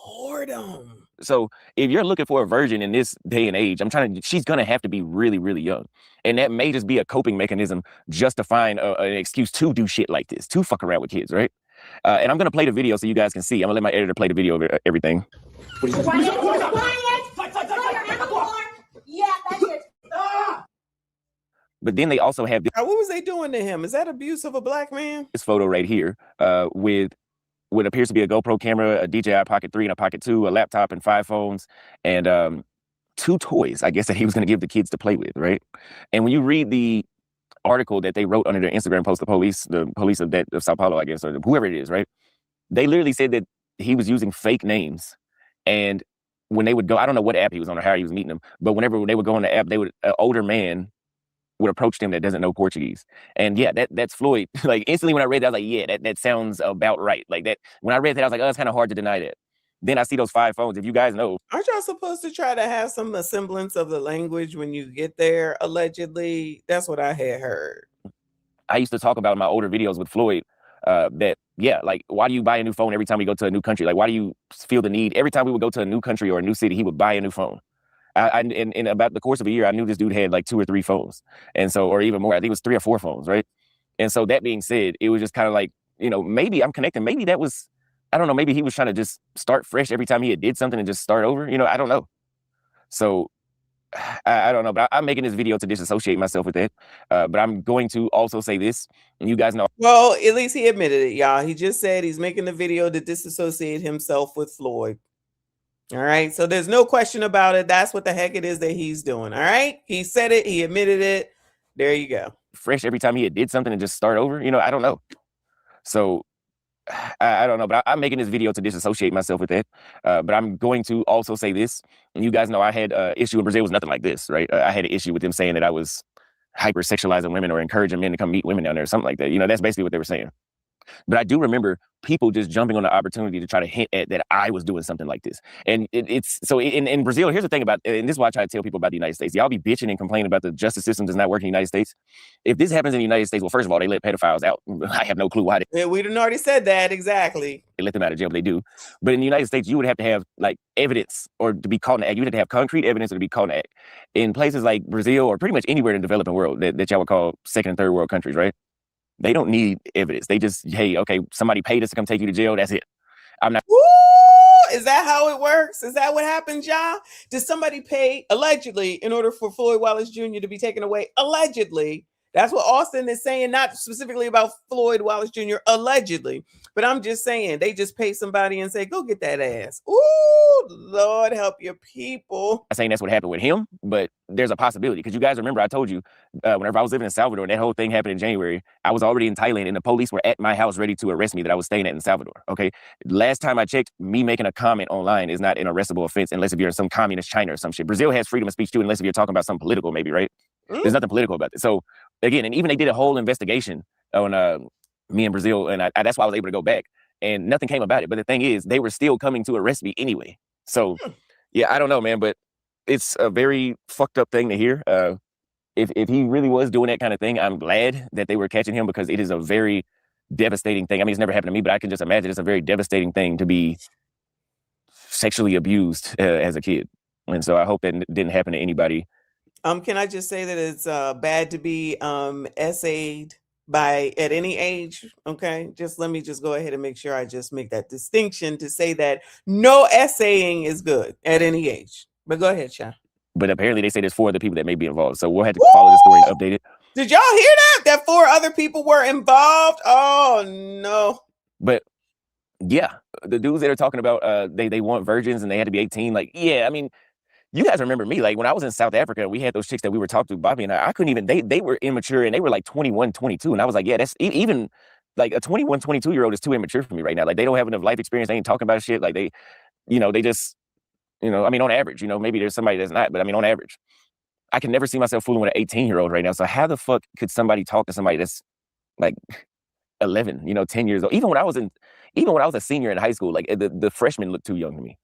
Whoredom. So if you're looking for a virgin in this day and age, she's going to have to be really, really young. And that may just be a coping mechanism just to find an excuse to do shit like this, to fuck around with kids, right? And I'm going to play the video so you guys can see. I'm going to let my editor play the video of everything. Yeah, that's it. But then they also have What was they doing to him? Is that abuse of a Black man? this photo right here with what appears to be a GoPro camera, a DJI Pocket 3 and a Pocket 2, a laptop and 5 phones, and 2 toys, I guess, that he was going to give the kids to play with, right? And when you read the article that they wrote under their Instagram post, the police of Sao Paulo, I guess, or whoever it is, right? They literally said that he was using fake names. And when they would go, I don't know what app he was on or how he was meeting them, but whenever they would go on the app, an older man would approach them that doesn't know Portuguese. And yeah, that's Floyd. Like, instantly when I read that, I was like, yeah, that sounds about right. Like, that, when I read that, I was like, oh, it's kind of hard to deny that. Then I see those 5 phones. If you guys know. Aren't y'all supposed to try to have some semblance of the language when you get there, allegedly? That's what I had heard. I used to talk about in my older videos with Floyd that, yeah, like, why do you buy a new phone every time we go to a new country? Like, why do you feel the need? Every time we would go to a new country or a new city, he would buy a new phone. In about the course of a year, I knew this dude had like 2 or 3 phones. And so, or even more, I think it was 3 or 4 phones, right? And so that being said, it was just kind of like, you know, maybe I'm connecting. Maybe that was, I don't know, maybe he was trying to just start fresh every time he did something and just start over. You know, I don't know. So I don't know, but I'm making this video to disassociate myself with that. But I'm going to also say this, and you guys know. Well, at least he admitted it, y'all. He just said he's making the video to disassociate himself with Floyd. All right. So there's no question about it. That's what the heck it is that he's doing. All right. He said it. He admitted it. There you go. Fresh every time he did something and just start over. I don't know. So I don't know, but I'm making this video to disassociate myself with that. But I'm going to also say this. And you guys know I had an issue in Brazil was nothing like this, right? I had an issue with them saying that I was hypersexualizing women or encouraging men to come meet women down there or something like that. That's basically what they were saying. But I do remember people just jumping on the opportunity to try to hint at that I was doing something like this. And it's so in Brazil, here's the thing about, and this is why I try to tell people about the United States. Y'all be bitching and complaining about the justice system does not work in the United States. If this happens in the United States, well, first of all, they let pedophiles out. I have no clue why. Yeah, we done already said that. Exactly. They let them out of jail, but they do. But in the United States, you would have to have like evidence or to be caught in the act. You would have to have concrete evidence or to be caught in the act. In places like Brazil or pretty much anywhere in the developing world that y'all would call second and third world countries, right? They don't need evidence. They just, hey, okay, somebody paid us to come take you to jail. That's it. I'm not. Ooh, is that how it works? Is that what happens, y'all? Did somebody pay allegedly in order for Floyd Wallace Jr. to be taken away? Allegedly. That's what Austin is saying, not specifically about Floyd Wallace Jr. Allegedly. But I'm just saying they just pay somebody and say, go get that ass. Ooh, Lord help your people. I'm saying that's what happened with him, but there's a possibility. Because you guys remember I told you whenever I was living in Salvador, and that whole thing happened in January, I was already in Thailand and the police were at my house ready to arrest me that I was staying at in Salvador. Okay. Last time I checked, me making a comment online is not an arrestable offense unless if you're in some communist China or some shit. Brazil has freedom of speech too, unless if you're talking about something political, maybe, right? There's nothing political about it. So again, and even they did a whole investigation on me in Brazil, and that's why I was able to go back, and nothing came about it. But the thing is, they were still coming to arrest me anyway. So yeah, I don't know, man, but it's a very fucked up thing to hear. If he really was doing that kind of thing, I'm glad that they were catching him because it is a very devastating thing. I mean, it's never happened to me, but I can just imagine it's a very devastating thing to be sexually abused as a kid. And so I hope that didn't happen to anybody. Can I just say that it's bad to be essayed by at any age? Okay, just let me just go ahead and make sure I just make that distinction to say that no essaying is good at any age. But go ahead, Sean. But apparently they say there's 4 other people that may be involved. So we'll have to follow the story and update it. Did y'all hear that? That 4 other people were involved? Oh no. But yeah, the dudes that are talking about they want virgins and they had to be 18. Like, yeah, I mean, you guys remember me, like when I was in South Africa, we had those chicks that we were talking to, Bobby and I couldn't even, they were immature and they were like 21, 22. And I was like, yeah, that's even like a 21, 22-year-old is too immature for me right now. Like they don't have enough life experience. They ain't talking about shit. Like they just, I mean, on average, maybe there's somebody that's not, but I mean, on average, I can never see myself fooling with an 18-year-old right now. So how the fuck could somebody talk to somebody that's like 11, 10 years old? Even when I was a senior in high school, like the freshmen looked too young to me.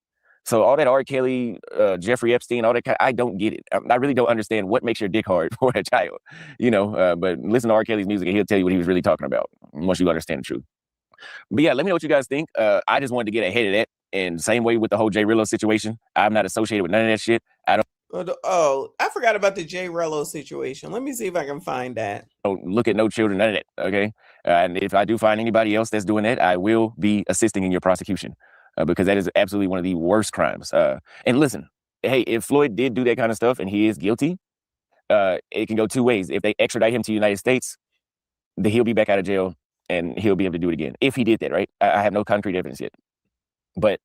So all that R. Kelly, Jeffrey Epstein, all that, I don't get it. I really don't understand what makes your dick hard for a child, but listen to R. Kelly's music and he'll tell you what he was really talking about once you understand the truth. But yeah, let me know what you guys think. I just wanted to get ahead of that. And same way with the whole Jay Rillo situation. I'm not associated with none of that shit. I don't. Oh, I forgot about the Jay Rillo situation. Let me see if I can find that. Don't look at no children, none of that, okay? And if I do find anybody else that's doing that, I will be assisting in your prosecution. Because that is absolutely one of the worst crimes. And listen, hey, if Floyd did do that kind of stuff and he is guilty, it can go 2 ways. If they extradite him to the United States, then he'll be back out of jail and he'll be able to do it again. If he did that, right? I have no concrete evidence yet. But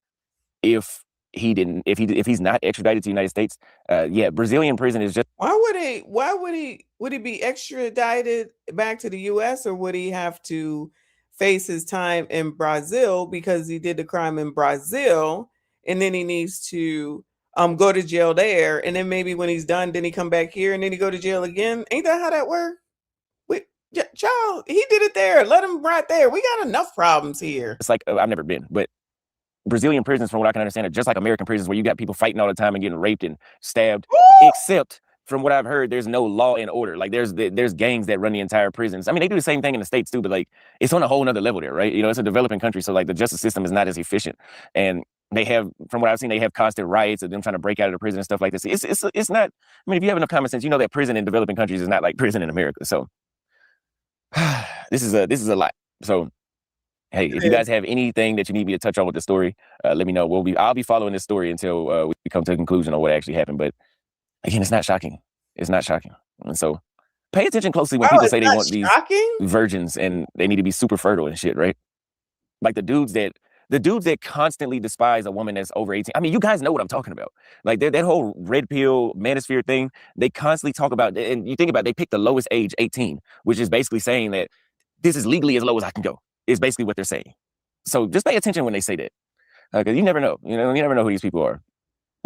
if he didn't, if he's not extradited to the United States, yeah, Brazilian prison is just. Why would he be extradited back to the US, or would he have to face his time in Brazil because he did the crime in Brazil and then he needs to go to jail there, and then maybe when he's done then he come back here and then he go to jail again? Ain't that how that works? Wait, child, he did it there. Let him right there. We got enough problems here. It's like I've never been, but Brazilian prisons, from what I can understand, are just like American prisons where you got people fighting all the time and getting raped and stabbed. Except from what I've heard, there's no law and order. Like there's gangs that run the entire prisons. I mean, they do the same thing in the States too, but like it's on a whole nother level there, right? It's a developing country, so like the justice system is not as efficient. And they have, from what I've seen, they have constant riots of them trying to break out of the prison and stuff like this. It's not. I mean, if you have enough common sense, you know that prison in developing countries is not like prison in America. So this is a lot. So hey, if you guys have anything that you need me to touch on with the story, let me know. I'll be following this story until we come to a conclusion on what actually happened. But again, it's not shocking. It's not shocking. And so pay attention closely when people say they want these virgins and they need to be super fertile and shit, right? Like the dudes that The dudes that constantly despise a woman that's over 18. I mean, you guys know what I'm talking about. Like that whole red pill manosphere thing, they constantly talk about, and you think about it, they pick the lowest age, 18, which is basically saying that this is legally as low as I can go, is basically what they're saying. So just pay attention when they say that. Because you never know. You never know who these people are.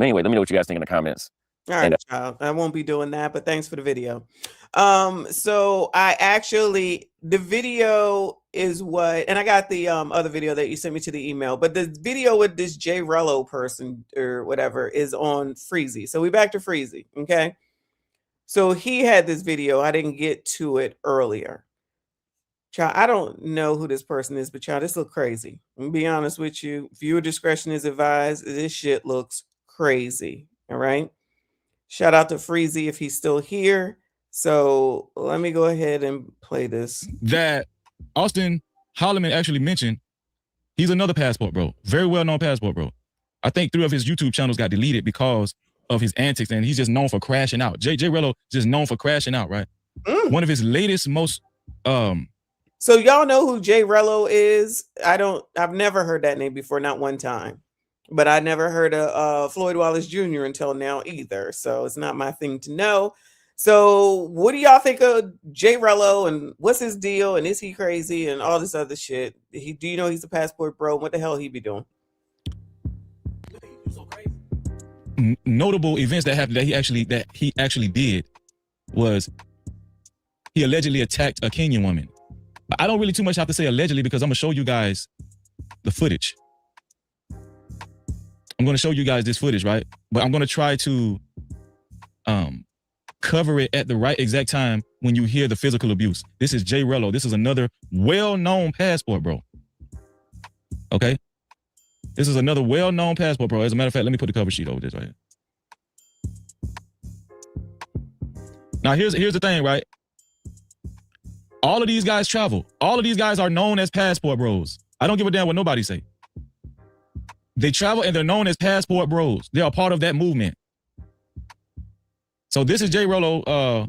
Anyway, let me know what you guys think in the comments. All right, child. I won't be doing that, but thanks for the video. So the video is what, and I got the other video that you sent me to the email, but the video with this J Rello person or whatever is on Freezy. So we back to Freezy, okay? So he had this video. I didn't get to it earlier. Child, I don't know who this person is, but child, this look crazy. I'm gonna be honest with you. Viewer discretion is advised. This shit looks crazy. All right. Shout out to Freezy if he's still here. So let me go ahead and play this. That Austin Holloman actually mentioned he's another passport bro. Very well-known passport bro. I think 3 of his YouTube channels got deleted because of his antics, and he's just known for crashing out. J Rello just known for crashing out, right? One of his latest, most So y'all know who J Rello is? I've never heard that name before, not one time. But I never heard of Floyd Wallace Jr. until now either. So it's not my thing to know. So what do y'all think of J Rello, and what's his deal? And is he crazy and all this other shit? Do you know he's a passport bro? What the hell he be doing? Notable events that happened that he actually did was he allegedly attacked a Kenyan woman. I don't really too much have to say allegedly because I'm gonna show you guys the footage. I'm gonna show you guys this footage, right? But I'm gonna try to cover it at the right exact time when you hear the physical abuse. This is J Rello. This is another well-known passport bro. Okay? This is another well-known passport bro. As a matter of fact, let me put the cover sheet over this right here. Now here's the thing, right? All of these guys travel. All of these guys are known as passport bros. I don't give a damn what nobody say. They travel and they're known as passport bros. They are part of that movement. So this is J Rello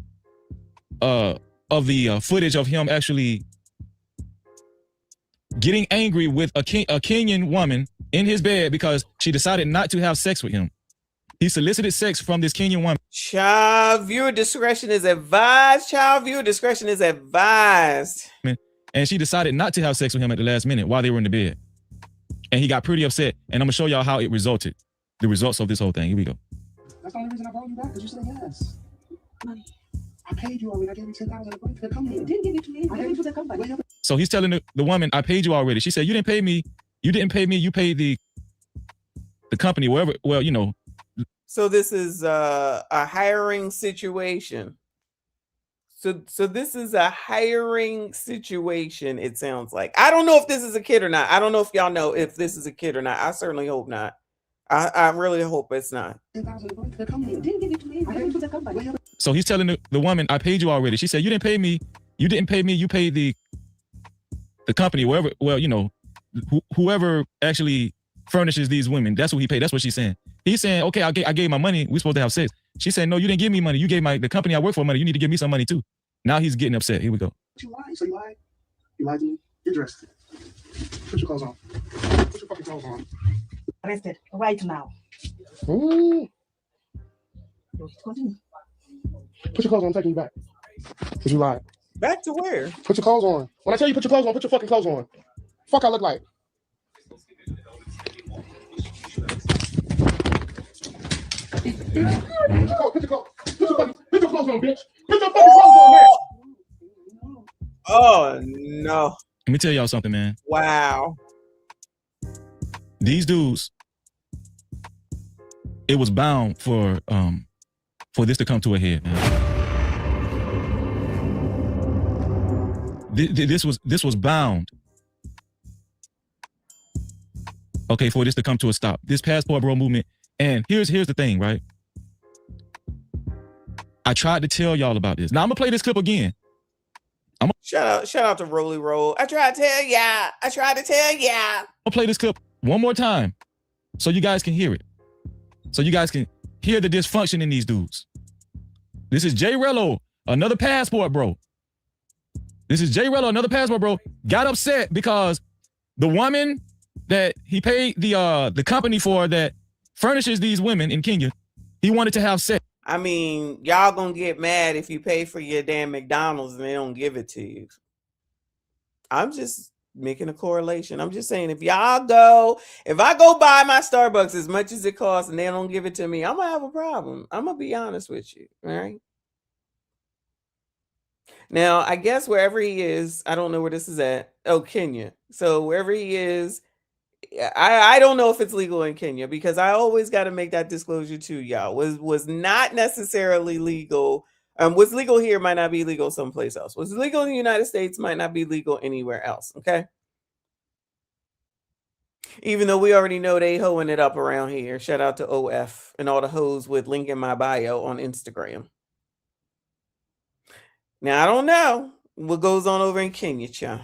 of the footage of him actually getting angry with a Kenyan woman in his bed because she decided not to have sex with him. He solicited sex from this Kenyan woman. Child, viewer discretion is advised. Child, viewer discretion is advised. And she decided not to have sex with him at the last minute while they were in the bed. And he got pretty upset. And I'm gonna show y'all how it resulted. The results of this whole thing. Here we go. That's the only reason I brought you back, because you said yes. Money. I paid you already. I gave you $10,000 to come here. You didn't give it to me. I gave it to the company. So he's telling the woman, I paid you already. She said, you didn't pay me. You didn't pay me. You paid the company, wherever. Well, you know. So this is a hiring situation. So this is a hiring situation, it sounds like. I don't know if this is a kid or not. I don't know if y'all know if this is a kid or not. I certainly hope not. I really hope it's not. So he's telling the woman, I paid you already. She said, you didn't pay me. You didn't pay me. You paid the company, wherever. Well, you know, whoever actually furnishes these women. That's what he paid. That's what she's saying. He's saying, okay, I gave my money. We're supposed to have sex. She said, no, you didn't give me money. You gave the company I work for money. You need to give me some money too. Now he's getting upset. Here we go. You lied. So you lied. You lied to me. Get dressed. Put your clothes on. Put your fucking clothes on. Arrested right now. Put your clothes on. I'm taking you back. Because you lied. Back to where? Put your clothes on. When I tell you put your clothes on, put your fucking clothes on. Fuck I look like. Put your clothes on, bitch. Put your fucking clothes on, bitch. Oh no. Let me tell y'all something, man. Wow. These dudes, it was bound for this to come to a head, man. This was bound. Okay, for this to come to a stop. This passport bro movement. And here's the thing, right? I tried to tell y'all about this. Now I'm gonna play this clip again. Shout out to Rolly Roll. I tried to tell ya. I'm gonna play this clip one more time so you guys can hear it. So you guys can hear the dysfunction in these dudes. This is J Rello, another passport bro. This is J Rello, another passport bro. Got upset because the woman that he paid the company for that furnishes these women in Kenya. He wanted to have sex. I mean, y'all gonna get mad if you pay for your damn McDonald's and they don't give it to you. I'm just making a correlation. I'm just saying, if I go buy my Starbucks as much as it costs and they don't give it to me, I'm gonna have a problem. I'm gonna be honest with you. All right. Now, I guess wherever he is, I don't know where this is at. Oh, Kenya. So wherever he is, I don't know if it's legal in Kenya, because I always got to make that disclosure to y'all. Was not necessarily legal. What's legal here might not be legal someplace else. What's legal in the United States might not be legal anywhere else. Okay. Even though we already know they hoeing it up around here. Shout out to OF and all the hoes with link in my bio on Instagram. Now, I don't know what goes on over in Kenya, child.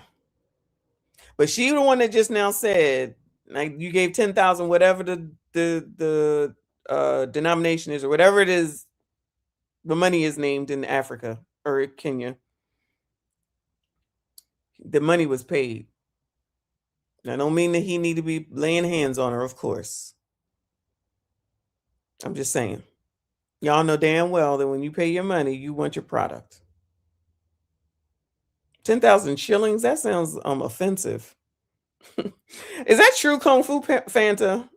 But she the one that just now said, like, you gave 10,000, whatever the denomination is, or whatever it is, the money is named in Africa or Kenya. The money was paid. I don't mean that he need to be laying hands on her, of course. I'm just saying. Y'all know damn well that when you pay your money, you want your product. 10,000 shillings? That sounds offensive. Is that true, Kung Fu Fanta?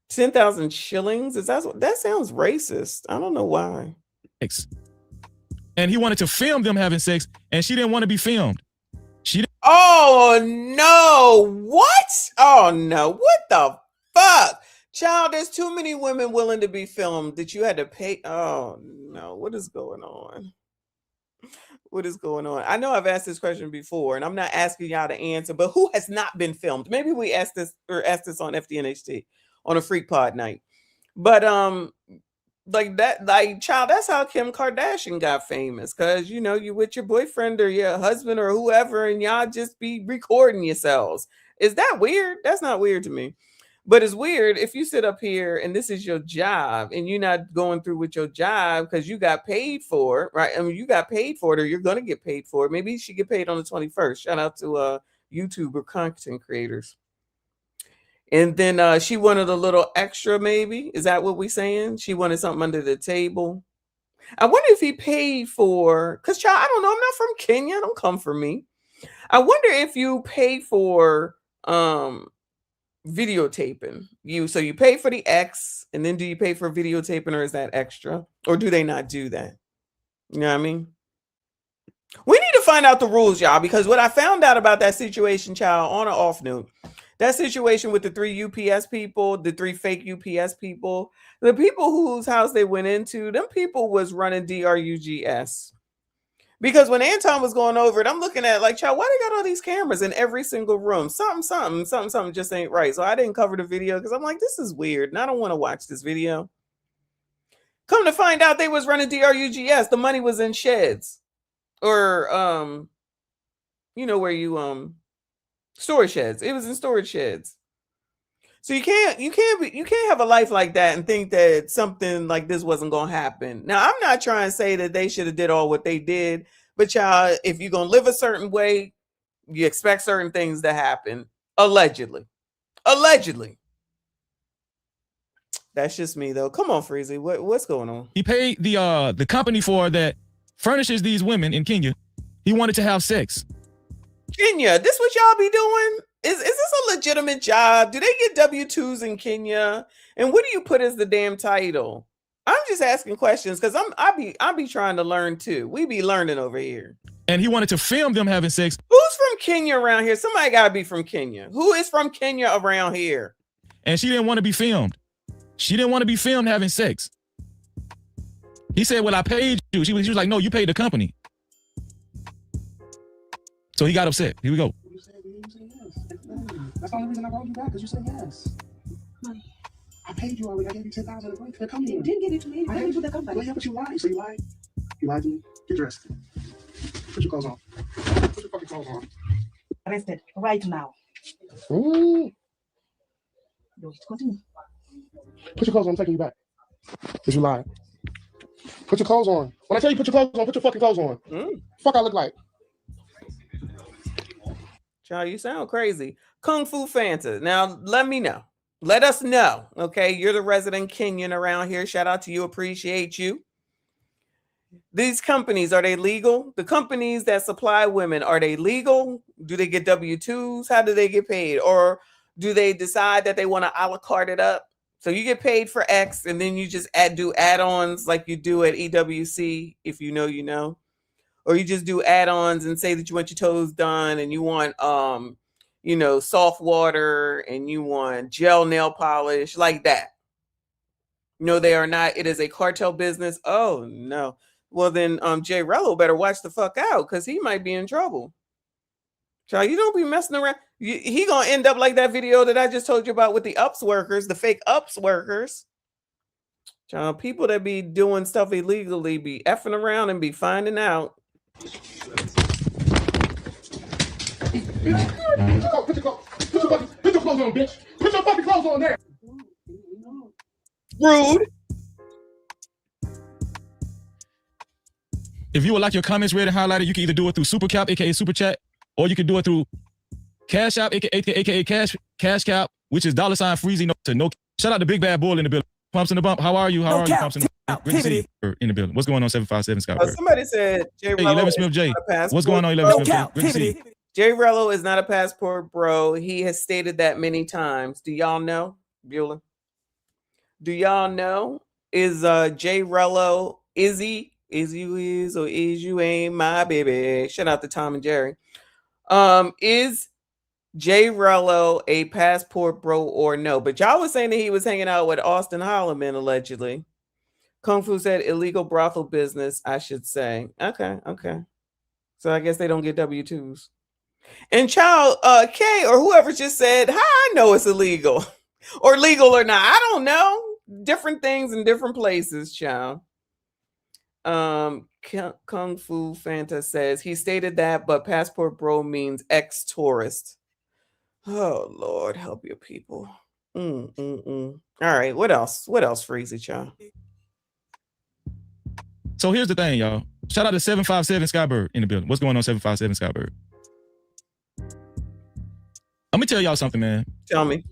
10,000 shillings? That sounds racist. I don't know why. And he wanted to film them having sex, and she didn't want to be filmed. Oh no! What? Oh no! What the fuck, child? There's too many women willing to be filmed that you had to pay. Oh no! What is going on? What is going on? I know I've asked this question before, and I'm not asking y'all to answer, but who has not been filmed? Maybe we asked this on FDNHT on a Freak Pod night. But child, that's how Kim Kardashian got famous. Cause you with your boyfriend or your husband or whoever, and y'all just be recording yourselves. Is that weird? That's not weird to me. But it's weird if you sit up here and this is your job and you're not going through with your job because you got paid for it, right? I mean, you got paid for it, or you're going to get paid for it. Maybe you should get paid on the 21st. Shout out to YouTuber content creators. And then she wanted a little extra, maybe. Is that what we're saying? She wanted something under the table. I wonder if he paid for, because child, I don't know. I'm not from Kenya. Don't come for me. I wonder if you pay for videotaping. So you pay for the X, and then do you pay for videotaping, or is that extra? Or do they not do that? You know what I mean? We need to find out the rules, y'all, because what I found out about that situation, child, on an off note, that situation with the 3 UPS people, the 3 fake UPS people, the people whose house they went into, them people was running DRUGS. Because when Anton was going over it, I'm looking at like, child, why they got all these cameras in every single room? Something just ain't right. So I didn't cover the video because I'm like, this is weird, and I don't want to watch this video. Come to find out, they was running DRUGS. The money was in sheds, or where you storage sheds. It was in storage sheds. So you can't have a life like that and think that something like this wasn't going to happen. Now, I'm not trying to say that they should have did all what they did, but y'all, if you're going to live a certain way, you expect certain things to happen. Allegedly. That's just me, though. Come on, Freezy. What's going on? He paid the company for that furnishes these women in Kenya. He wanted to have sex. Kenya, this what y'all be doing? Is this a legitimate job? Do they get W-2s in Kenya? And what do you put as the damn title? I'm just asking questions because I be trying to learn too. We be learning over here. And he wanted to film them having sex. Who's from Kenya around here? Somebody gotta be from Kenya. Who is from Kenya around here? And she didn't want to be filmed. She didn't want to be filmed having sex. He said, well, I paid you. She was like, no, you paid the company. So he got upset. Here we go. That's the only reason I called you back, because you said yes. Money. I paid you already. I gave you 10,000 for the company. You didn't give it to me. I gave it to the company. Well, yeah, but you lied. So you lied. You lied to me. Get dressed. Put your clothes on. Put your fucking clothes on. Arrested right now. Ooh. Continue. Put your clothes on. I'm taking you back. Because you lied. Put your clothes on. When I tell you put your clothes on, put your fucking clothes on. Fuck I look like. Child, you sound crazy. Kung Fu Fanta. Now, let me know. Let us know. Okay. You're the resident Kenyan around here. Shout out to you. Appreciate you. These companies, are they legal? The companies that supply women, are they legal? Do they get W-2s? How do they get paid? Or do they decide that they want to a la carte it up? So you get paid for X and then you just do add-ons like you do at EWC, if you know, you know. Or you just do add-ons and say that you want your toes done and you want you know, soft water and you want gel nail polish, like that. No, they are not. It is a cartel business. Oh no. Well then Jay Rello better watch the fuck out, because he might be in trouble. Child, you don't be messing around. He gonna end up like that video that I just told you about with the UPS workers, the fake UPS workers. Child, people that be doing stuff illegally be effing around and be finding out. Put your clothes on, bitch. Put your fucking clothes on there. Rude. If you would like your comments read and highlighted, you can either do it through Super Cap, aka Super Chat, or you can do it through Cash App, aka Cash Cap, which is $Freezy to no. Shout out to Big Bad Bull in the building. Pumps in the bump. How are you? How are you? Pumps in the bump. Great to see you in the building. What's going on, 757 Scott? Somebody said Jay Rello 11 Smith J. What's going on, 11 Smith J? Great to see you. Jay Rello is not a passport bro. He has stated that many times. Do y'all know, Bueller? Do y'all know? Is Jay Rello, is you is or is you ain't my baby? Shout out to Tom and Jerry. Is Jay Rello a passport bro or no? But y'all was saying that he was hanging out with Austin Holloman allegedly. Kung Fu said illegal brothel business, I should say. Okay. So I guess they don't get W-2s. And child, K or whoever just said, how I know it's illegal or legal or not. I don't know. Different things in different places, child. Kung Fu Fanta says he stated that, but passport bro means ex-tourist. Oh Lord, help your people. All right, what else? What else, Freezy, child? So here's the thing, y'all. Shout out to 757 Skybird in the building. What's going on, 757 Skybird? I'm gonna tell y'all something, man. Tell me.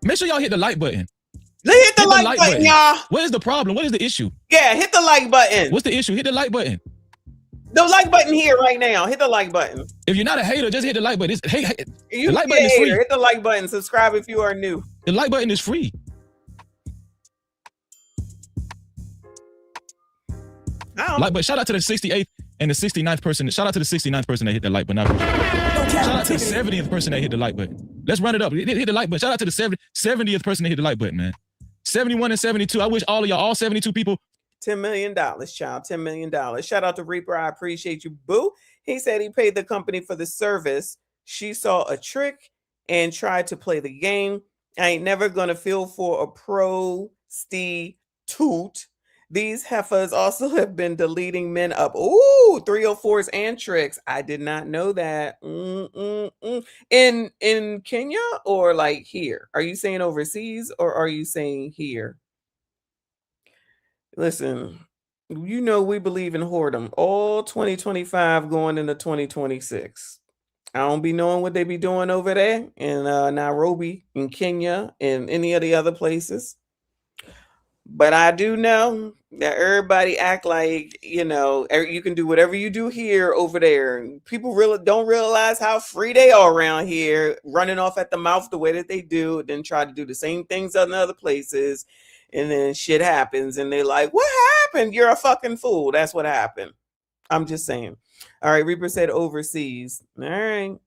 Make sure y'all hit the like button. Hit the like button, y'all. What is the problem? What is the issue? Yeah, hit the like button. What's the issue? Hit the like button. The like button here right now. Hit the like button. If you're not a hater, just hit the like button. The like button is free. Hit the like button. Subscribe if you are new. The like button is free. Like, but shout out to the 68th and the 69th person. Shout out to the 69th person that hit the like button. Shout out to the 70th person that hit the like button. Let's run it up. Hit the like button. Shout out to the 70th person that hit the like button, man. 71 and 72. I wish all of y'all, all 72 people. $10 million, child. $10 million. Shout out to Reaper. I appreciate you, boo. He said he paid the company for the service. She saw a trick and tried to play the game. I ain't never gonna feel for a prostitute. These heifers also have been deleting men up. Ooh, 304s and tricks. I did not know that. In Kenya or like here? Are you saying overseas or are you saying here? Listen, you know we believe in whoredom. All 2025 going into 2026. I don't be knowing what they be doing over there in Nairobi, in Kenya, and any of the other places. But I do know that everybody act like, you know, you can do whatever you do here over there. And people really don't realize how free they are around here, running off at the mouth the way that they do, then try to do the same things in other places. And then shit happens and they're like, what happened? You're a fucking fool. That's what happened. I'm just saying. All right. Reaper said overseas. All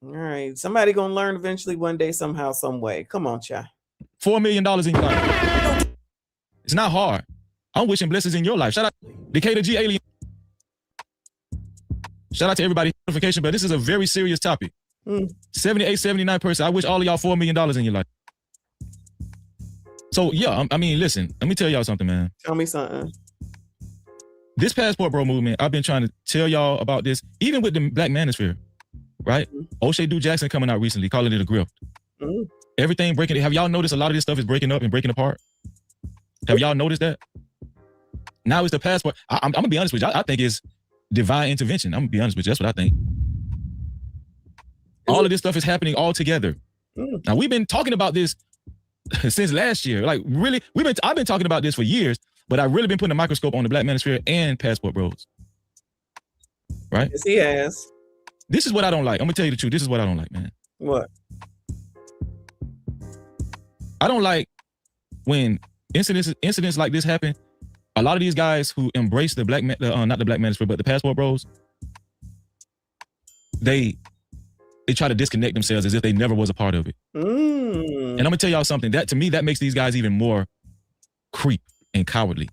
right. Somebody going to learn eventually one day, somehow, some way. Come on, child. $4 million in your life. It's not hard. I'm wishing blessings in your life. Shout out Decatur G Alien. Shout out to everybody. Notification, but this is a very serious topic. 78, 79 person. I wish all of y'all $4 million in your life. So yeah, I mean, listen, let me tell y'all something, man. Tell me something. This passport bro movement, I've been trying to tell y'all about this, even with the Black Manosphere, right? O'Shea Du Jackson coming out recently, calling it a grift. Everything breaking. Have y'all noticed a lot of this stuff is breaking up and breaking apart? Have y'all noticed that? Now it's the passport. I'm gonna be honest with you. I think it's divine intervention. I'm gonna be honest with you. That's what I think. All of this stuff is happening all together. Now we've been talking about this since last year. Like really, I've been talking about this for years, but I've really been putting a microscope on the Black Manosphere and Passport Bros. Right? Yes, he has. This is what I don't like. I'm gonna tell you the truth. This is what I don't like, man. What? I don't like when incidents like this happen. A lot of these guys who embrace the not the Black Manosphere, but the Passport Bros, they try to disconnect themselves as if they never was a part of it. And I'm gonna tell y'all something. That to me, that makes these guys even more creep and cowardly.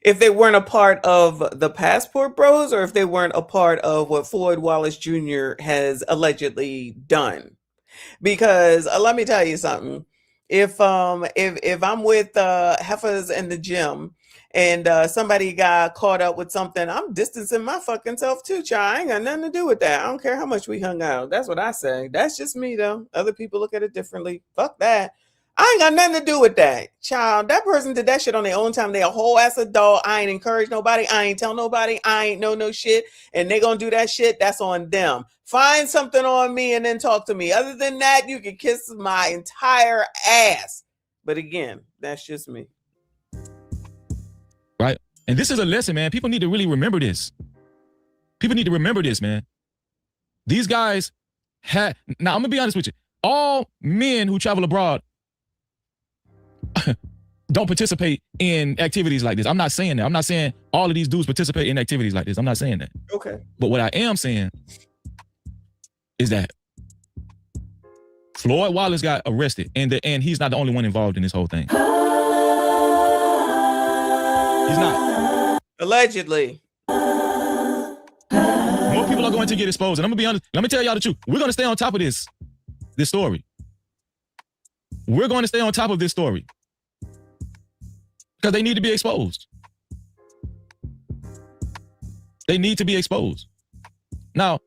If they weren't a part of the Passport Bros, or if they weren't a part of what Floyd Wallace Jr. has allegedly done. Because let me tell you something. If I'm with heifers in the gym and somebody got caught up with something, I'm distancing my fucking self too, child. I ain't got nothing to do with that. I don't care how much we hung out. That's what I say. That's just me though. Other people look at it differently. Fuck that. I ain't got nothing to do with that. Child, that person did that shit on their own time. They a whole ass adult. I ain't encourage nobody. I ain't tell nobody. I ain't know no shit. And they gonna do that shit. That's on them. Find something on me and then talk to me. Other than that, you can kiss my entire ass. But again, that's just me. Right? And this is a lesson, man. People need to really remember this. People need to remember this, man. These guys now I'm gonna be honest with you. All men who travel abroad don't participate in activities like this. I'm not saying that. I'm not saying all of these dudes participate in activities like this. I'm not saying that. Okay. But what I am saying is that Floyd Wallace got arrested, and he's not the only one involved in this whole thing. He's not. Allegedly. More people are going to get exposed. And I'm gonna be honest. Let me tell y'all the truth. We're gonna stay on top of this story. We're going to stay on top of this story. Because they need to be exposed. They need to be exposed. Now,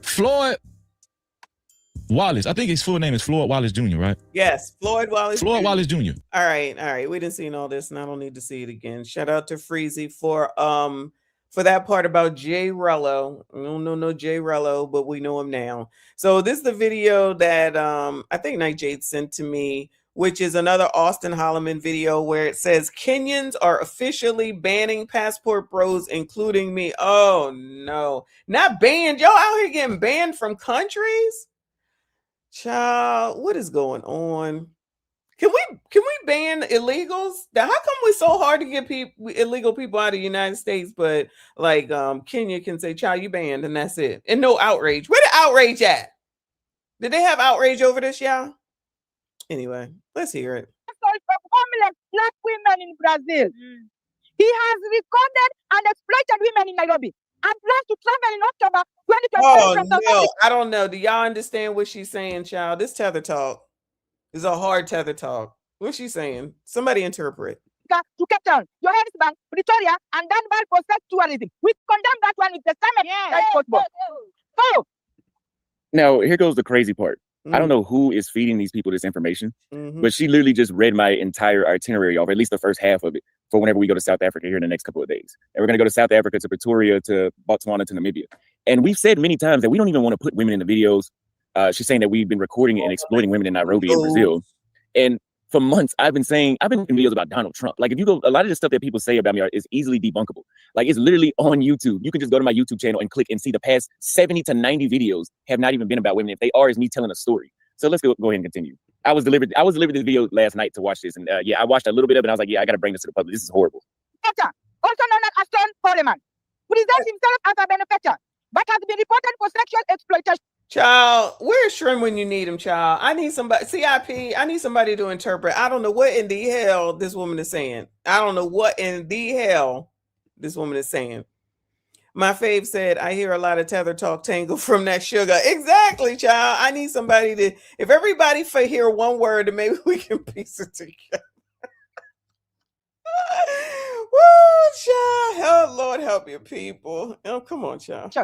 Floyd Wallace, I think his full name is Floyd Wallace Jr., right? Yes, Floyd Wallace. Floyd Wallace Jr. All right. We didn't see all this, and I don't need to see it again. Shout out to Freezy for that part about Jay Rello. I don't know no Jay Rello, but we know him now. So this is the video that I think Night Jade sent to me, which is another Austin Holloman video where it says Kenyans are officially banning Passport Bros, including me. Oh no, not banned. Y'all out here getting banned from countries? Child, what is going on? Can we ban illegals? Now, how come we're so hard to get illegal people out of the United States, but like Kenya can say, child, you banned, and that's it. And no outrage. Where the outrage at? Did they have outrage over this, y'all? Anyway, let's hear it. Homeless black women in Brazil. He has recorded and exploited women in Nairobi and plans to travel in October 2023 from South Africa. I don't know. Do y'all understand what she's saying, child? This tether talk is a hard tether talk. What's she saying? Somebody interpret. To Cape Town, Johannesburg, Pretoria, and Dunbar for sex tourism. We condemn that one with the same as possible. So, now, here goes the crazy part. I don't know who is feeding these people this information, but she literally just read my entire itinerary off, at least the first half of it, for whenever we go to South Africa here in the next couple of days. And we're going to go to South Africa, to Pretoria, to Botswana, to Namibia. And we've said many times that we don't even want to put women in the videos. She's saying that we've been recording and exploiting women in Nairobi and Brazil. And for months, I've been in videos about Donald Trump. Like, if you go, a lot of the stuff that people say about me is easily debunkable. Like, it's literally on YouTube. You can just go to my YouTube channel and click and see the past 70 to 90 videos have not even been about women. If they are, it's me telling a story. So let's go ahead and continue. I was delivered this video last night to watch this. And I watched a little bit of it. And I was like, I got to bring this to the public. This is horrible. Also known as Aston Coleman, presents himself as a benefactor, but has been reported for sexual exploitation. Child, where's Shrim when you need him, child? I need somebody, CIP, I need somebody to interpret. I don't know what in the hell this woman is saying. I don't know what in the hell this woman is saying. My fave said, I hear a lot of tether talk tangle from that sugar. Exactly, child. I need somebody to, if everybody hear one word, then maybe we can piece it together. Woo, child. Lord help your people. Oh, come on, child.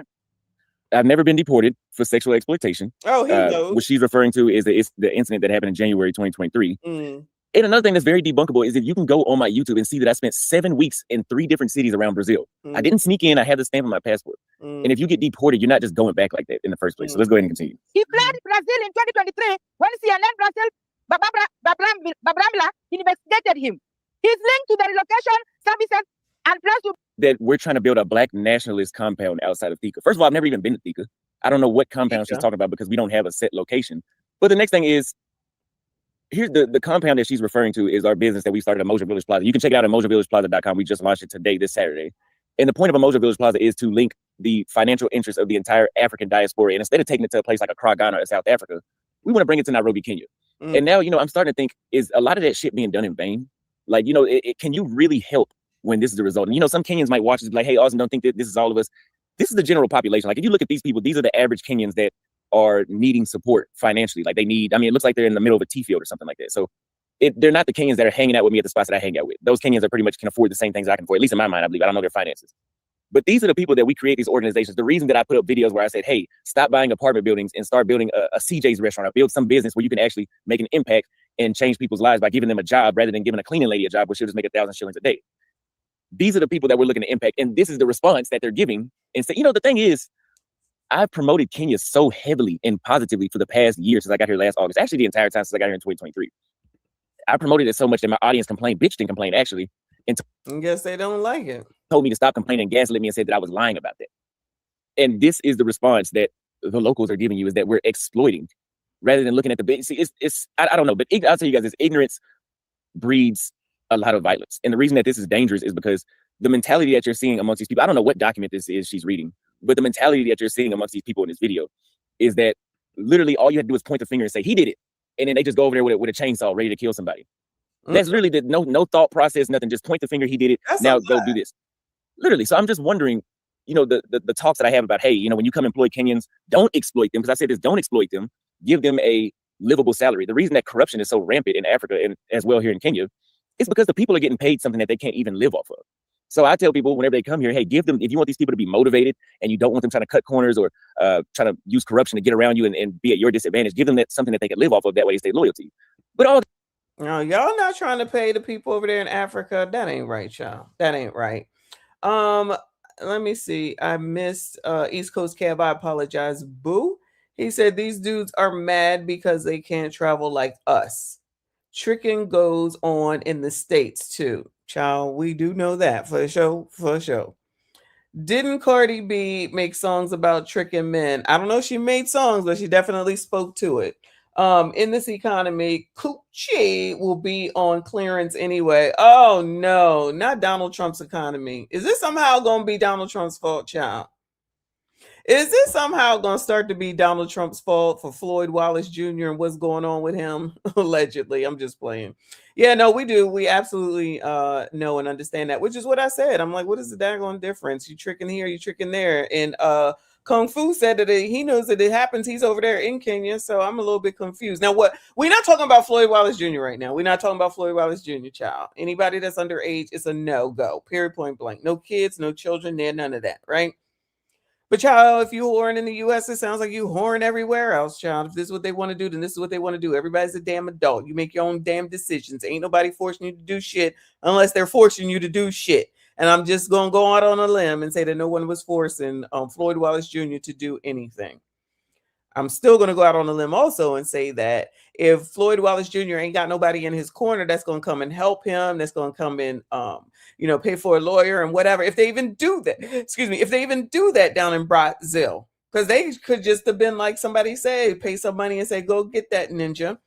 I've never been deported for sexual exploitation. Oh, he knows. What she's referring to is the incident that happened in January 2023. And another thing that's very debunkable is that you can go on my YouTube and see that I spent 7 weeks in 3 different cities around Brazil. I didn't sneak in. I had the stamp on my passport. And if you get deported, you're not just going back like that in the first place. So let's go ahead and continue. He fled Brazil in 2023 when CNN Brazil Babramla investigated him. He's linked to the relocation services and plans to that we're trying to build a black nationalist compound outside of Thika. First of all, I've never even been to Thika. I don't know what compound she's talking about because we don't have a set location. But the next thing is, here's the compound that she's referring to is our business that we started at Emoja Village Plaza. You can check it out at emojavillageplaza.com. We just launched it today, this Saturday. And the point of Emoja Village Plaza is to link the financial interests of the entire African diaspora. And instead of taking it to a place like Accra, Ghana, or South Africa, we want to bring it to Nairobi, Kenya. And now, I'm starting to think, is a lot of that shit being done in vain? Like, can you really help when this is the result? And, some Kenyans might watch this and be like, hey, Austin, don't think that this is all of us. This is the general population. Like, if you look at these people, these are the average Kenyans that are needing support financially. Like it looks like they're in the middle of a tea field or something like that. So they're not the Kenyans that are hanging out with me at the spots that I hang out with. Those Kenyans are pretty much can afford the same things I can afford, at least in my mind, I believe. I don't know their finances. But these are the people that we create these organizations. The reason that I put up videos where I said, hey, stop buying apartment buildings and start building a CJ's restaurant or build some business where you can actually make an impact and change people's lives by giving them a job rather than giving a cleaning lady a job where she'll just make 1,000 shillings a day. These are the people that we're looking to impact. And this is the response that they're giving. And so, the thing is, I've promoted Kenya so heavily and positively for the past year since I got here last August. Actually, the entire time since I got here in 2023. I promoted it so much that my audience complained, bitched and complained, actually. And I guess they don't like it. Told me to stop complaining, gaslit me, and said that I was lying about that. And this is the response that the locals are giving you, is that we're exploiting rather than looking at the big. See, I don't know, but I'll tell you guys this: ignorance breeds a lot of violence. And the reason that this is dangerous is because the mentality that you're seeing amongst these people, I don't know what document this is she's reading, but the mentality that you're seeing amongst these people in this video is that literally all you have to do is point the finger and say, he did it. And then they just go over there with a chainsaw ready to kill somebody. That's literally no thought process, nothing. Just point the finger, he did it. Now go do this. Literally. So I'm just wondering, the talks that I have about, hey, when you come employ Kenyans, don't exploit them. Because I said this, don't exploit them. Give them a livable salary. The reason that corruption is so rampant in Africa and as well here in Kenya is because the people are getting paid something that they can't even live off of. So I tell people whenever they come here, hey, give them, if you want these people to be motivated and you don't want them trying to cut corners or trying to use corruption to get around you and be at your disadvantage, give them something that they can live off of. That way they stay loyal to you. But all no, y'all not trying to pay the people over there in Africa. That ain't right, y'all. That ain't right. Let me see. I missed East Coast Cab. I apologize. Boo. He said these dudes are mad because they can't travel like us. Tricking goes on in the States too. Child, we do know that for sure. Didn't Cardi B make songs about tricking men? I don't know if she made songs, but she definitely spoke to it. In this economy, coochie will be on clearance anyway. Oh no, not Donald Trump's economy. Is this somehow going to be Donald Trump's fault, child? Is this somehow going to start to be Donald Trump's fault for Floyd Wallace Jr. and what's going on with him? Allegedly. I'm just playing. Yeah, no, we do. We absolutely know and understand that, which is what I said. I'm like, what is the daggone difference? You tricking here, you tricking there. And Kung Fu said that he knows that it happens. He's over there in Kenya. So I'm a little bit confused. Now, we're not talking about Floyd Wallace Jr. right now. We're not talking about Floyd Wallace Jr. child. Anybody that's underage, it's a no-go. Period, point blank. No kids, no children there, none of that, right? But child, if you whoring in the U.S., it sounds like you whoring everywhere else, child. If this is what they want to do, then this is what they want to do. Everybody's a damn adult. You make your own damn decisions. Ain't nobody forcing you to do shit unless they're forcing you to do shit. And I'm just going to go out on a limb and say that no one was forcing Floyd Wallace Jr. to do anything. I'm still going to go out on a limb also and say that if Floyd Wallace Jr. ain't got nobody in his corner that's going to come and help him, that's going to come and, pay for a lawyer and whatever, if they even do that, if they even do that down in Brazil, because they could just have been like somebody said, pay some money and say, go get that ninja.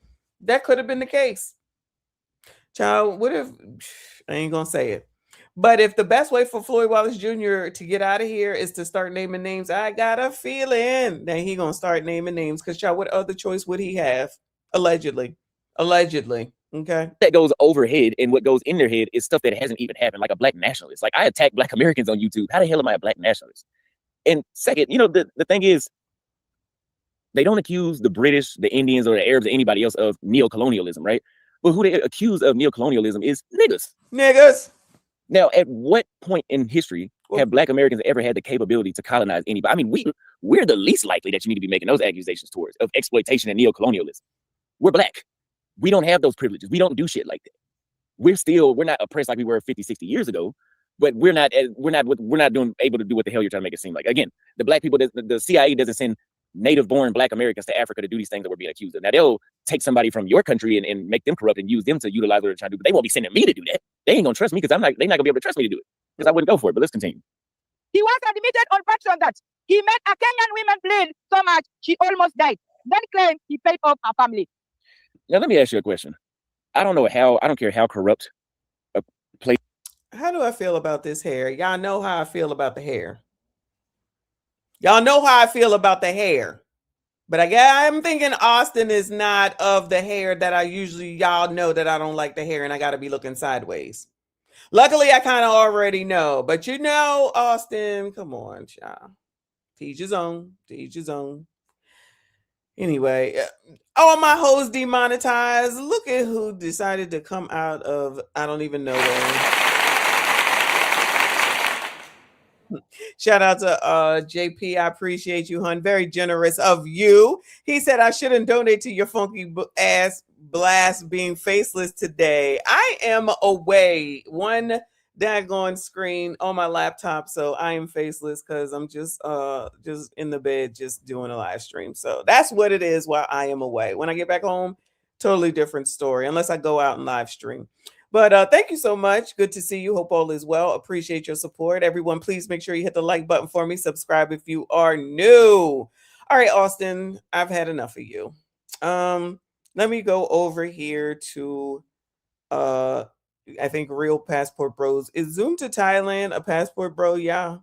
That could have been the case. Child, what if, I ain't going to say it. But if the best way for Floyd Wallace Jr. to get out of here is to start naming names, I got a feeling that he gonna start naming names. Because child, what other choice would he have? Allegedly. Okay. That goes overhead, and what goes in their head is stuff that hasn't even happened, like a black nationalist. Like I attack Black Americans on YouTube. How the hell am I a black nationalist? And second, the thing is, they don't accuse the British, the Indians, or the Arabs, or anybody else of neocolonialism, right? But who they accuse of neocolonialism is niggas. Now, at what point in history have Black Americans ever had the capability to colonize anybody? I mean, we're the least likely that you need to be making those accusations towards of exploitation and neocolonialism. We're Black. We don't have those privileges. We don't do shit like that. We're not oppressed like we were 50, 60 years ago, but we're not able to do what the hell you're trying to make it seem like. Again, the black people, the CIA doesn't send native-born black Americans to Africa to do these things that we're being accused of. Now they'll take somebody from your country and make them corrupt and use them to utilize what they're trying to do, but they won't be sending me to do that. They ain't gonna trust me because they're not gonna be able to trust me to do it because I wouldn't go for it. But let's continue. He was admitted on person that he made a Kenyan woman bleed so much she almost died. Then claimed he paid off her family. Now let me ask you a question. I don't care how corrupt a place. How do I feel about this hair? Y'all know how I feel about the hair. Y'all know how I feel about the hair. But I'm thinking Austin is not of the hair that I usually, y'all know that I don't like the hair and I got to be looking sideways. Luckily, I kind of already know. But you know, Austin, come on, child. Teach his own. Teach his own. Anyway, all my hoes demonetized. Look at who decided to come out of, I don't even know where. Shout out to JP. I appreciate you, hun. Very generous of you. He said I shouldn't donate to your funky ass blast being faceless today. I am away. One daggone screen on my laptop, so I am faceless because I'm just in the bed just doing a live stream. So that's what it is while I am away. When I get back home, totally different story, unless I go out and live stream. But thank you so much. Good to see you. Hope all is well. Appreciate your support. Everyone, please make sure you hit the like button for me. Subscribe if you are new. All right, Austin, I've had enough of you. Let me go over here to I think Real Passport Bros. Is Zoom to Thailand a passport bro? Yeah.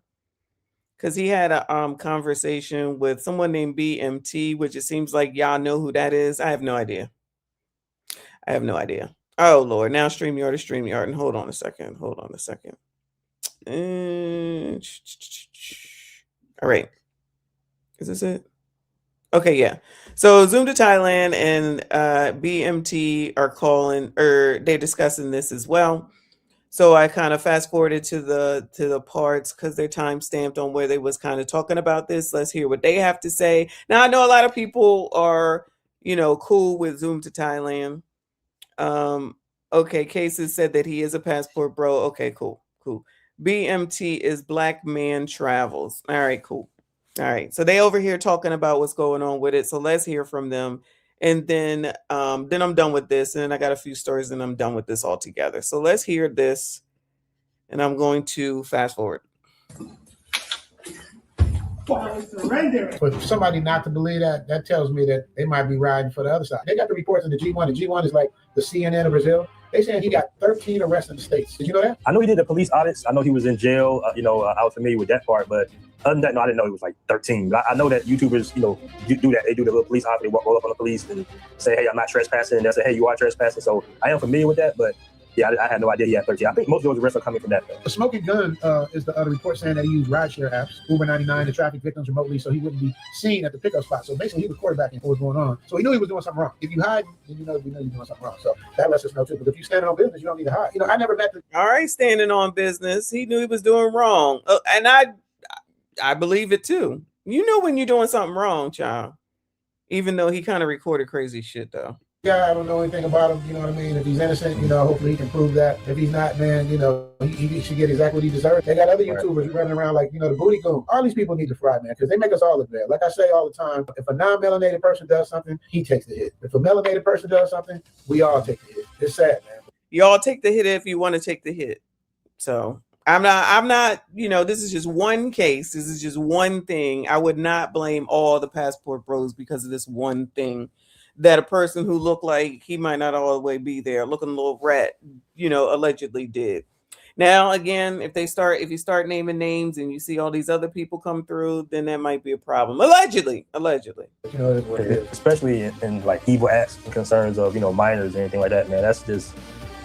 Because he had a conversation with someone named BMT, which it seems like y'all know who that is. I have no idea. Oh, Lord. Now StreamYard is StreamYard. And hold on a second. All right. Is this it? Okay, yeah. So Zoom to Thailand and BMT are calling, or they're discussing this as well. So I kind of fast forwarded to the parts because they're time stamped on where they was kind of talking about this. Let's hear what they have to say. Now I know a lot of people are, cool with Zoom to Thailand. Okay, Cases said that he is a passport bro. Okay, cool. BMT is Black Man Travels. All right, cool. All right, so they over here talking about what's going on with it. So let's hear from them, and then I'm done with this, and then I got a few stories, and I'm done with this altogether. So let's hear this, and I'm going to fast forward. For somebody not to believe that tells me that they might be riding for the other side. They got the reports in the G1. The G1 is like the CNN of Brazil. They saying he got 13 arrests in the States. Did you know that? I know he did the police audits. I know he was in jail. I was familiar with that part, but other than that, no, I didn't know it was like 13. But I know that YouTubers, do that. They do the little police audit. They roll up on the police and say, hey, I'm not trespassing. And they'll say, hey, you are trespassing. So I am familiar with that, but yeah, I had no idea he had 13. I think most of those arrests are coming from that, though. The smoking gun is the other report saying that he used rideshare apps, Uber 99, to traffic victims remotely so he wouldn't be seen at the pickup spot. So basically, he was quarterbacking what was going on. So he knew he was doing something wrong. If you hide, then you know you're doing something wrong. So that lets us know, too. But if you stand on business, you don't need to hide. I never met the... All right, standing on business. He knew he was doing wrong. And I believe it, too. You know when you're doing something wrong, child. Even though he kind of recorded crazy shit, though. Yeah, I don't know anything about him, you know what I mean? If he's innocent, hopefully he can prove that. If he's not, man, he should get exactly what he deserves. They got other YouTubers running around like, the booty goon. All these people need to fry, man, because they make us all look bad. Like I say all the time, if a non-melanated person does something, he takes the hit. If a melanated person does something, we all take the hit. It's sad, man. You all take the hit if you want to take the hit. So I'm not, this is just one case. This is just one thing. I would not blame all the passport bros because of this one thing. That a person who looked like he might not all the way be there, looking a little rat, allegedly did. Now, again, if you start naming names and you see all these other people come through, then that might be a problem. Allegedly. Especially in like evil acts and concerns of minors and anything like that, man.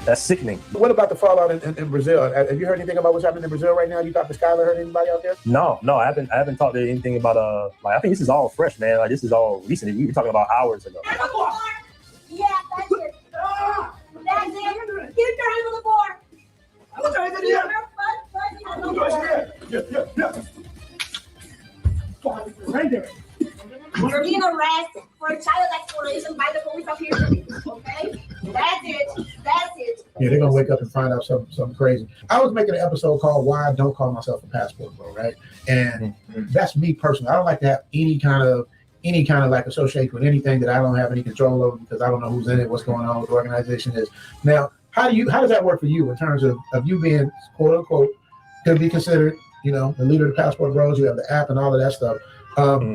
That's sickening. What about the fallout in Brazil? Have you heard anything about what's happening in Brazil right now? You talked to Skylar, heard anybody out there? No, I haven't talked to anything about I think this is all fresh, man. Like this is all recent. We were talking about hours ago. Yeah, that's it. That's it. Keep your hands on the board. You're being arrested for a child exploitation by the police officers. Okay? That's it. That's it. Yeah, they're gonna wake up and find out something crazy. I was making an episode called "Why I Don't Call Myself a Passport Bro," right? And that's me personally. I don't like to have any kind of like association with anything that I don't have any control over, because I don't know who's in it, what's going on, what the organization is. Now, how does that work for you in terms of you being quote unquote could be considered, the leader of the Passport Bros? You have the app and all of that stuff.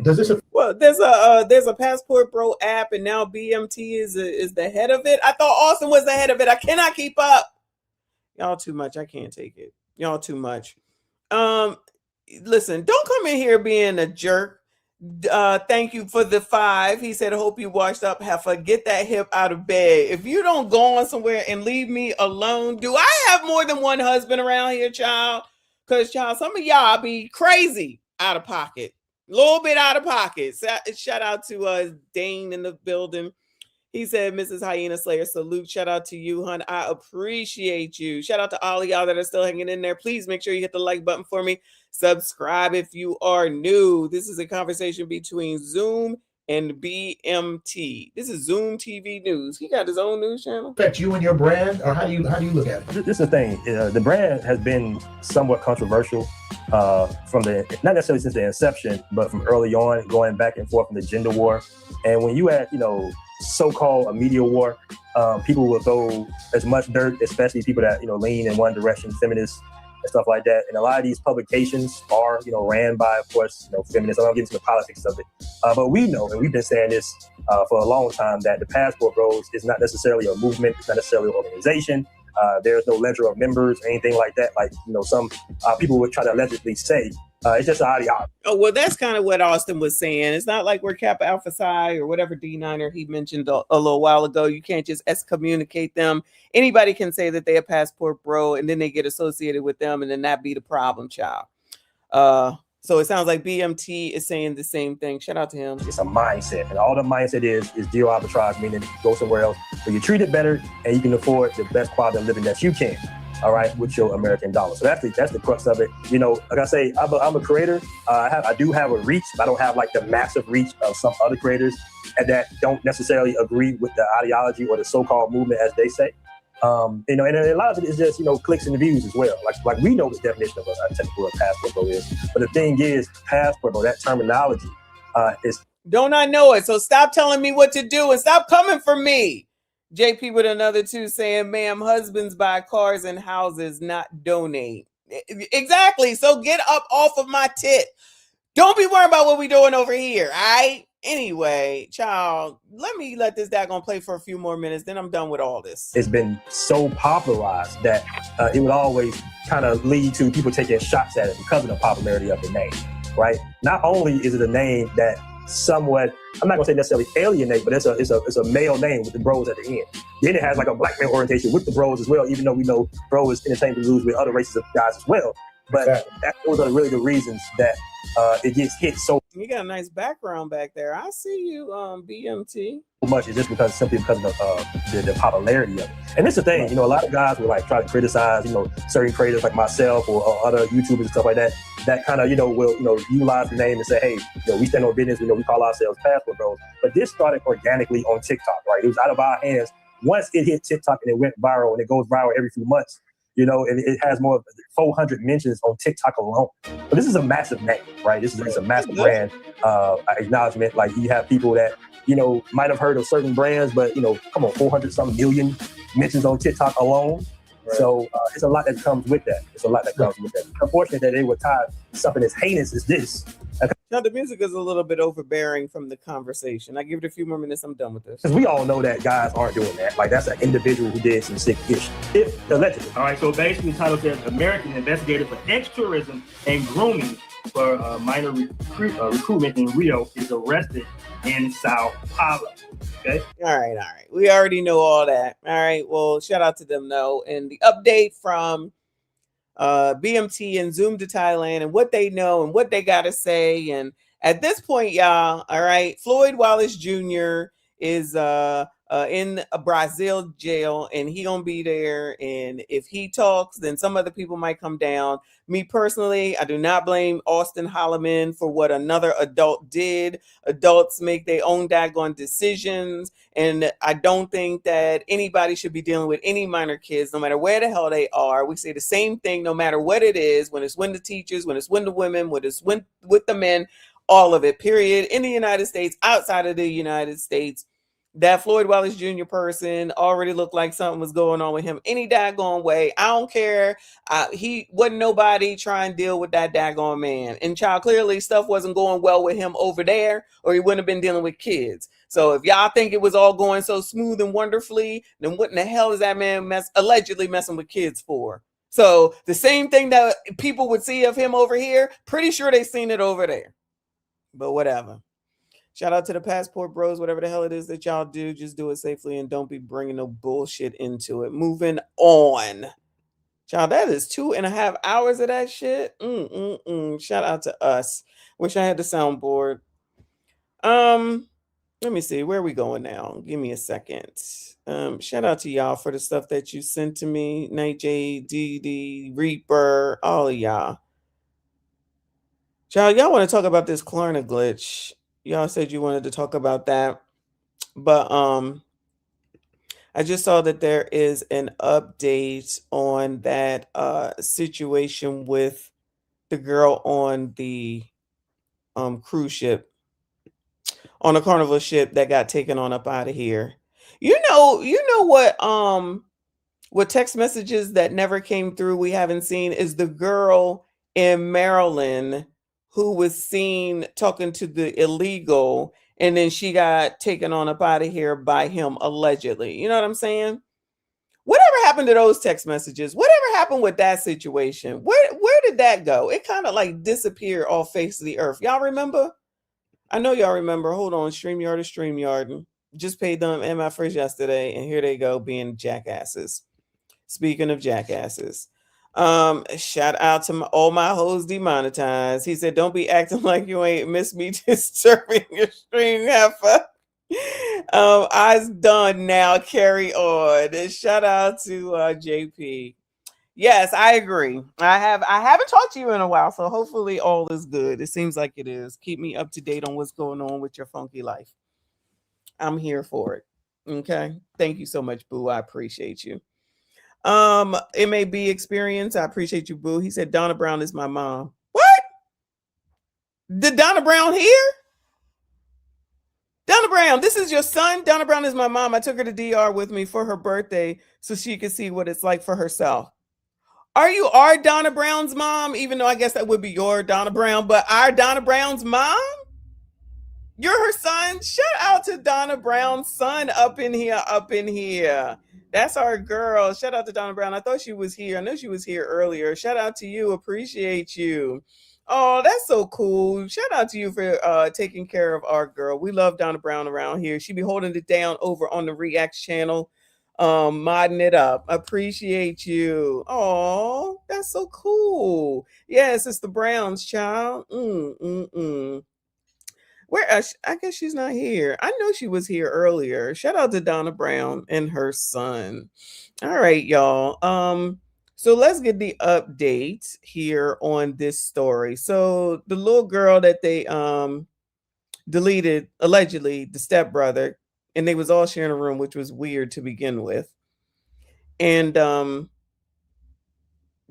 Does this? Well, there's a Passport Bro app, and now BMT is the head of it. I thought Austin was the head of it. I cannot keep up. Y'all too much. I can't take it. Y'all too much. Listen, don't come in here being a jerk. Thank you for the 5. He said, hope you washed up, heifer. Get that hip out of bed. If you don't go on somewhere and leave me alone, do I have more than one husband around here, child? Because, child, some of y'all be crazy out of pocket. A little bit out of pocket. Shout out to Dane in the building. He said, Mrs. Hyena Slayer, salute. Shout out to you, hun. I appreciate you. Shout out to all of y'all that are still hanging in there. Please make sure you hit the like button for me. Subscribe if you are new. This is a conversation between Zoom and BMT. This is Zoom TV News. He got his own news channel. Affect you and your brand, or how do you look at it? This is the thing. The brand has been somewhat controversial from not necessarily since the inception, but from early on, going back and forth in the gender war. And when you had, so-called a media war, people will throw as much dirt, especially people that lean in one direction, feminists and stuff like that. And a lot of these publications are ran by, of course, feminists. I don't get into the politics of it, but we know, and we've been saying this for a long time, that the Passport Bros is not necessarily a movement, it's not necessarily an organization. There's no ledger of members or anything like that. Like some people would try to allegedly say. It's just an ideology. Oh, well, that's kind of what Austin was saying. It's not like we're Kappa Alpha Psi or whatever D9er he mentioned a little while ago. You can't just excommunicate them. Anybody can say that they're a Passport Bro, and then they get associated with them, and then that be the problem, child. So it sounds like BMT is saying the same thing. Shout out to him. It's a mindset, and all the mindset is geo arbitrage, meaning go somewhere else where you treat it better and you can afford the best quality of living that you can. All right, with your American dollar. So that's the crux of it. Like I say, I'm a creator. I do have a reach, but I don't have like the massive reach of some other creators that don't necessarily agree with the ideology or the so-called movement, as they say. And a lot of it is just clicks and views as well. Like we know the definition of a technical Passport Bro is, but the thing is, Passport Bro, that terminology is. Don't I know it? So stop telling me what to do and stop coming for me. JP with another 2 saying, ma'am, husbands buy cars and houses, not donate. Exactly. So get up off of my tit. Don't be worried about what we doing over here. All right. Anyway, child, let this daggone play for a few more minutes. Then I'm done with all this. It's been so popularized that it would always kind of lead to people taking shots at it because of the popularity of the name, right? Not only is it a name that somewhat, I'm not gonna say necessarily alienate, but it's a male name with the bros at the end. Then it has like a black male orientation with the bros as well, even though we know bro is interchangeable with other races of guys as well. But those are really the reasons that it gets hit so. You got a nice background back there. I see you, BMT. Much is just simply because of the popularity of it. And it's the thing, a lot of guys will like try to criticize, certain creators like myself or other YouTubers and stuff like that. That kind of, will, utilize the name and say, hey, we stand on business. We call ourselves Passport Bros. But this started organically on TikTok, right? It was out of our hands. Once it hit TikTok and it went viral, and it goes viral every few months, and it has more than 400 mentions on TikTok alone. But this is a massive name, right? This is a massive brand acknowledgement. Like you have people that, might have heard of certain brands, but, come on, 400 some million mentions on TikTok alone. Right. So it's a lot that comes with that. Unfortunate that they would tie something as heinous as this. Now, the music is a little bit overbearing from the conversation. I give it a few more minutes. I'm done with this. Because we all know that guys aren't doing that. Like, that's an individual who did some sick ish. Allegedly. All right, so basically the title says American investigator for ex-tourism and grooming for minor recruitment in Rio is arrested in Sao Paulo. Okay. All right. We already know all that. All right. Well, shout out to them though. And the update from BMT and Zoom to Thailand and what they know and what they got to say. And at this point, y'all, all right, Floyd Wallace Jr. is in a Brazil jail, and he gonna be there. And if he talks, then some other people might come down. Me personally, I do not blame Austin Holloman for what another adult did. Adults make their own daggone decisions, and I don't think that anybody should be dealing with any minor kids, no matter where the hell they are. We say the same thing, no matter what it is. When it's with the teachers, when it's with the women, when it's with the men, all of it. Period. In the United States, outside of the United States. That Floyd Wallace Jr. person already looked like something was going on with him any daggone way. I don't care. He wasn't nobody trying to deal with that daggone man. And child, clearly stuff wasn't going well with him over there, or he wouldn't have been dealing with kids. So if y'all think it was all going so smooth and wonderfully, then what in the hell is that man allegedly messing with kids for? So the same thing that people would see of him over here, pretty sure they seen it over there. But whatever. Shout out to the passport bros, whatever the hell it is that y'all do, just do it safely and don't be bringing no bullshit into it. Moving on. Child, that is 2.5 hours of that shit. Shout out to us. Wish I had the soundboard. Let me see. Where are we going now? Give me a second. Shout out to y'all for the stuff that you sent to me. Night J, DD, Reaper, all of y'all. Child, y'all want to talk about this Klarna glitch. Y'all said you wanted to talk about that, but I just saw that there is an update on that situation with the girl on the cruise ship, on a Carnival ship that got taken on up out of here. You know what text messages that never came through we haven't seen is the girl in Maryland who was seen talking to the illegal, and then she got taken on up out of here by him, allegedly. You know what I'm saying? Whatever happened to those text messages? Whatever happened with that situation? Where did that go? It kind of like disappeared off face of the earth. Y'all remember? I know y'all remember. Hold on. StreamYard is StreamYard. Just paid them MI first yesterday, and here they go being jackasses. Speaking of jackasses. Shout out to all my hoes demonetized. He said, don't be acting like you ain't missed me disturbing your stream, heifer. I's done now. Carry on. And shout out to JP. Yes, I agree. I haven't talked to you in a while, so hopefully all is good. It seems like it is. Keep me up to date on what's going on with your funky life. I'm here for it. Okay. Thank you so much, Boo. I appreciate you. MAB experience. I appreciate you, Boo. He said Donna Brown is my mom. What? Did Donna Brown here? Donna Brown, this is your son? Donna Brown is my mom. I took her to DR with me for her birthday so she could see what it's like for herself. Are you our Donna Brown's mom? Even though I guess that would be your Donna Brown, but our Donna Brown's mom? You're her son? Shout out to Donna Brown's son up in here. That's our girl. Shout out to Donna Brown. I thought she was here. I know she was here earlier. Shout out to you. Appreciate you. Oh, that's so cool. Shout out to you for taking care of our girl. We love Donna Brown around here. She be holding it down over on the Reacts channel, modding it up. Appreciate you. Oh, that's so cool. Yes, it's the Browns, child. Where I guess she's not here. I know she was here earlier. Shout out to Donna Brown and her son. All right, y'all. So let's get the update here on this story. So the little girl that they deleted, allegedly the stepbrother, and they was all sharing a room, which was weird to begin with. And so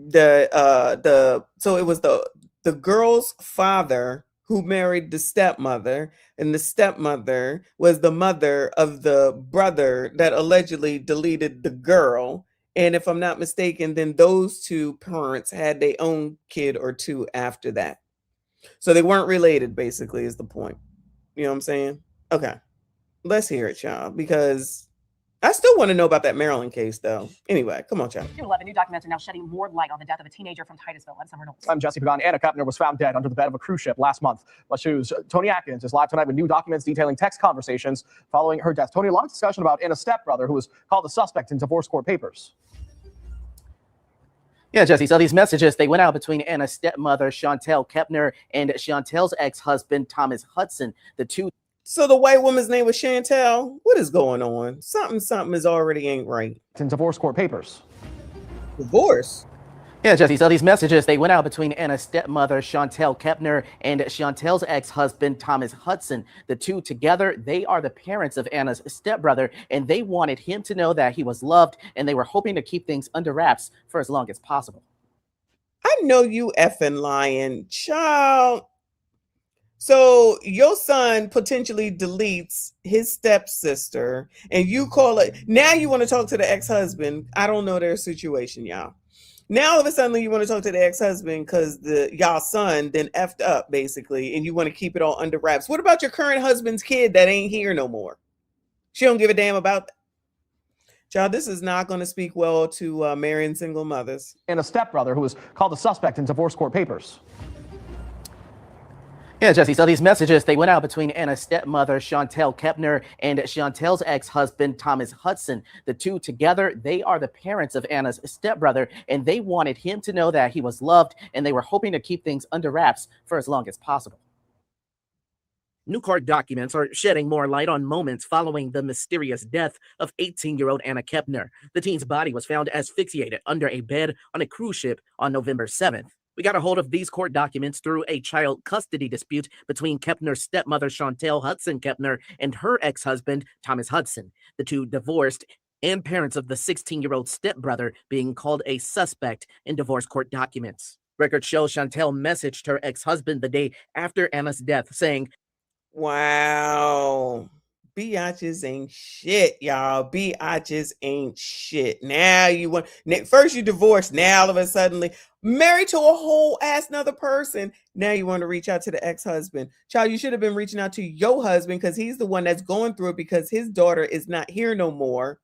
it was the girl's father who married the stepmother, and the stepmother was the mother of the brother that allegedly deleted the girl. And if I'm not mistaken, then those two parents had their own kid or two after that. So they weren't related, basically, is the point. You know what I'm saying? Okay. Let's hear it, y'all, because I still want to know about that Maryland case, though. Anyway, come on, child. 11 new documents are now shedding more light on the death of a teenager from Titusville. I'm Summer Knowles. I'm Jesse Pagan. Anna Kepner was found dead under the bed of a cruise ship last month. Let's choose. Tony Atkins is live tonight with new documents detailing text conversations following her death. Tony, a lot of discussion about Anna's stepbrother, who was called a suspect in divorce court papers. Yeah, Jesse. So these messages, they went out between Anna's stepmother, Chantel Kepner, and Chantel's ex-husband, Thomas Hudson. The two So the white woman's name was Chantel. What is going on? Something is already ain't right. In divorce court papers. Divorce? Yeah, Jesse. So these messages, they went out between Anna's stepmother, Chantel Kepner, and Chantel's ex-husband, Thomas Hudson. The two together, they are the parents of Anna's stepbrother, and they wanted him to know that he was loved, and they were hoping to keep things under wraps for as long as possible. I know you effing lying, child. So your son potentially deletes his stepsister, and you call it. Now you want to talk to the ex-husband. I don't know their situation, y'all. Now all of a sudden you want to talk to the ex-husband because y'all son then effed up basically, and you want to keep it all under wraps. What about your current husband's kid that ain't here no more? She don't give a damn about that. Child, this is not going to speak well to marrying single mothers. And a stepbrother who was called a suspect in divorce court papers. Yeah, Jesse. So these messages, they went out between Anna's stepmother, Chantel Kepner, and Chantel's ex-husband, Thomas Hudson. The two together, they are the parents of Anna's stepbrother, and they wanted him to know that he was loved, and they were hoping to keep things under wraps for as long as possible. New court documents are shedding more light on moments following the mysterious death of 18-year-old Anna Kepner. The teen's body was found asphyxiated under a bed on a cruise ship on November 7th. We got a hold of these court documents through a child custody dispute between Kepner's stepmother, Chantel Hudson Kepner, and her ex-husband, Thomas Hudson. The two divorced, and parents of the 16-year-old stepbrother being called a suspect in divorce court documents. Records show Chantel messaged her ex-husband the day after Anna's death, saying, "Wow. Biatches ain't shit, y'all. Biatches ain't shit. Now you want, first you divorced, now all of a sudden married to a whole ass another person. Now you want to reach out to the ex-husband. Child, you should have been reaching out to your husband because he's the one that's going through it because his daughter is not here no more.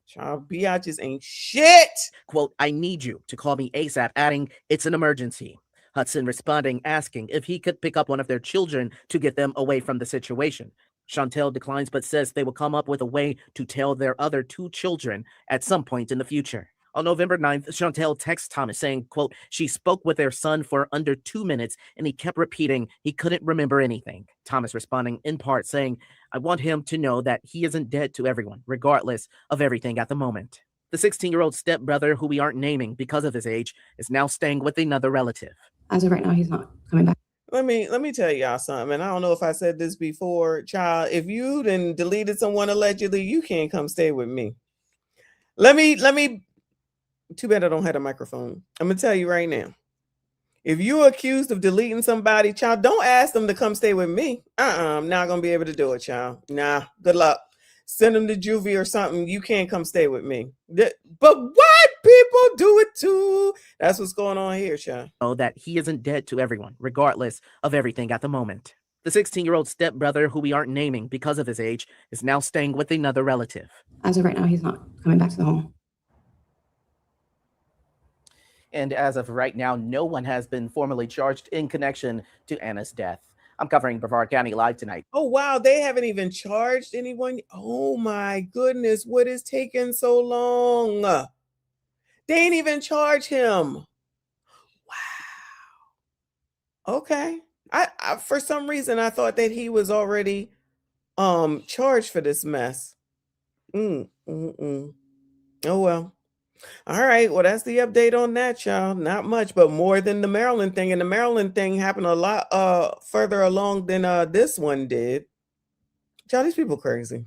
Child, biatches ain't shit." Quote, "I need you to call me ASAP," adding, "It's an emergency." Hudson responding, asking if he could pick up one of their children to get them away from the situation. Chantel declines, but says they will come up with a way to tell their other two children at some point in the future. On November 9th, Chantel texts Thomas saying, quote, "She spoke with their son for under 2 minutes and he kept repeating he couldn't remember anything." Thomas responding in part saying, "I want him to know that he isn't dead to everyone, regardless of everything at the moment." The 16-year-old stepbrother, who we aren't naming because of his age, is now staying with another relative. As of right now, he's not coming back. Let me tell y'all something, and I don't know if I said this before, child. If you done deleted someone allegedly, you can't come stay with me. Let me. Too bad I don't have a microphone. I'm gonna tell you right now. If you're accused of deleting somebody, child, don't ask them to come stay with me. I'm not gonna be able to do it, child. Nah, good luck. Send them to juvie or something. You can't come stay with me. But what? People do it too. That's what's going on here, child. Oh, that he isn't dead to everyone, regardless of everything at the moment. The 16-year-old stepbrother, who we aren't naming because of his age, is now staying with another relative. As of right now, he's not coming back to the home. And as of right now, no one has been formally charged in connection to Anna's death. I'm covering Brevard County Live tonight. Oh, wow. They haven't even charged anyone. Oh, my goodness. What is taking so long? They ain't even charge him. Wow. Okay. I for some reason, I thought that he was already charged for this mess. Oh, well. All right. Well, that's the update on that, y'all. Not much, but more than the Maryland thing. And the Maryland thing happened a lot further along than this one did. Y'all, these people crazy.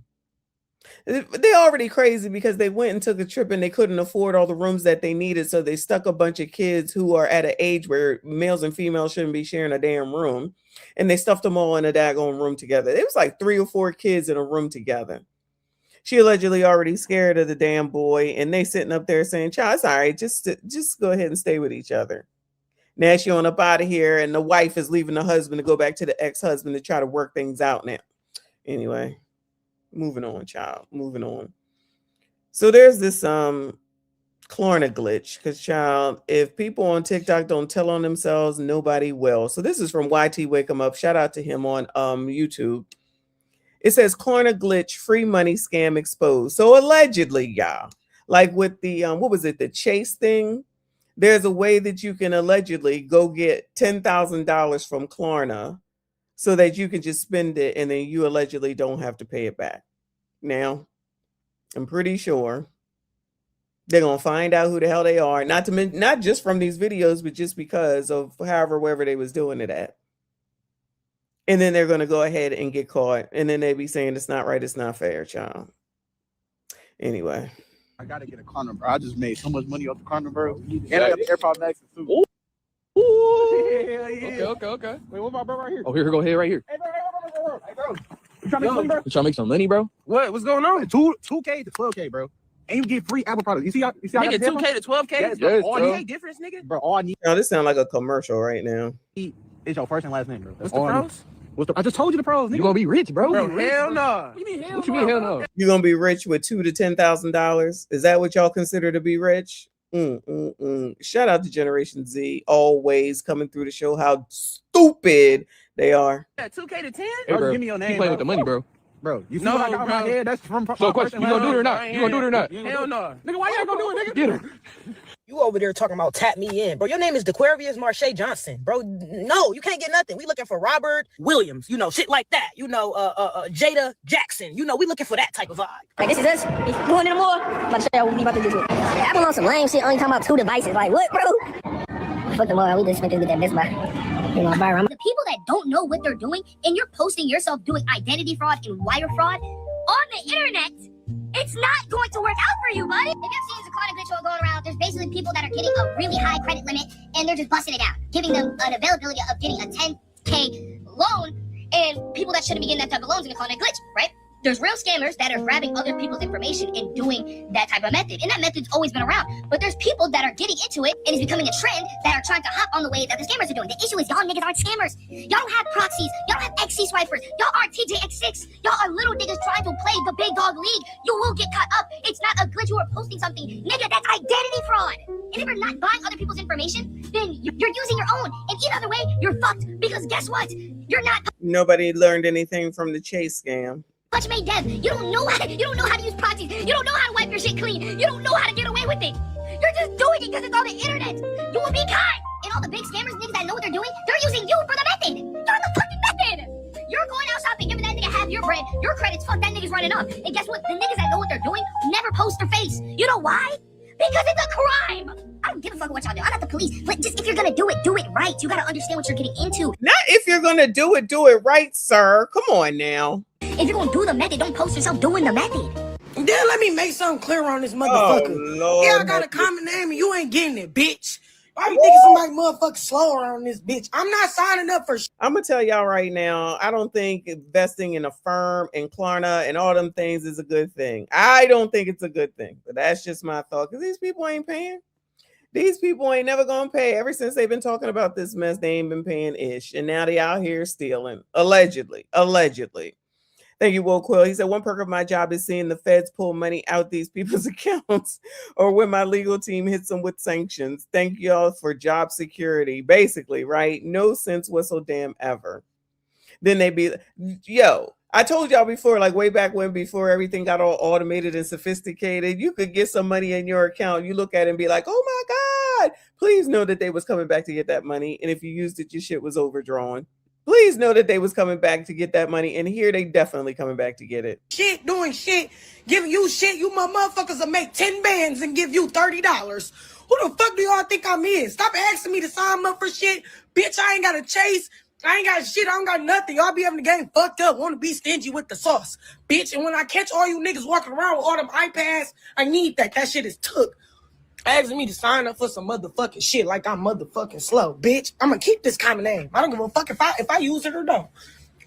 They're already crazy because they went and took a trip and they couldn't afford all the rooms that they needed. So they stuck a bunch of kids who are at an age where males and females shouldn't be sharing a damn room. And they stuffed them all in a daggone room together. It was like 3 or 4 kids in a room together. She allegedly already scared of the damn boy, and they sitting up there saying, "Child, it's all right. Just go ahead and stay with each other." Now she on up out of here, and the wife is leaving the husband to go back to the ex-husband to try to work things out now. Anyway, moving on, child. Moving on. So there's this Klarna glitch, because child, if people on TikTok don't tell on themselves, nobody will. So this is from YT Wake 'em Up. Shout out to him on YouTube. It says Klarna glitch, free money scam exposed. So allegedly, y'all, like with the what was it, the Chase thing? There's a way that you can allegedly go get $10,000 from Klarna so that you can just spend it and then you allegedly don't have to pay it back. Now, I'm pretty sure they're going to find out who the hell they are, not just from these videos, but just because of wherever they was doing it at. And then they're going to go ahead and get caught. And then they be saying it's not right, it's not fair, child. Anyway. I got to get a condom, bro. I just made so much money off the condom, bro. And I got the AirPod Max too. Ooh. Yeah. Okay. Wait, what's my bro right here? Oh, here, go ahead right here. Hey, bro. You trying to make money, bro? You trying to make some money, bro? What's going on? 2K to 12K, bro. And you get free Apple products. You see how Nigga, 2K to 12K? Yes, all bro. need difference, nigga? Bro, all I need Now, this sounds like a commercial right now. is your first and last name, bro. What's the pros? I just told you the pros, nigga. You gonna be rich, bro. Hell no. What you mean hell no? You're going to be rich with $2,000 to $10,000? Is that what y'all consider to be rich? Shout out to Generation Z, always coming through to show how stupid they are. Yeah, 2K to 10? Hey, bro, give me your name, You playing with the money, bro. Bro, you see what I got in my head? That's from So question, you gonna do it or not? You gonna do it or not? Hell no. Nigga, why y'all gonna do it, nigga? Get him. You over there talking about tap me in, bro. Your name is DeQuarius Marche Johnson, bro. No, you can't get nothing. We looking for Robert Williams, shit like that. Jada Jackson. We looking for that type of vibe. Like, this is us. If you going in the mall, I'm about to show you what we about to do. I been on some lame shit, only talking about 2 devices. Like, what, bro? Fuck the mall. We just spent this with that Best Buy. The people that don't know what they're doing, and you're posting yourself doing identity fraud and wire fraud on the internet, it's not going to work out for you, buddy. If you've seen the chronic glitch all going around, there's basically people that are getting a really high credit limit and they're just busting it out, giving them an availability of getting a 10K loan, and people that shouldn't be getting that type of loans in a chronic glitch, right? There's real scammers that are grabbing other people's information and doing that type of method. And that method's always been around. But there's people that are getting into it and it's becoming a trend that are trying to hop on the wave that the scammers are doing. The issue is y'all niggas aren't scammers. Y'all don't have proxies. Y'all don't have XC swipers. Y'all aren't TJX6. Y'all are little niggas trying to play the big dog league. You will get caught up. It's not a glitch. You are posting something. Nigga, that's identity fraud. And if you're not buying other people's information, then you're using your own. And either way, you're fucked. Because guess what? You're not... Nobody learned anything from the Chase scam. Much made dev. You don't know how to use proxies. You don't know how to wipe your shit clean. You don't know how to get away with it. You're just doing it because it's on the internet. You will be caught. And all the big scammers, niggas that know what they're doing, they're using you for the method. You're the fucking method. You're going out shopping, giving that nigga half your bread, your credits. Fuck, that nigga's running off. And guess what? The niggas that know what they're doing never post their face. You know why? Because it's a crime. I don't give a fuck what y'all do. I'm not the police. But just if you're gonna do it right. You gotta understand what you're getting into. Not if you're gonna do it right, sir. Come on now. If you're gonna do the method, don't post yourself doing the method. Then let me make something clear on this motherfucker. Oh, Lord. Yeah, I got a common name and you ain't getting it, bitch. Why you thinking somebody motherfucking slow around this bitch? I'm not signing up for I'm gonna tell y'all right now, I don't think investing in a firm and Klarna and all them things is a good thing. I don't think it's a good thing, but that's just my thought, because these people ain't paying. These people ain't never gonna pay. Ever since they've been talking about this mess, they ain't been paying ish. And now they out here stealing. Allegedly. Thank you, Will Quill. He said, one perk of my job is seeing the feds pull money out these people's accounts or when my legal team hits them with sanctions. Thank y'all for job security. Basically, right? No sense whatsoever ever. Then they be, yo, I told y'all before, like way back when, before everything got all automated and sophisticated, you could get some money in your account. You look at it and be like, oh my God, please know that they was coming back to get that money. And if you used it, your shit was overdrawn. Please know that they was coming back to get that money. And here they definitely coming back to get it. shit, doing shit, giving you shit. You motherfuckers will make 10 bands and give you $30. Who the fuck do y'all think I'm in? Stop asking me to sign up for shit. Bitch, I ain't got a chase. I ain't got shit. I don't got nothing. Y'all be having the game fucked up. Want to be stingy with the sauce. Bitch, and when I catch all you niggas walking around with all them iPads, I need that. That shit is took. Asking me to sign up for some motherfucking shit like I'm motherfucking slow. Bitch, I'm gonna keep this common name. I don't give a fuck if I use it or don't.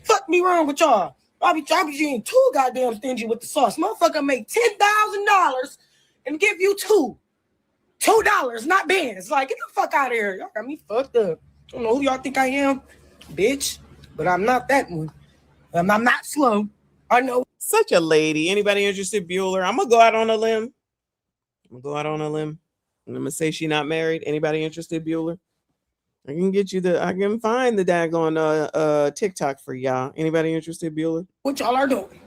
Fuck me wrong with y'all. I be being too goddamn stingy with the sauce. Motherfucker make $10,000 and give you $2, not bands. Like, get the fuck out of here. Y'all got me fucked up. I don't know who y'all think I am, bitch, but I'm not that one. I'm not slow. I know. Such a lady. Anybody interested, Bueller? I'm gonna go out on a limb. I'm gonna say she not married. Anybody interested, Bueller? I can find the daggone TikTok for y'all. Anybody interested, Bueller? What y'all are doing?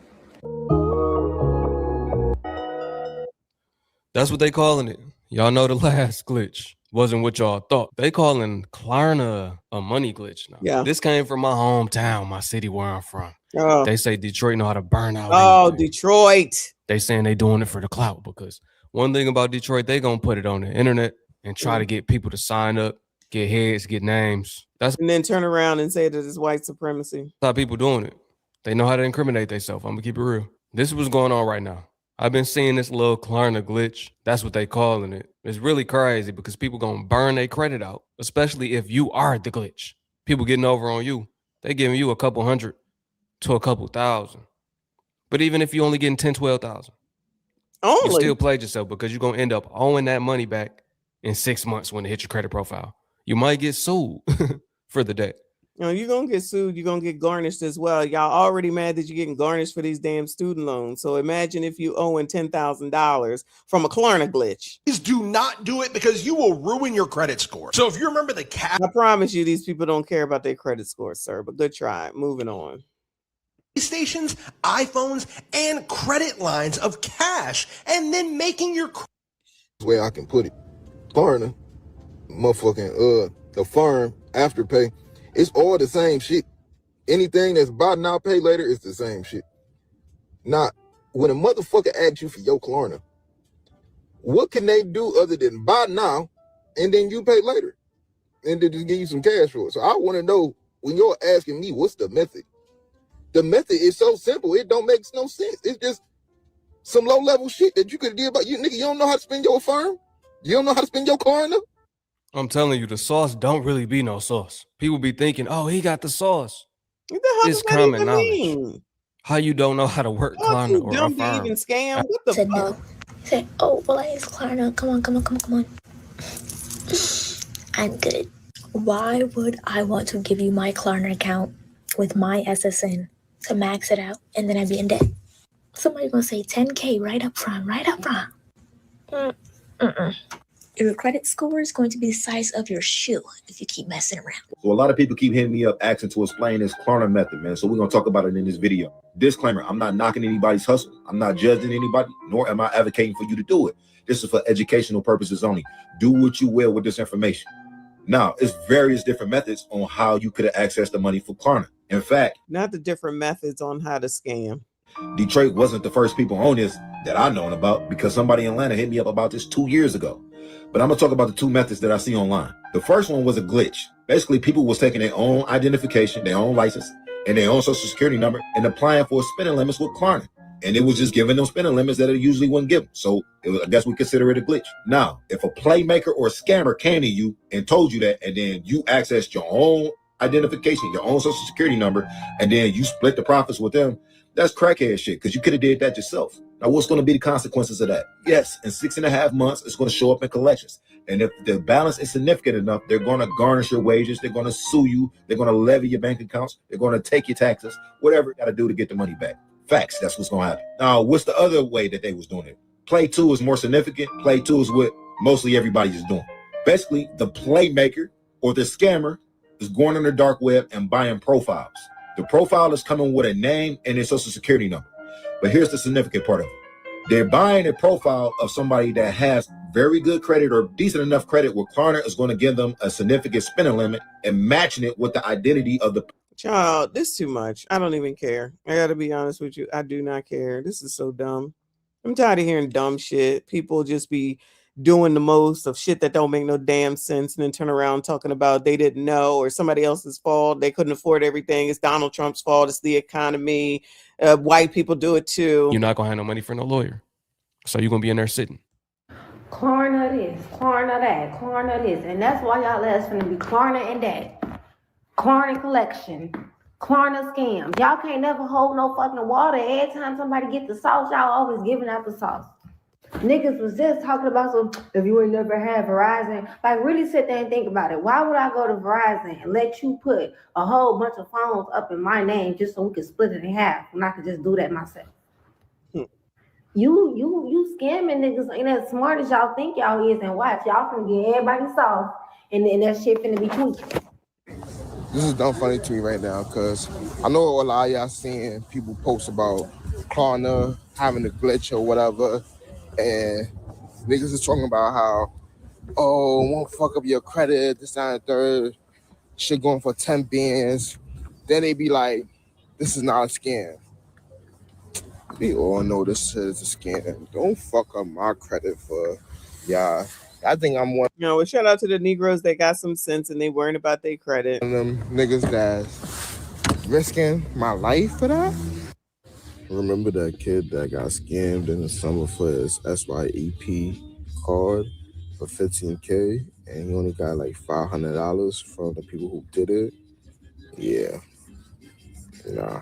That's what they calling it. Y'all know the last glitch. wasn't what y'all thought. They calling Klarna a money glitch now. Yeah. This came from my hometown, my city where I'm from. Oh. They say Detroit know how to burn out. Oh, anything. Detroit. They saying they doing it for the clout because one thing about Detroit, they gonna put it on the internet and try to get people to sign up, get heads, get names. That's and then turn around and say that it's white supremacy. how people doing it. They know how to incriminate themselves. I'm gonna keep it real. This is what's going on right now. I've been seeing this little Klarna glitch. That's what they calling it. It's really crazy because people gonna burn their credit out, especially if you are the glitch. People getting over on you. They giving you a couple hundred to a couple thousand. But even if you only getting 10, 12,000, you still played yourself because you're gonna end up owing that money back in 6 months when it hits your credit profile. You might get sued for the debt. You know, you're gonna get sued, you're gonna get garnished as well. Y'all already mad that you're getting garnished for these damn student loans. So imagine if you owing $10,000 from a Klarna glitch. Please do not do it because you will ruin your credit score. So if you remember the cap, I promise you these people don't care about their credit score, sir. But good try. Moving on. stations, iPhones, and credit lines of cash, and then making your way I can put it. Klarna, motherfucking the firm, Afterpay, it's all the same shit. Anything that's buy now, pay later is the same shit. Now, when a motherfucker asks you for your Klarna, what can they do other than buy now and then you pay later? And then just give you some cash for it. So I want to know, when you're asking me what's the method, the method is so simple, it don't make no sense. It's just some low-level shit that you could do about you. Nigga, you don't know how to spend your firm? You don't know how to spend your Klarna? I'm telling you, the sauce don't really be no sauce. People be thinking, oh, he got the sauce. What the hell It's does that common even knowledge. mean? How you don't know how to work Klarna or Dumb a to firm? even scam? What the fuck? Say, oh, well, it's Klarna. Come on. I'm good. Why would I want to give you my Klarna account with my SSN to max it out and then I'd be in debt? Somebody gonna say 10K right up front. Your credit score is going to be the size of your shoe if you keep messing around. So a lot of people keep hitting me up asking to explain this Klarna method, man. So we're going to talk about it in this video. Disclaimer, I'm not knocking anybody's hustle. I'm not judging anybody, nor am I advocating for you to do it. This is for educational purposes only. Do what you will with this information. Now, it's various different methods on how you could have accessed the money for Klarna. In fact, not the different methods on how to scam. Detroit wasn't the first people on this that I known about because somebody in Atlanta hit me up about this 2 years ago. But I'm going to talk about the two methods that I see online. The first one was a glitch. Basically, people was taking their own identification, their own license, and their own social security number and applying for spending limits with Klarna. And it was just giving them spending limits that it usually wouldn't give them. So I guess we consider it a glitch. Now, if a playmaker or a scammer came to you and told you that, and then you accessed your own identification, your own social security number, and then you split the profits with them, that's crackhead shit, because you could have did that yourself. Now, what's going to be the consequences of that? Yes, in 6.5 months, it's going to show up in collections. And if the balance is significant enough, they're going to garnish your wages. They're going to sue you. They're going to levy your bank accounts. They're going to take your taxes, whatever you got to do to get the money back. Facts, that's what's going to happen. Now, what's the other way that they was doing it? Play 2 is more significant. Play 2 is what mostly everybody is doing. Basically, the playmaker or the scammer is going on the dark web and buying profiles. The profile is coming with a name and their social security number. But here's the significant part of it. They're buying a profile of somebody that has very good credit or decent enough credit where Klarna is going to give them a significant spending limit and matching it with the identity of the Child, this is too much. I don't even care. I got to be honest with you. I do not care. This is so dumb. I'm tired of hearing dumb shit. People just be doing the most of shit that don't make no damn sense and then turn around talking about they didn't know or somebody else's fault. They couldn't afford everything. It's Donald Trump's fault. It's the economy. White people do it too. You're not going to have no money for no lawyer. So you're going to be in there sitting. Klarna this, Klarna that, Klarna this. And that's why y'all ass finna be Klarna and that. Klarna collection, Klarna scams. Y'all can't never hold no fucking water. Every time somebody get the sauce, y'all always giving out the sauce. Niggas was just talking about some, if you ain't never had Verizon, like really sit there and think about it. Why would I go to Verizon and let you put a whole bunch of phones up in my name just so we could split it in half when I could just do that myself? You scamming niggas ain't as smart as y'all think y'all is, and watch, y'all finna get everybody soft and then that shit finna be tweaking. This is dumb funny to me right now because I know a lot of y'all seeing people post about Klarna having a glitch or whatever, and niggas is talking about how oh, won't fuck up your credit, this, that, and third. Shit going for 10 bands. Then they be like, this is not a scam. We all know this shit is a scam. Don't fuck up my credit for y'all. I think I'm one You know, shout out to the Negroes that got some sense and they worrying about their credit. of them niggas that's risking my life for that. Remember that kid that got scammed in the summer for his SYEP card for $15K and he only got like $500 from the people who did it? Yeah. Nah.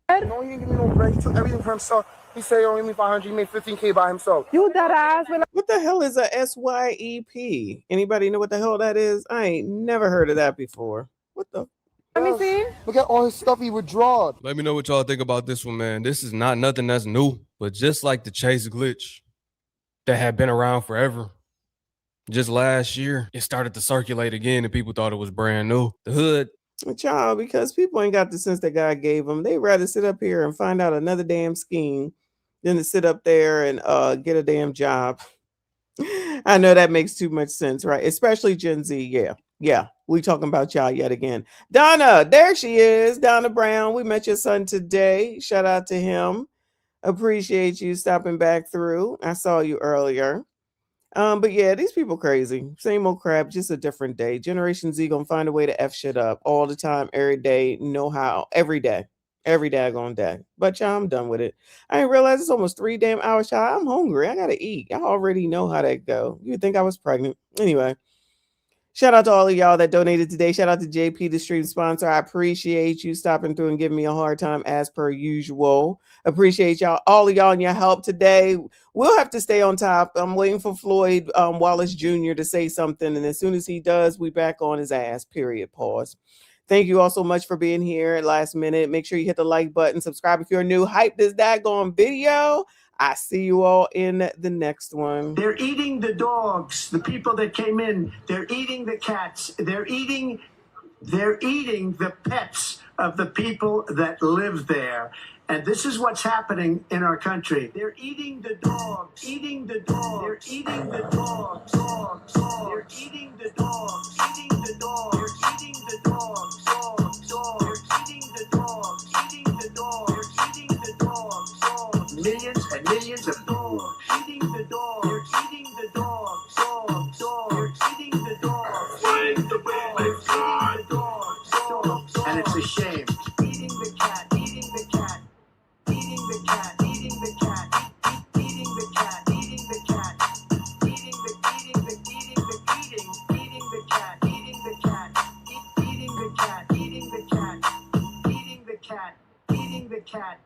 No, he didn't give me no break. He took everything for himself. He said he only made 500. He made 15K by himself. You that ass. What the hell is a SYEP? Anybody know what the hell that is? I ain't never heard of that before. What the? Let me see. Look at all his stuff he withdrawed. Let me know what y'all think about this one, man. This is not nothing that's new, but just like the Chase glitch that had been around forever. Just last year, it started to circulate again and people thought it was brand new. The hood. Child, because people ain't got the sense that God gave them. They rather sit up here and find out another damn scheme than to sit up there and get a damn job. I know that makes too much sense, right? Especially Gen Z. Yeah. We talking about y'all yet again. Donna, there she is. Donna Brown. We met your son today. Shout out to him. Appreciate you stopping back through. I saw you earlier. But yeah, these people crazy. Same old crap, just a different day. Generation Z gonna find a way to F shit up all the time, every day, know how, every daggone day. But y'all, I'm done with it. I didn't realize it's almost 3 damn hours, y'all. I'm hungry. I gotta eat. I already know how that go. You'd think I was pregnant. Anyway, shout out to all of y'all that donated today. Shout out to JP, the stream sponsor. I appreciate you stopping through and giving me a hard time as per usual. Appreciate y'all, all of y'all, and your help today. We'll have to stay on top. I'm waiting for Floyd Wallace Jr. to say something, and as soon as he does, we back on his ass, period, pause. Thank you all so much for being here at last minute. Make sure you hit the like button, subscribe if you're new. Hype this daggone video. I see you all in the next one. They're eating the dogs, the people that came in. They're eating the cats. They're eating the pets of the people that live there. And this is what's happening in our country. They're eating the dogs, eating the dogs. They're eating the dogs, dogs, dogs. They're eating the dogs, eating the dogs. They're eating the dogs, dogs, dogs. They're eating the dogs, eating the dogs. They're eating the dogs, dogs. Millions and millions of dogs eating the dogs. They're eating the dogs, dogs, dogs. They're eating the dogs, eating the dogs. They're eating the dogs, dogs, dogs. And it's a shame. Eating the cat, eating the cat. Eating the cat, eating the cat, eating the cat, eating the cat, eating the cat, eating the cat, eating the cat, eating the cat, eating the cat, eating the cat.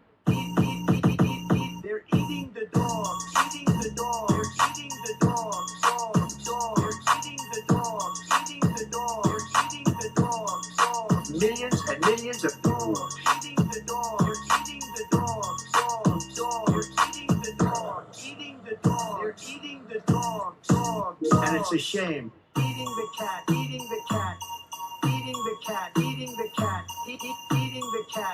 They're eating the dog, eating the dog, they're eating the dog, dog, dog, they're eating the dog, eating the dog, they're eating the dog, dog. Millions and millions of dogs eating the dog, they're eating the dog, dog, dog, they're eating the dog, eating the dog, they're eating the dog, dog, and it's a shame. Eating the cat, eating the cat, eating the cat, eating the cat, eating the cat.